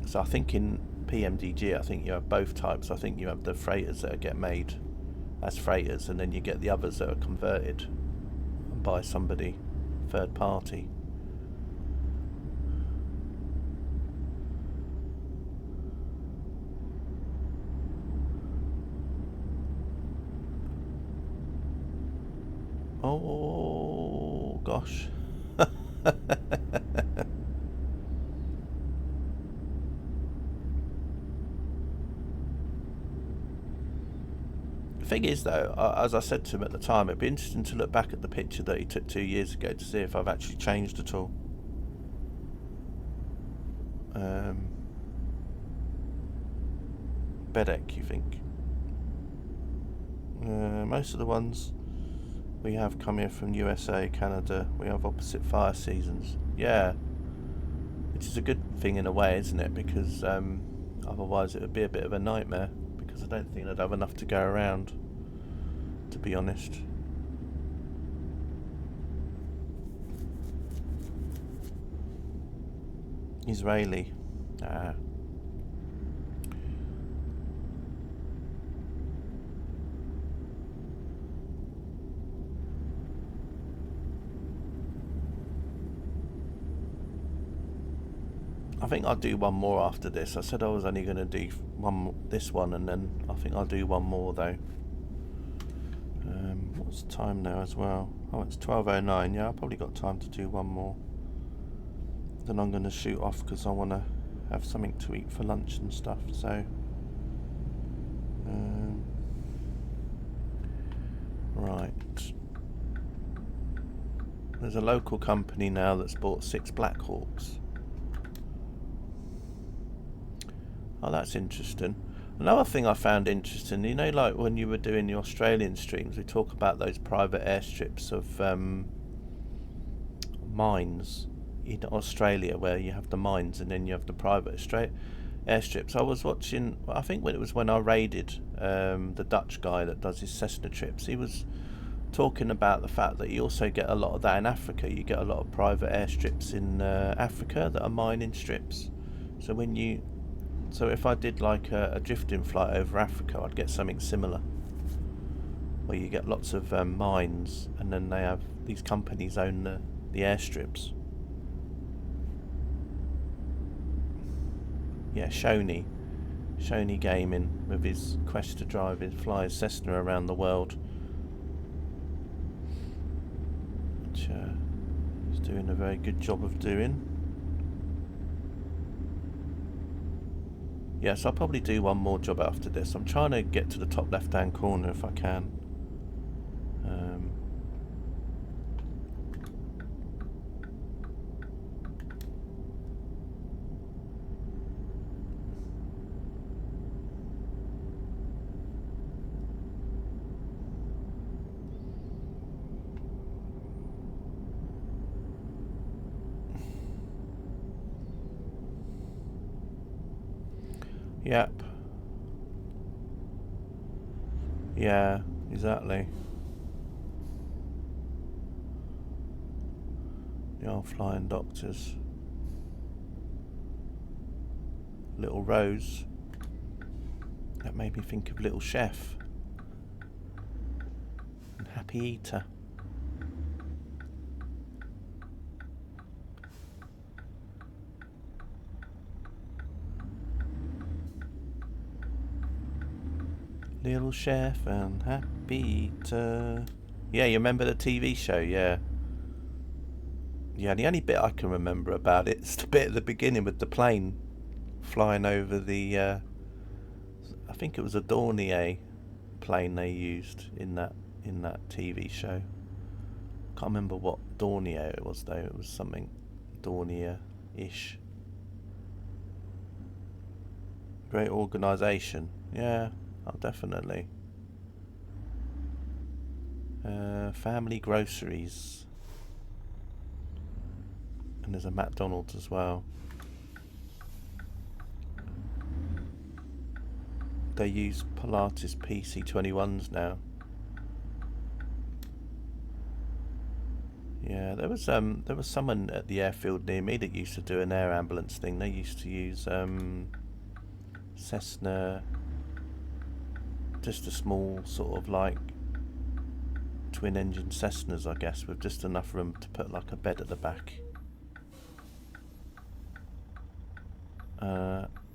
So I think in PMDG, I think you have both types. I think you have the freighters that get made as freighters, and then you get the others that are converted by somebody, third party. Oh gosh. The thing is, though, as I said to him at the time, it'd be interesting to look back at the picture that he took 2 years ago to see if I've actually changed at all. Bedek, you think? Most of the ones we have come here from USA, Canada. We have opposite fire seasons. Yeah, which is a good thing in a way, isn't it? Because otherwise it would be a bit of a nightmare, because I don't think I'd have enough to go around, to be honest. Israeli. I think I'll do one more after this. I said I was only going to do this one, and then I think I'll do one more though. What's the time now as well? Oh, it's 12:09. Yeah, I've probably got time to do one more. Then I'm going to shoot off because I want to have something to eat for lunch and stuff. So, right. There's a local company now that's bought 6 Black Hawks. Oh, that's interesting. Another thing I found interesting, you know, like when you were doing the Australian streams, we talk about those private airstrips of mines in Australia, where you have the mines and then you have the private airstrips. I was watching, I think when it was when I raided the Dutch guy that does his Cessna trips, he was talking about the fact that you also get a lot of that in Africa. You get a lot of private airstrips in Africa that are mining strips. So if I did like a drifting flight over Africa, I'd get something similar, where you get lots of mines, and then they have these companies own the airstrips. Yeah, Shoney Gaming with his quest to fly his Cessna around the world, which he's doing a very good job of doing. Yes, I'll probably do one more job after this. I'm trying to get to the top left-hand corner if I can. Yep. Yeah, exactly. The old flying doctors. Little Rose. That made me think of Little Chef. And Happy Eater. Little Chef and Happy Eater. Yeah, you remember the TV show? Yeah. Yeah, the only bit I can remember about it is the bit at the beginning with the plane flying over the I think it was a Dornier plane they used in that TV show. Can't remember what Dornier it was though. It was something Dornier-ish. Great organisation. Yeah, oh, definitely. Family Groceries. And there's a McDonald's as well. They use Pilatus PC21s now. Yeah, there was someone at the airfield near me that used to do an air ambulance thing. They used to use Cessna, just a small sort of like twin engine Cessnas, I guess, with just enough room to put like a bed at the back.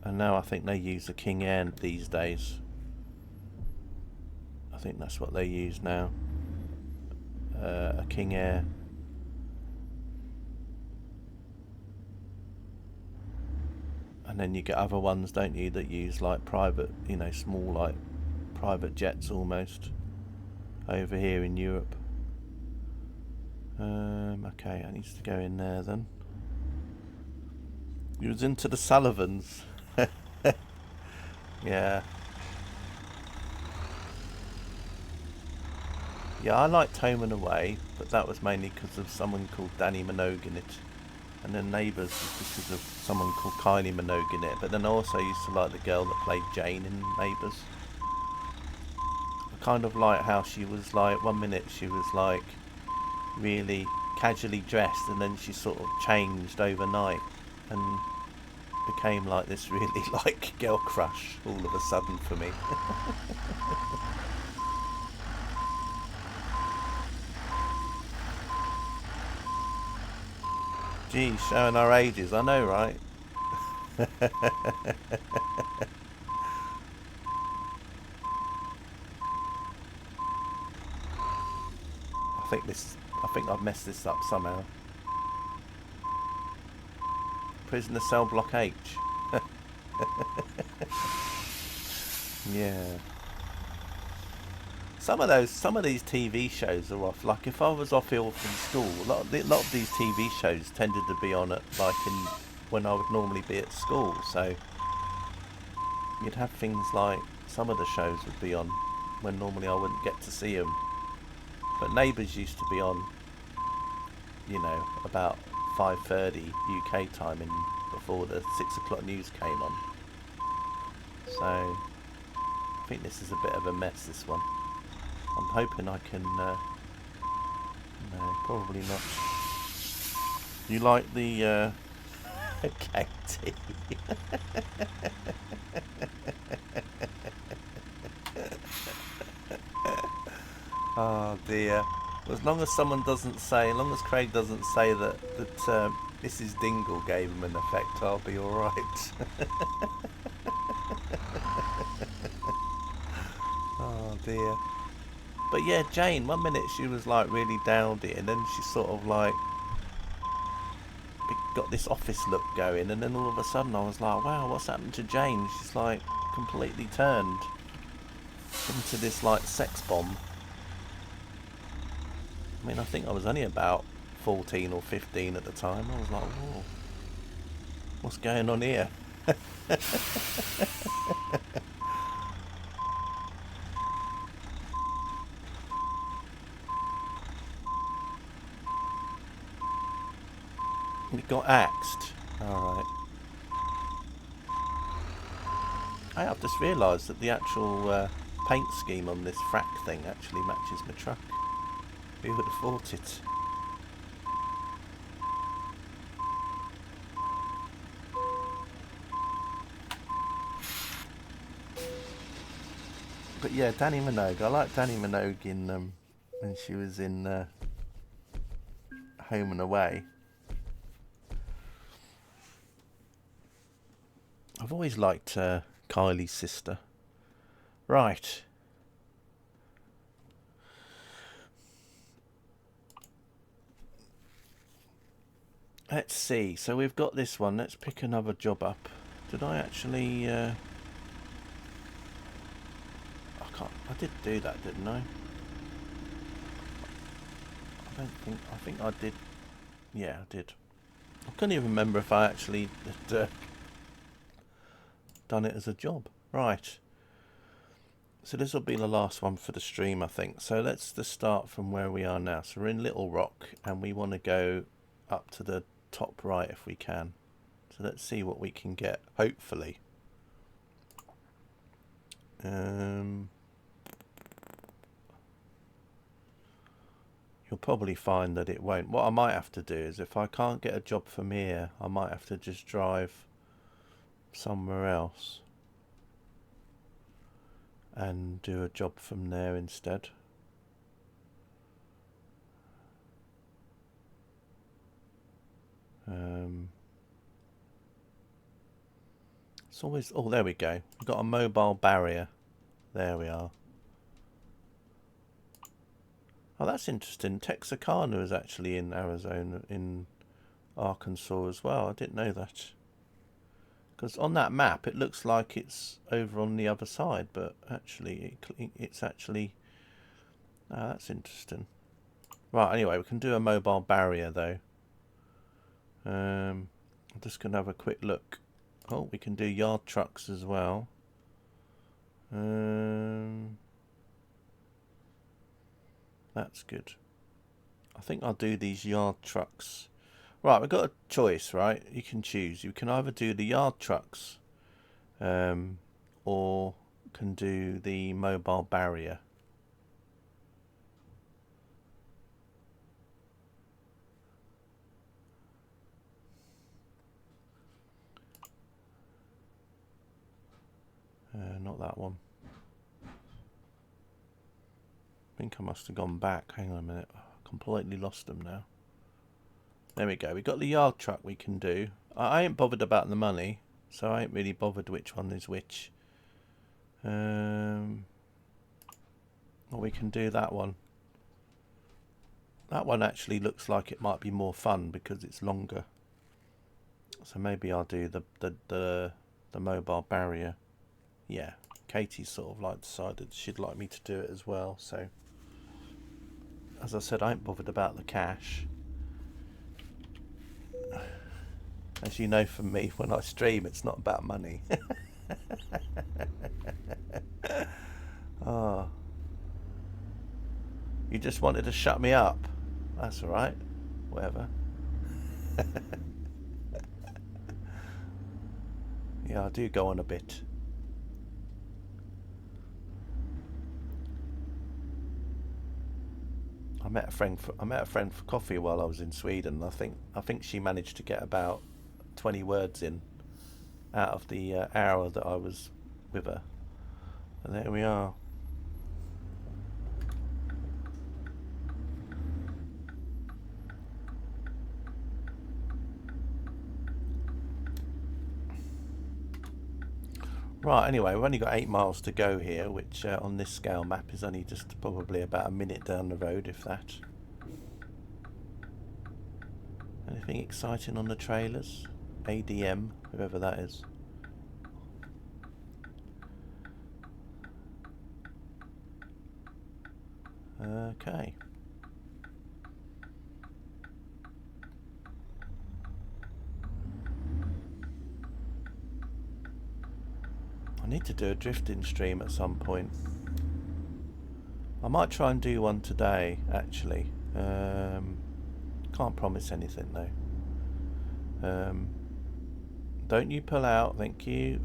And now I think they use a King Air these days. I think that's what they use now. A King Air. And then you get other ones, don't you, that use like private, you know, small like private jets almost over here in Europe. Okay, I need to go in there then. You was into the Sullivans. Yeah. Yeah, I liked Home and Away, but that was mainly because of someone called Danny Minogue in it. And then Neighbours was because of someone called Kylie Minogue in it. But then I also used to like the girl that played Jane in Neighbours. I kind of like how she was like, one minute she was like really casually dressed, and then she sort of changed overnight and became like this really like girl crush all of a sudden for me. Gee, showing our ages, I know, right? I think I've messed this up somehow. Prisoner cell block H. Yeah. Some of these TV shows are off. Like if I was off ill from school, a lot of these TV shows tended to be on at when I would normally be at school. So you'd have things like some of the shows would be on when normally I wouldn't get to see them. But Neighbours used to be on, you know, about 5:30 UK time before the 6 o'clock news came on. So I think this is a bit of a mess, this one. I'm hoping I can... no, probably not. You like the... Katie. Oh dear. Well, as long as Craig doesn't say that Mrs. Dingle gave him an effect, I'll be alright. Oh dear. But yeah, Jane, one minute she was like really dowdy, and then she sort of like got this office look going, and then all of a sudden I was like, wow, what's happened to Jane? She's like completely turned into this like sex bomb. I mean, I think I was only about 14 or 15 at the time. I was like, whoa, what's going on here? It got axed. Alright. Hey, I've just realised that the actual paint scheme on this frack thing actually matches my truck. Who would have thought it? But yeah, Danny Minogue. I like Danny Minogue in when she was in Home and Away. I've always liked Kylie's sister. Right. Let's see. So we've got this one. Let's pick another job up. Did I actually... I did do that, didn't I? I think I did. Yeah, I did. I couldn't even remember if I actually had done it as a job. Right. So this will be the last one for the stream, I think. So let's just start from where we are now. So we're in Little Rock, and we want to go up to the top right if we can. So let's see what we can get, hopefully. You'll probably find that it won't. What I might have to do is, if I can't get a job from here, I might have to just drive somewhere else and do a job from there instead. It's always... Oh, there we go. We've got a mobile barrier. There we are. Oh, that's interesting. Texarkana is actually in Arizona, in Arkansas as well. I didn't know that. Because on that map, it looks like it's over on the other side, but actually, it's actually... Oh, that's interesting. Right, anyway, we can do a mobile barrier, though. I'm just going to have a quick look. Oh, we can do yard trucks as well. That's good. I think I'll do these yard trucks. Right, we've got a choice, right? You can choose. You can either do the yard trucks, or can do the mobile barrier. Not that one. I think I must have gone back. Hang on a minute. I completely lost them now. There we go. We've got the yard truck we can do. I ain't bothered about the money, so I ain't really bothered which one is which. Well, we can do that one. That one actually looks like it might be more fun because it's longer. So maybe I'll do the mobile barrier. Yeah, Katie sort of like decided she'd like me to do it as well. So, as I said, I ain't bothered about the cash. As you know from me, when I stream, it's not about money. Oh. You just wanted to shut me up. That's alright. Whatever. Yeah, I do go on a bit. I met a friend for coffee while I was in Sweden. I think she managed to get about 20 words in out of the hour that I was with her. And there we are. Right, anyway, we've only got 8 miles to go here, which on this scale map is only just probably about a minute down the road, if that. Anything exciting on the trailers? ADM, whoever that is. Okay. I need to do a drifting stream at some point. I might try and do one today, actually. Can't promise anything though. Don't you pull out, thank you.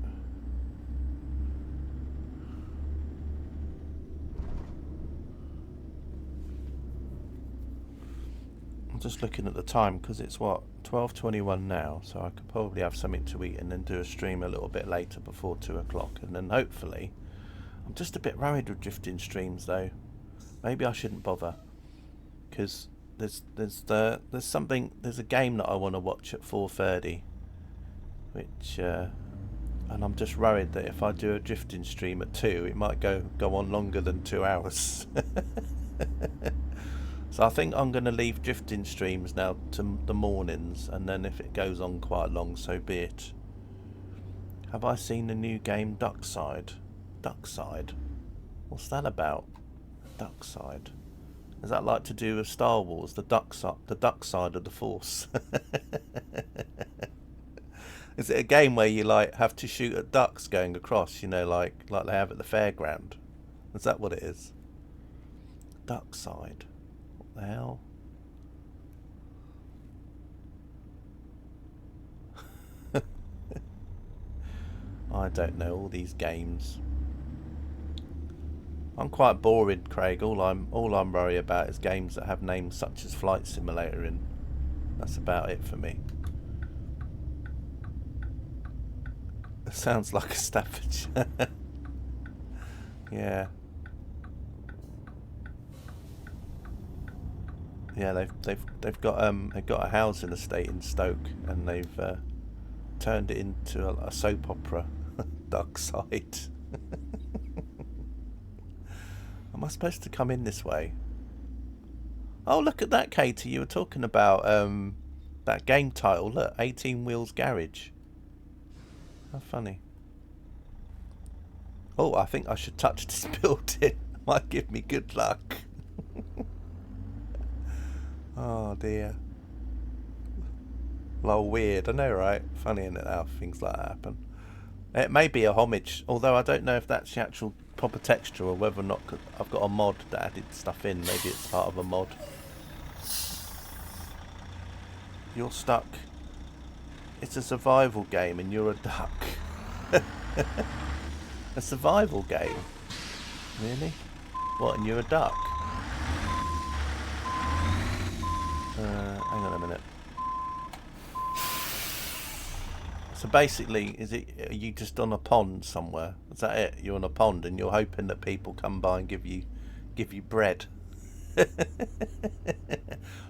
I'm just looking at the time because it's what, 12:21 now, so I could probably have something to eat and then do a stream a little bit later before 2 o'clock, and then hopefully... I'm just a bit worried with drifting streams though. Maybe I shouldn't bother, because there's a game that I want to watch at 4:30, which and I'm just worried that if I do a drifting stream at 2, it might go on longer than 2 hours. So I think I'm going to leave drifting streams now to the mornings, and then if it goes on quite long, so be it. Have I seen the new game Duckside? Duckside? What's that about? Duckside? Is that like to do with Star Wars? The duck side of the Force? Is it a game where you like have to shoot at ducks going across? You know, like they have at the fairground. Is that what it is? Duckside. What the hell? I don't know, all these games. I'm quite boring, Craig. All I'm worried about is games that have names such as Flight Simulator in. That's about it for me. It sounds like a Staffordshire. Yeah. Yeah, they've got a housing estate in Stoke, and they've turned it into a soap opera. Dark Side. Am I supposed to come in this way? Oh, look at that, Katie. You were talking about that game title. Look, 18 Wheels Garage. How funny. Oh, I think I should touch this building. Might give me good luck. Oh dear. Well, weird. I know, right? Funny, isn't it, how things like that happen. It may be a homage, although I don't know if that's the actual proper texture or whether or not, cause I've got a mod that added stuff in. Maybe it's part of a mod. You're stuck. It's a survival game and you're a duck. A survival game? Really? What, and you're a duck? Hang on a minute. So basically, are you just on a pond somewhere? Is that it? You're on a pond and you're hoping that people come by and give you bread.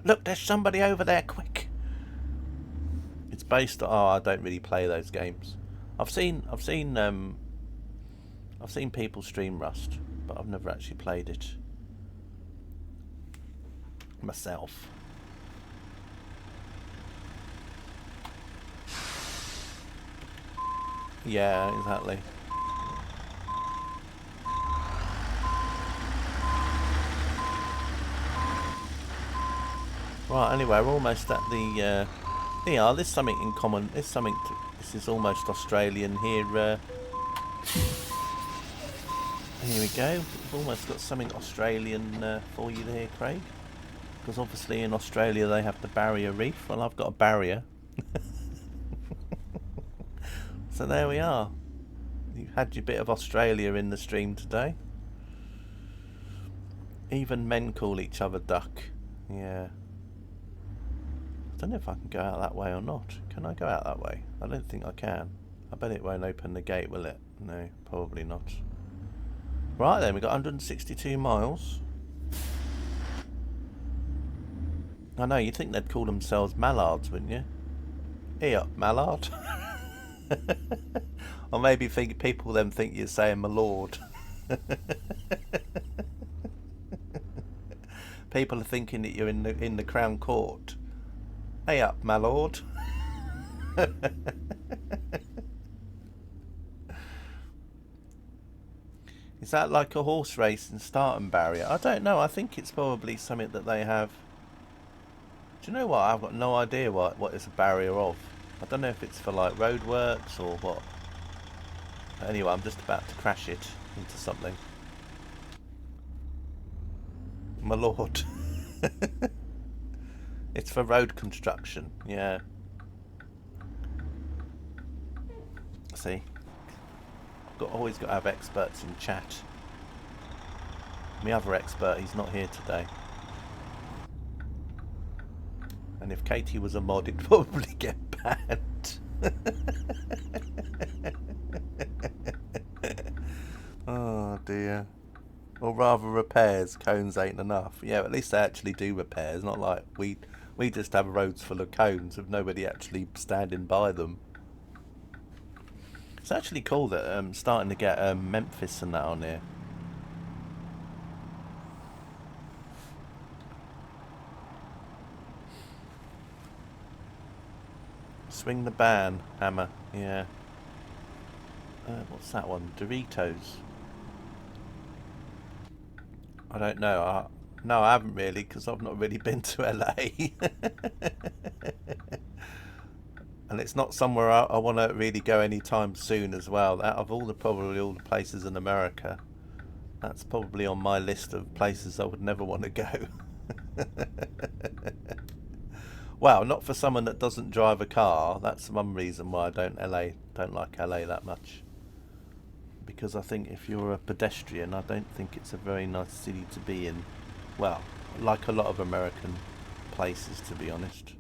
Look, there's somebody over there, quick. It's based on, I don't really play those games. I've seen people stream Rust, but I've never actually played it myself. Yeah, exactly. Right, anyway, we're almost at the yeah, there's something in common. This is almost Australian here. Here we go. We've almost got something Australian for you there, Craig. Because obviously in Australia they have the barrier reef. Well, I've got a barrier. So there we are. You had your bit of Australia in the stream today. Even men call each other duck. Yeah. I don't know if I can go out that way or not. Can I go out that way? I don't think I can. I bet it won't open the gate, will it? No, probably not. Right then, we've got 162 miles. I know, you'd think they'd call themselves mallards, wouldn't you? Here, mallard. Or maybe people then think you're saying my lord. People are thinking that you're in the Crown Court. Hey up, my lord. Is that like a horse race in starting barrier? I don't know. I think it's probably something that they have. Do you know what? I've got no idea what it's a barrier of. I don't know if it's for like roadworks or what. Anyway, I'm just about to crash it into something. My lord. It's for road construction, yeah. See? Always got to have experts in chat. My other expert, he's not here today. And if Katie was a mod, it'd probably get banned. Oh dear. Or rather repairs, cones ain't enough. Yeah, at least they actually do repairs, not like we just have roads full of cones with nobody actually standing by them. It's actually cool that starting to get Memphis and that on here. Swing the ban, hammer, yeah. What's that one? Doritos. I don't know. No, I haven't really, because I've not really been to LA. And it's not somewhere I want to really go anytime soon as well. Out of probably all the places in America, that's probably on my list of places I would never want to go. Well, not for someone that doesn't drive a car. That's one reason why I don't like LA that much. because I think if you're a pedestrian, I don't think it's a very nice city to be in. Well, like a lot of American places, to be honest.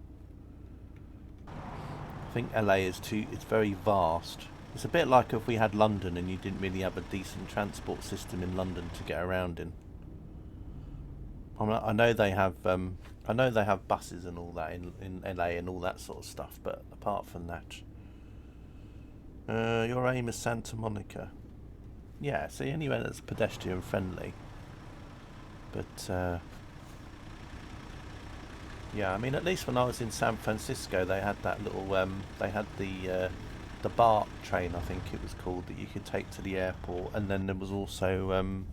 I think LA is it's very vast. It's a bit like if we had London and you didn't really have a decent transport system in London to get around in. I know they have buses and all that in LA and all that sort of stuff, but apart from that, your aim is Santa Monica. Yeah, see, anywhere that's pedestrian friendly. But yeah, I mean, at least when I was in San Francisco, they had that little they had the BART train, I think it was called, that you could take to the airport, and then there was also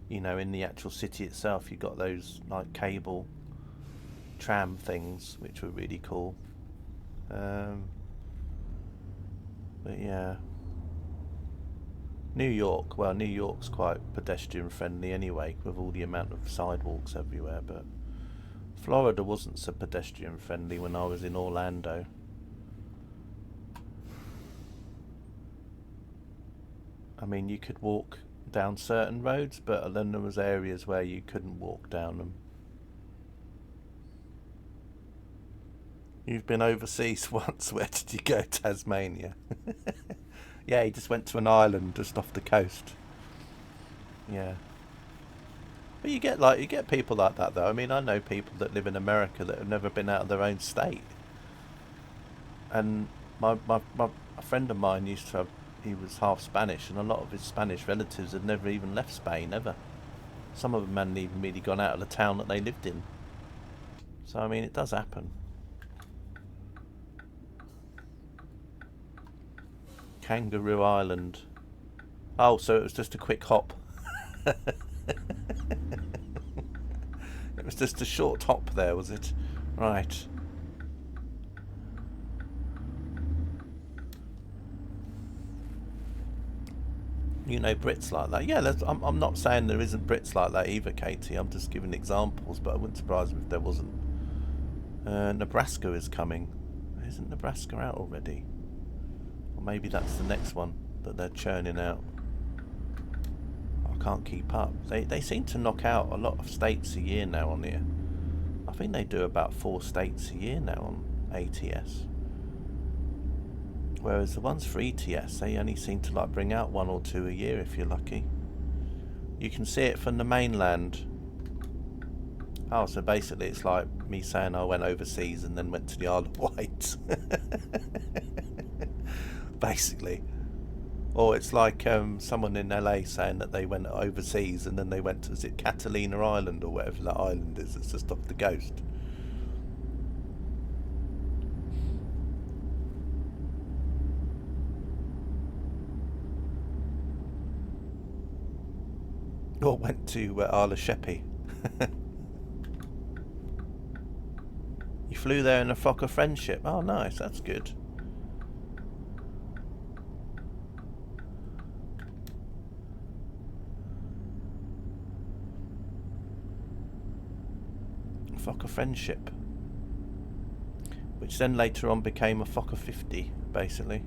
you know, in the actual city itself, you got those like cable tram things, which were really cool. But yeah, New York. Well, New York's quite pedestrian friendly anyway, with all the amount of sidewalks everywhere. But Florida wasn't so pedestrian friendly when I was in Orlando. I mean, you could walk down certain roads, but then there was areas where you couldn't walk down them. You've been overseas once. Where did you go? Tasmania. Yeah, he just went to an island just off the coast. Yeah. But you get people like that though. I mean, I know people that live in America that have never been out of their own state. And a friend of mine used to have, he was half Spanish, and a lot of his Spanish relatives had never even left Spain ever. Some of them hadn't even really gone out of the town that they lived in. So I mean, it does happen. Kangaroo Island. Oh, so it was just a quick hop. It was just a short hop there, was it? Right. You know Brits like that. Yeah, I'm not saying there isn't Brits like that either, Katie. I'm just giving examples, but I wouldn't surprise me if there wasn't. Nebraska is coming. Isn't Nebraska out already? Or maybe that's the next one that they're churning out. I can't keep up. They seem to knock out a lot of states a year now on here. I think they do about 4 states a year now on ATS. Whereas the ones for ETS, they only seem to like bring out 1 or 2 a year if you're lucky. You can see it from the mainland. Oh, so basically it's like me saying I went overseas and then went to the Isle of Wight. Basically. Or it's like someone in LA saying that they went overseas and then they went to, is it Catalina Island or whatever that island is, it's just off the coast. Or went to Isle of Sheppey. You flew there in a Fokker Friendship. Oh, nice, that's good. Fokker Friendship, which then later on became a Fokker 50, basically.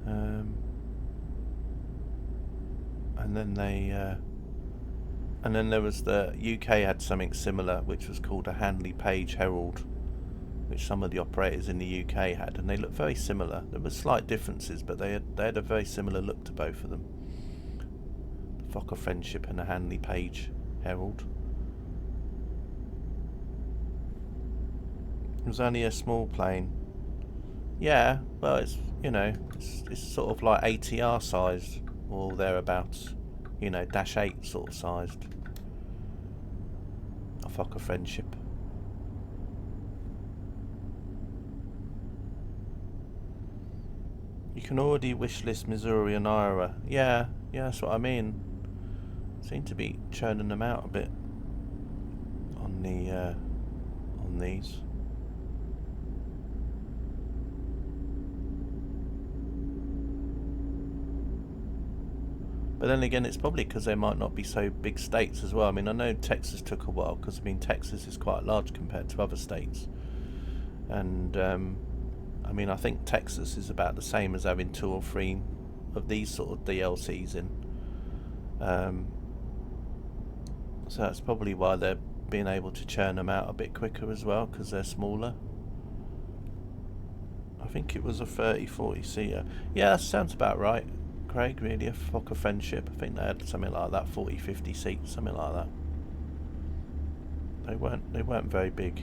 And then and then there was the UK had something similar, which was called a Handley Page Herald, which some of the operators in the UK had, and they looked very similar. There were slight differences, but they had a very similar look to both of them. The Fokker Friendship and the Handley Page Herald. It was only a small plane. Yeah, well, it's, you know, it's sort of like ATR sized or thereabouts. You know, Dash 8 sort of sized. A Fokker Friendship. You can already wishlist Missouri and Iowa. Yeah, that's what I mean. Seem to be churning them out a bit on these. But then again, it's probably because they might not be so big states as well. I mean, I know Texas took a while because, I mean, Texas is quite large compared to other states. And, I mean, I think Texas is about the same as having 2 or 3 of these sort of DLCs in. So that's probably why they're being able to churn them out a bit quicker as well, because they're smaller. I think it was a 30-40 seater. Yeah, that sounds about right, Craig. Really, a Flock of Friendship. I think they had something like that, 40-50 seats, something like that. They weren't very big,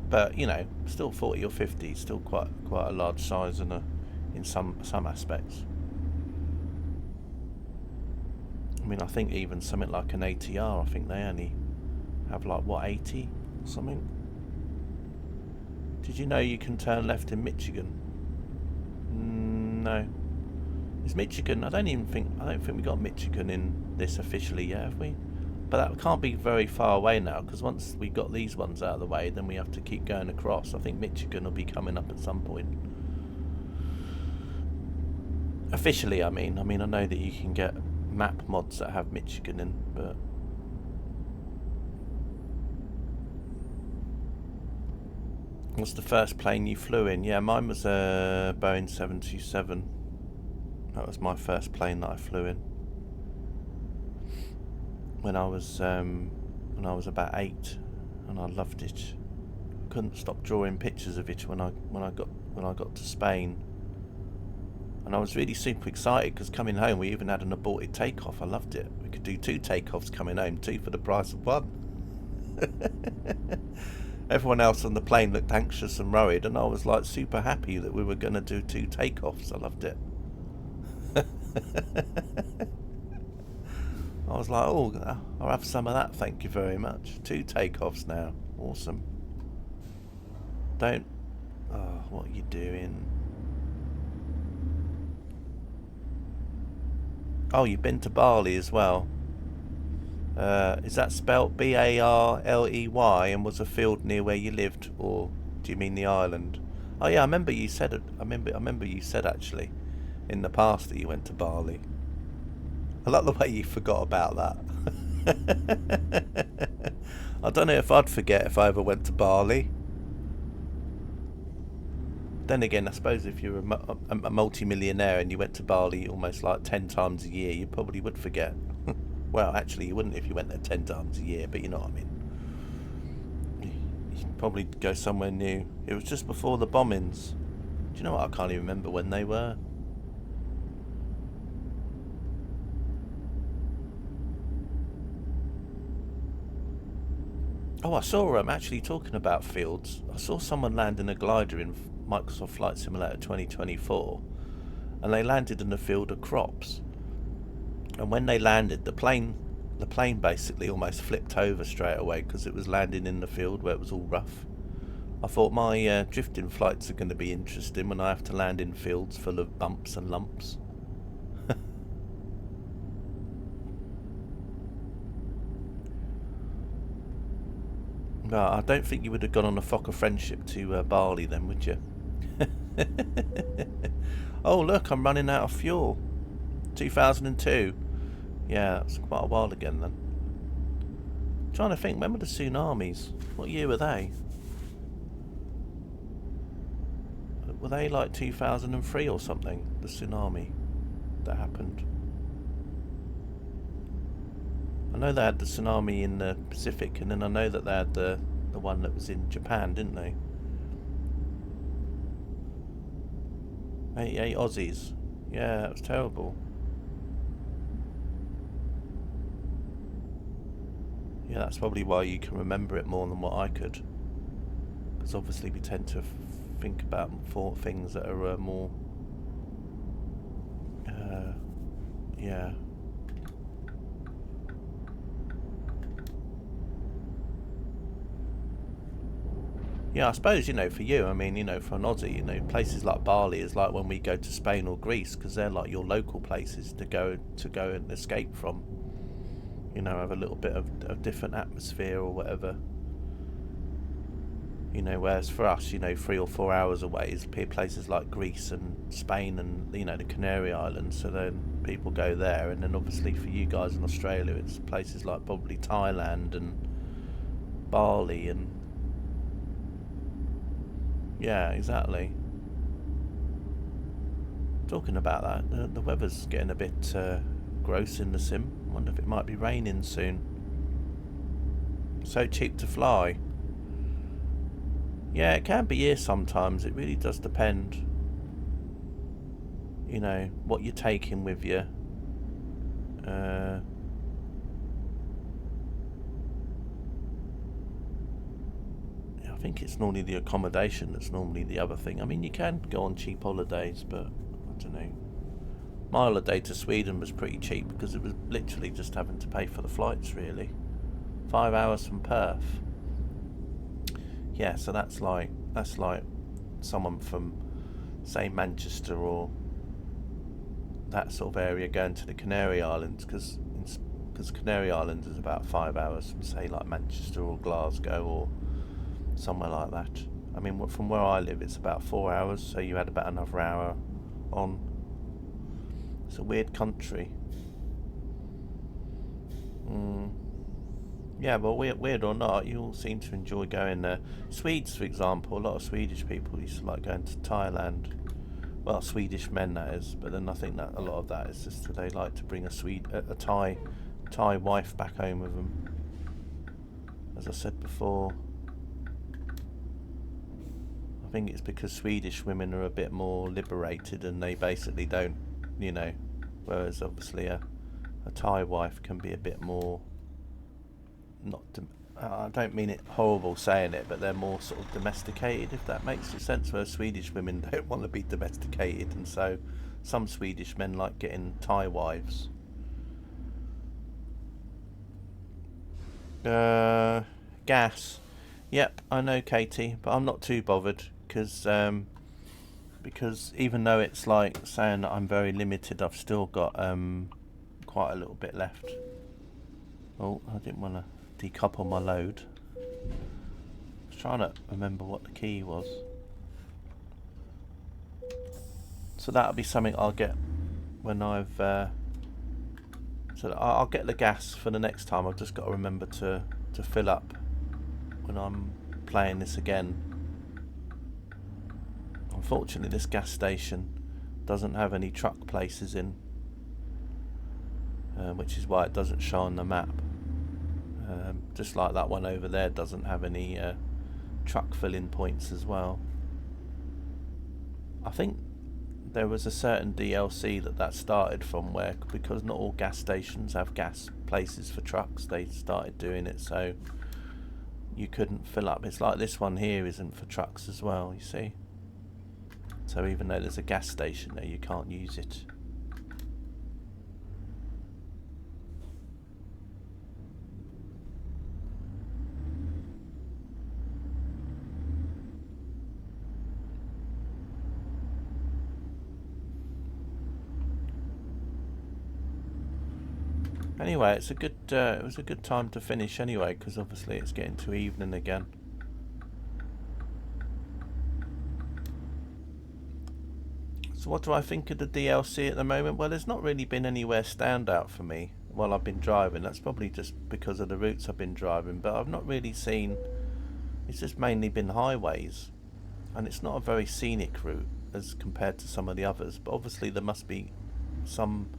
but you know, still 40 or 50, still quite a large size in some aspects. I mean, I think even something like an ATR, I think they only have like, what, 80 or something? Did you know you can turn left in Michigan? No. Is Michigan? I don't think we got Michigan in this officially yet, have we? But that can't be very far away now, because once we got these ones out of the way, then we have to keep going across. I think Michigan will be coming up at some point. Officially, I mean, I know that you can get map mods that have Michigan in, but what's the first plane you flew in? Yeah, mine was a Boeing 727. That was my first plane that I flew in when I was about 8, and I loved it. Couldn't stop drawing pictures of it when I got to Spain. And I was really super excited because coming home we even had an aborted takeoff. I loved it. We could do 2 takeoffs coming home, 2 for the price of 1. Everyone else on the plane looked anxious and worried, and I was like super happy that we were going to do 2 takeoffs. I loved it. I was like, oh, I'll have some of that, thank you very much. 2 takeoffs now. Awesome. Don't... Oh, what are you doing? Oh, you've been to Bali as well. Is that spelt Barley, and was a field near where you lived, or do you mean the island? Oh yeah, I remember you said it. I remember you said actually in the past that you went to Bali. I like the way you forgot about that. I don't know if I'd forget if I ever went to Bali. Then again, I suppose if you're a multi-millionaire and you went to Bali almost like 10 times a year, you probably would forget. Well, actually, you wouldn't if you went there 10 times a year, but you know what I mean. You'd probably go somewhere new. It was just before the bombings. Do you know what? I can't even remember when they were. Oh, I saw actually talking about fields. I saw someone land in a glider in Microsoft Flight Simulator 2024, and they landed in a field of crops. And when they landed, the plane basically almost flipped over straight away because it was landing in the field where it was all rough. I thought my drifting flights are going to be interesting when I have to land in fields full of bumps and lumps. No, I don't think you would have gone on a Flock of Friendship to Bali then, would you? Oh look, I'm running out of fuel. 2002. Yeah, that's quite a while again then. I'm trying to think, when were the tsunamis? What year were they? Were they like 2003 or something? The tsunami that happened. I know they had the tsunami in the Pacific, and then I know that they had the one that was in Japan, didn't they? 88 Aussies. Yeah, that was terrible. Yeah, that's probably why you can remember it more than what I could. Because obviously we tend to think about things that are more... yeah. Yeah, I suppose, you know, for you, I mean, you know, for an Aussie, you know, places like Bali is like when we go to Spain or Greece, because they're like your local places to go and escape from. You know, have a little bit of different atmosphere or whatever. You know, whereas for us, you know, 3 or 4 hours away is places like Greece and Spain and, you know, the Canary Islands. So then people go there, and then obviously for you guys in Australia, it's places like probably Thailand and Bali and... Yeah, exactly. Talking about that, the weather's getting a bit gross in the sim. I wonder if it might be raining soon. So cheap to fly. Yeah, it can be here sometimes. It really does depend. You know, what you're taking with you. I think it's normally the accommodation that's normally the other thing. I mean, you can go on cheap holidays, but I don't know. My holiday to Sweden was pretty cheap because it was literally just having to pay for the flights, really. 5 hours from Perth. Yeah, so that's like someone from, say, Manchester or that sort of area going to the Canary Islands, because Canary Islands is about 5 hours from, say, like Manchester or Glasgow or somewhere like that. I mean, from where I live, it's about 4 hours, so you had about another hour on. It's a weird country. Yeah, but weird or not, you all seem to enjoy going there. Swedes, for example, a lot of Swedish people used to like going to Thailand. Well, Swedish men, that is. But then I think that a lot of that is just that they like to bring a Thai wife back home with them. As I said before, I think it's because Swedish women are a bit more liberated and they basically don't, you know, whereas obviously a Thai wife can be a bit more, I don't mean it horrible saying it, but they're more sort of domesticated, if that makes sense, whereas Swedish women don't want to be domesticated, and so some Swedish men like getting Thai wives. Gas. Yep, I know, Katie, but I'm not too bothered because even though it's like saying that I'm very limited, I've still got quite a little bit left. Oh, I didn't want to decouple my load. I was trying to remember what the key was. So that'll be something I'll get when I've so I'll get the gas for the next time. I've just got to remember to fill up when I'm playing this again. Unfortunately, this gas station doesn't have any truck places in, which is why it doesn't show on the map. Just like that one over there doesn't have any truck filling points as well. I think there was a certain DLC that started from, where, because not all gas stations have gas places for trucks, they started doing it so you couldn't fill up. It's like this one here isn't for trucks as well, you see. So even though there's a gas station there, you can't use it. Anyway, it's a good. It was a good time to finish anyway, because obviously it's getting to evening again. So what do I think of the DLC at the moment? Well, there's not really been anywhere standout for me while I've been driving. That's probably just because of the routes I've been driving, but I've not really seen. It's just mainly been highways, and it's not a very scenic route as compared to some of the others. But obviously there must be some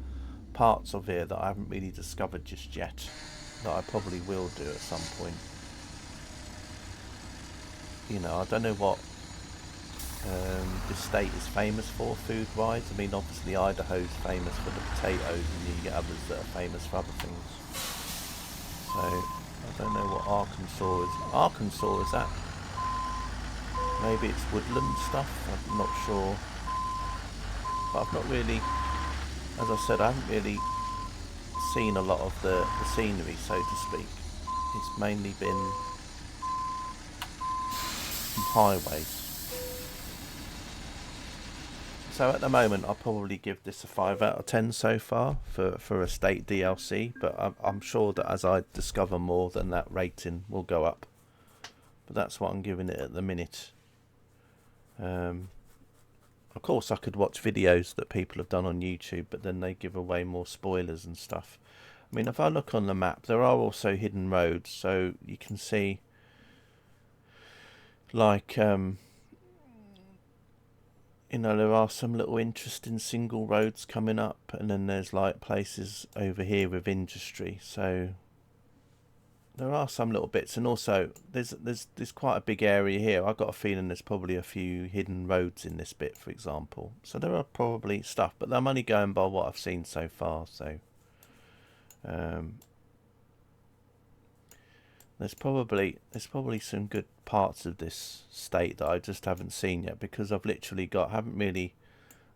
parts of here that I haven't really discovered just yet, that I probably will do at some point. You know, I don't know what this state is famous for food-wise. I mean, obviously Idaho's famous for the potatoes, and you get others that are famous for other things. So I don't know what Arkansas is. Arkansas, is that? Maybe it's woodland stuff. I'm not sure. But I've not really, as I said, I haven't really seen a lot of the scenery, so to speak. It's mainly been highways. So at the moment, I'll probably give this a 5 out of 10 so far for a state DLC, but I'm sure that as I discover more, then that rating will go up. But that's what I'm giving it at the minute. Of course, I could watch videos that people have done on YouTube, but then they give away more spoilers and stuff. I mean, if I look on the map, there are also hidden roads, so you can see, like, you know, there are some little interesting single roads coming up, and then there's like places over here with industry. So there are some little bits, and also there's quite a big area here. I've got a feeling there's probably a few hidden roads in this bit, for example. So there are probably stuff, but I'm only going by what I've seen so far. So um, there's probably some good parts of this state that I just haven't seen yet, because I've literally haven't really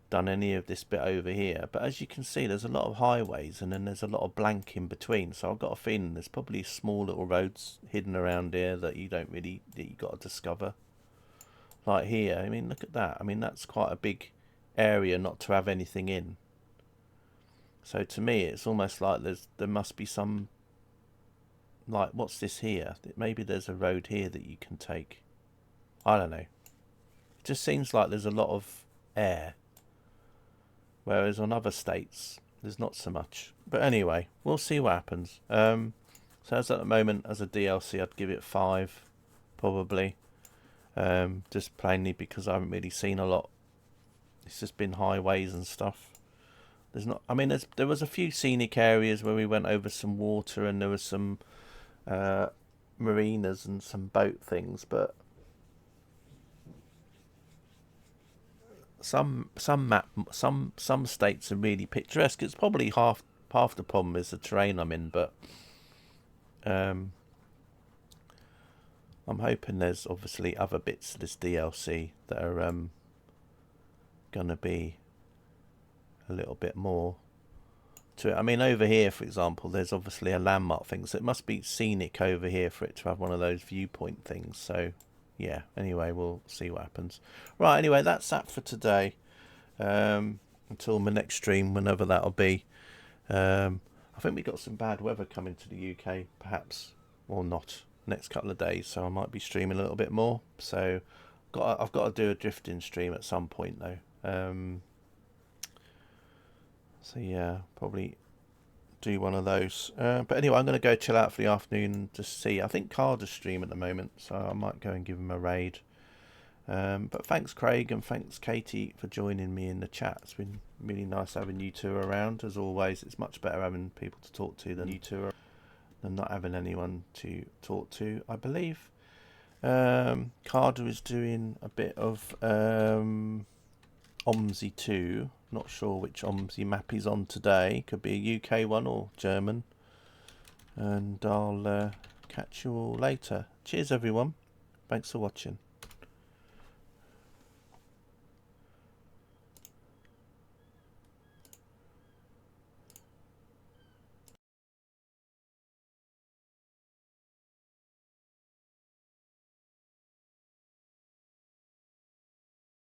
done any of this bit over here. But as you can see, there's a lot of highways, and then there's a lot of blank in between. So I've got a feeling there's probably small little roads hidden around here that you got to discover. Like here, I mean, look at that. I mean, that's quite a big area not to have anything in. So to me, it's almost like there must be some, like, what's this here? Maybe there's a road here that you can take. I don't know. It just seems like there's a lot of air, whereas on other states there's not so much. But anyway, we'll see what happens. So as at the moment, as a DLC, I'd give it 5, probably. Just plainly because I haven't really seen a lot. It's just been highways and stuff. There's not. I mean, there was a few scenic areas where we went over some water, and there was some marinas and some boat things, but some states are really picturesque. It's probably half the problem is the terrain I'm in, but I'm hoping there's obviously other bits of this DLC that are gonna be a little bit more to it. I mean, over here, for example, there's obviously a landmark thing, so it must be scenic over here for it to have one of those viewpoint things. So yeah, anyway, we'll see what happens. Right, anyway, that's that for today. Until my next stream, whenever that'll be. I think we got some bad weather coming to the UK, perhaps, or not, next couple of days, so I might be streaming a little bit more. So I've got to do a drifting stream at some point though. So yeah, probably do one of those. But anyway, I'm going to go chill out for the afternoon and just see. I think Carter's stream at the moment, so I might go and give him a raid. But thanks Craig and thanks Katie for joining me in the chat. It's been really nice having you two around. As always, it's much better having people to talk to than you two than not having anyone to talk to. I believe Carter is doing a bit of OMSI 2. Not sure which OMSI map he's on today. Could be a UK one or German. And I'll catch you all later. Cheers everyone. Thanks for watching.